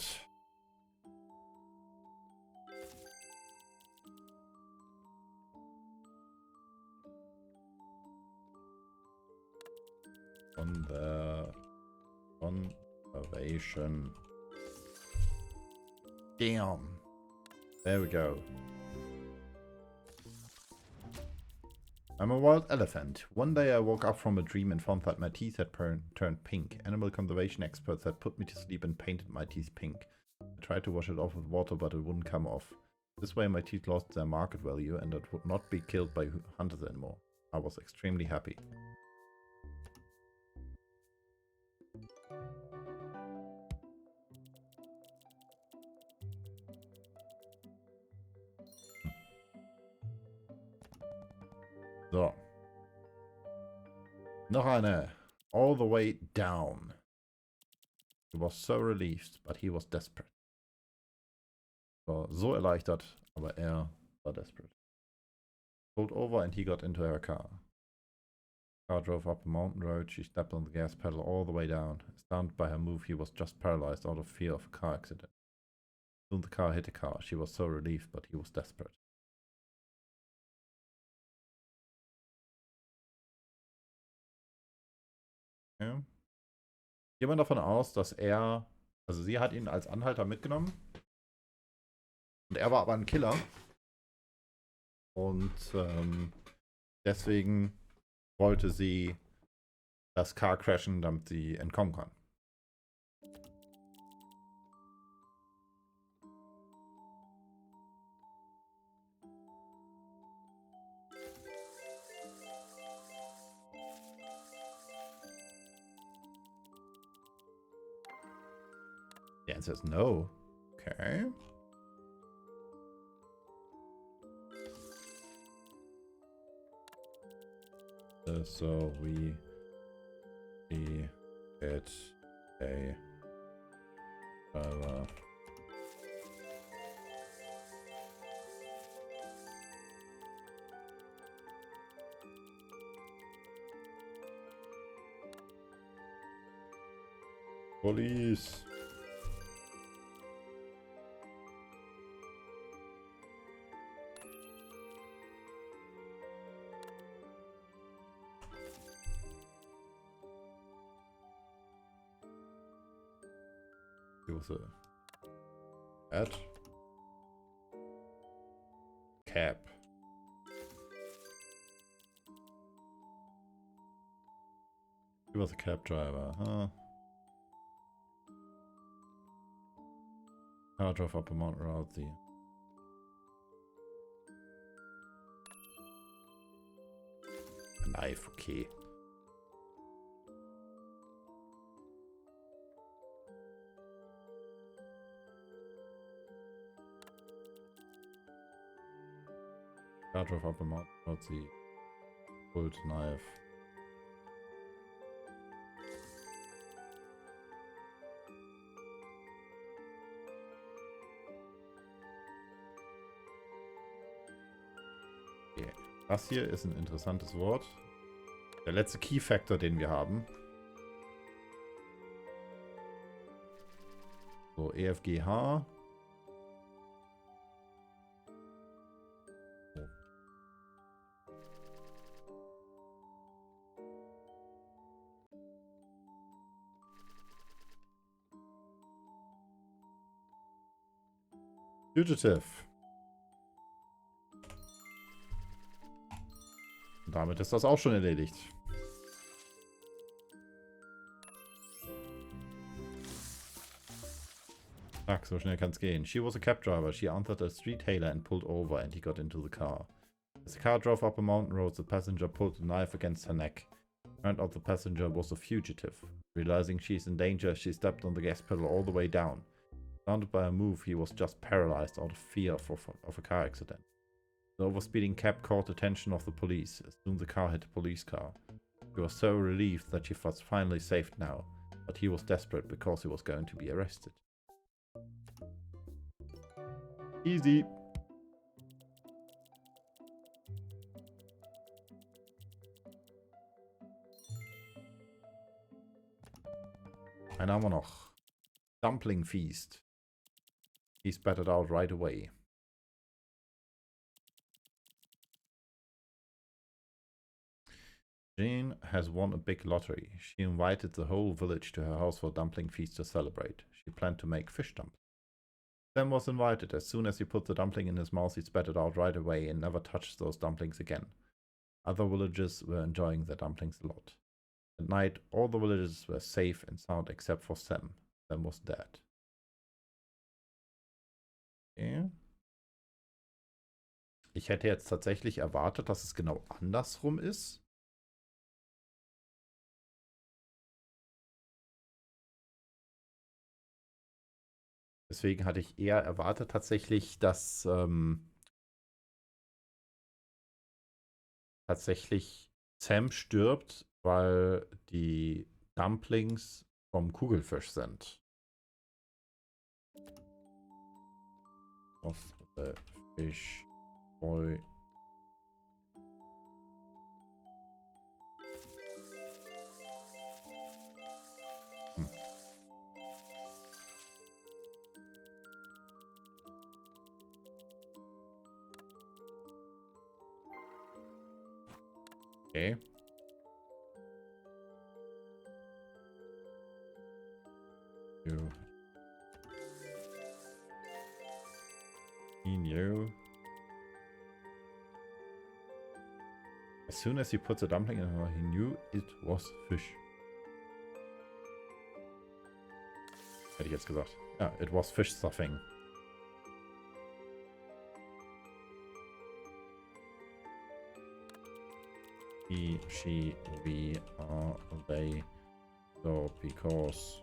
On the conservation. Damn. There we go. I'm a wild elephant. One day I woke up from a dream and found that my teeth had turned pink. Animal conservation experts had put me to sleep and painted my teeth pink. I tried to wash it off with water, but it wouldn't come off. This way my teeth lost their market value and I would not be killed by hunters anymore. I was extremely happy. So. Noch eine. All the way down. He was so relieved, but he was desperate. War so erleichtert, aber er war desperate. Pulled over and he got into her car. Car drove up a mountain road. She stepped on the gas pedal all the way down. Stunned by her move, he was just paralyzed out of fear of a car accident. Soon the car hit a car. She was so relieved, but he was desperate. Ja. Gehen wir davon aus, dass er, also sie hat ihn als Anhalter mitgenommen und er war aber ein Killer und deswegen wollte sie das Car crashen, damit sie entkommen kann. The answer is no. Okay. So we get a driver. Police. Add cab. He was a cab driver, huh? Car drove up a mountain road. A knife, okay. Car drove up a mountain towards the pulled knife. Okay. Das hier ist ein interessantes Wort. Der letzte Key Factor, den wir haben. So, EFGH. Fugitive. Und damit ist das auch schon erledigt. Ach, so schnell kann es gehen. She was a cab driver. She answered a street hailer and pulled over, and he got into the car. As the car drove up a mountain road, the passenger pulled a knife against her neck. Turned out the passenger was a fugitive. Realizing she's in danger, she stepped on the gas pedal all the way down. Surrounded by a move, he was just paralyzed out of fear of a car accident. The overspeeding cab caught attention of the police. Soon the car hit a police car. He was so relieved that she was finally saved now, but he was desperate because he was going to be arrested. Easy. Einen haben wir noch. Dumpling Feast. He spat it out right away. Jane has won a big lottery. She invited the whole village to her house for dumpling feast to celebrate. She planned to make fish dumplings. Sam was invited. As soon as he put the dumpling in his mouth, he spat it out right away and never touched those dumplings again. Other villagers were enjoying their dumplings a lot. At night, all the villagers were safe and sound except for Sam. Sam was dead. Okay. Ich hätte jetzt tatsächlich erwartet, dass es genau andersrum ist. Deswegen hatte ich eher erwartet tatsächlich, dass tatsächlich Sam stirbt, weil die Dumplings vom Kugelfisch sind. Of the fish boy. Okay. You. He knew. As soon as he put the dumpling in her, he knew it was fish. Hätte ich jetzt gesagt. Ja, it was fish stuffing. He, she, we, are, they, so, because.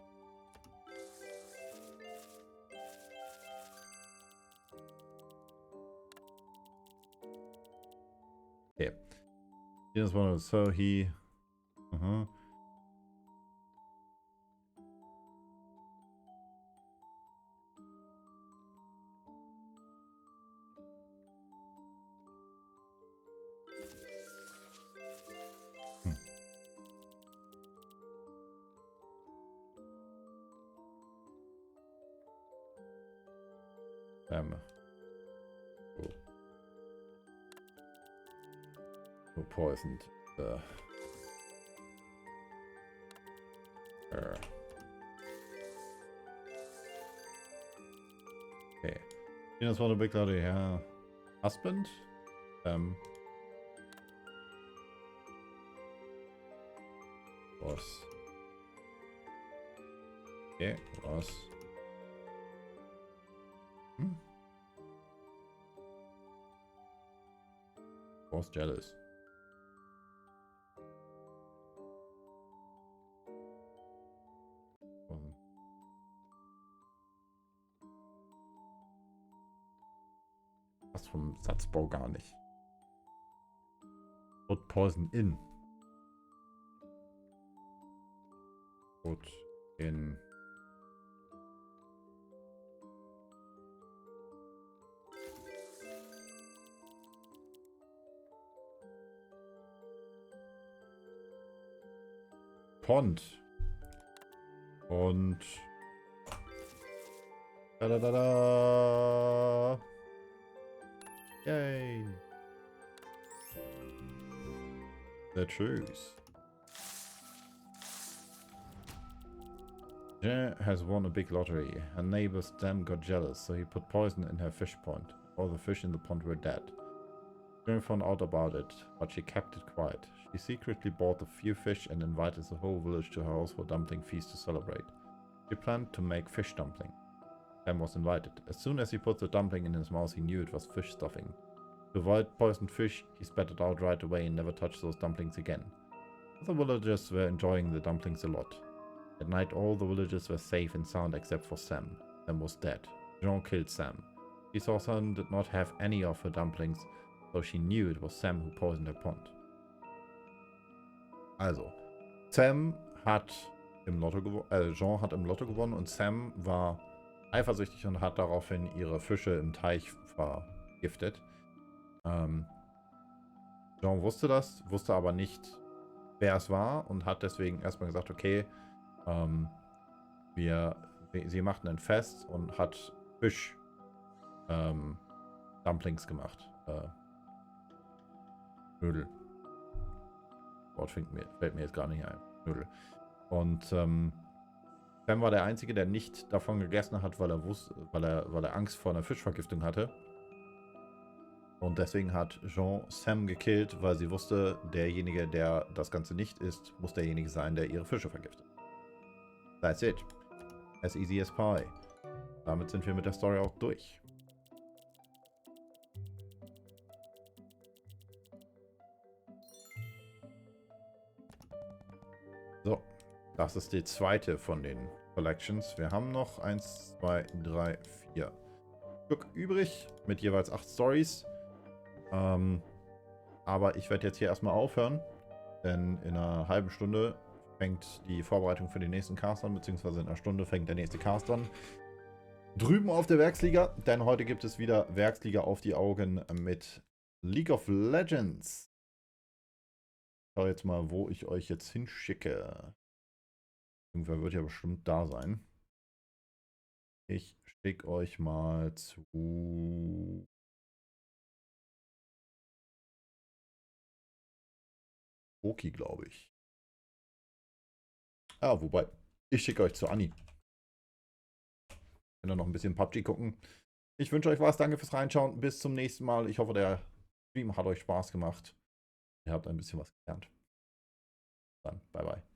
Okay. Here's one of so he. Who poisoned the her. Okay. You just want a big lottery, husband? Was. Okay, was. Was jealous. Passt vom Satzbau gar nicht. Put poison in. Put in. Pond. Und. Da da da da. Yay. Tschüss. Jean has won a big lottery. Her neighbor Stan got jealous, so he put poison in her fish pond. All the fish in the pond were dead. Jean found out about it, but she kept it quiet. She secretly bought a few fish and invited the whole village to her house for dumpling feast to celebrate. She planned to make fish dumpling. Sam was invited. As soon as he put the dumpling in his mouth, he knew it was fish stuffing. To avoid poisoned fish, he spat it out right away and never touched those dumplings again. The villagers were enjoying the dumplings a lot. At night, all the villagers were safe and sound except for Sam. Sam was dead. Jean killed Sam. She saw Sam did not have any of her dumplings, so she knew it was Sam who poisoned her pond. Also, Sam hat im Lotto gewonnen, Jean hat im Lotto gewonnen und Sam war eifersüchtig und hat daraufhin ihre Fische im Teich vergiftet. Jean wusste das, wusste aber nicht, wer es war und hat deswegen erstmal gesagt, okay, sie machten ein Fest und hat Fisch Dumplings gemacht. Nudel. Wort fällt mir jetzt gar nicht ein. Nudel. Und Sam war der Einzige, der nicht davon gegessen hat, weil er Angst vor einer Fischvergiftung hatte. Und deswegen hat Jean Sam gekillt, weil sie wusste, derjenige, der das Ganze nicht isst, muss derjenige sein, der ihre Fische vergiftet. That's it. As easy as pie. Damit sind wir mit der Story auch durch. So, das ist die zweite von den Collections. Wir haben noch 1, 2, 3, 4 Stück übrig mit jeweils 8 Stories. Aber ich werde jetzt hier erstmal aufhören, denn in einer halben Stunde fängt die Vorbereitung für den nächsten Cast an, beziehungsweise in einer Stunde fängt der nächste Cast an. Drüben auf der Werksliga, denn heute gibt es wieder Werksliga auf die Augen mit League of Legends. Ich schaue jetzt mal, wo ich euch jetzt hinschicke. Irgendwer wird ja bestimmt da sein. Ich schicke euch mal zu Oki, glaube ich. Ah, wobei, ich schicke euch zu Anni. Könnt ihr noch ein bisschen PUBG gucken. Ich wünsche euch was. Danke fürs Reinschauen. Bis zum nächsten Mal. Ich hoffe, der Stream hat euch Spaß gemacht. Ihr habt ein bisschen was gelernt. Dann, bye bye.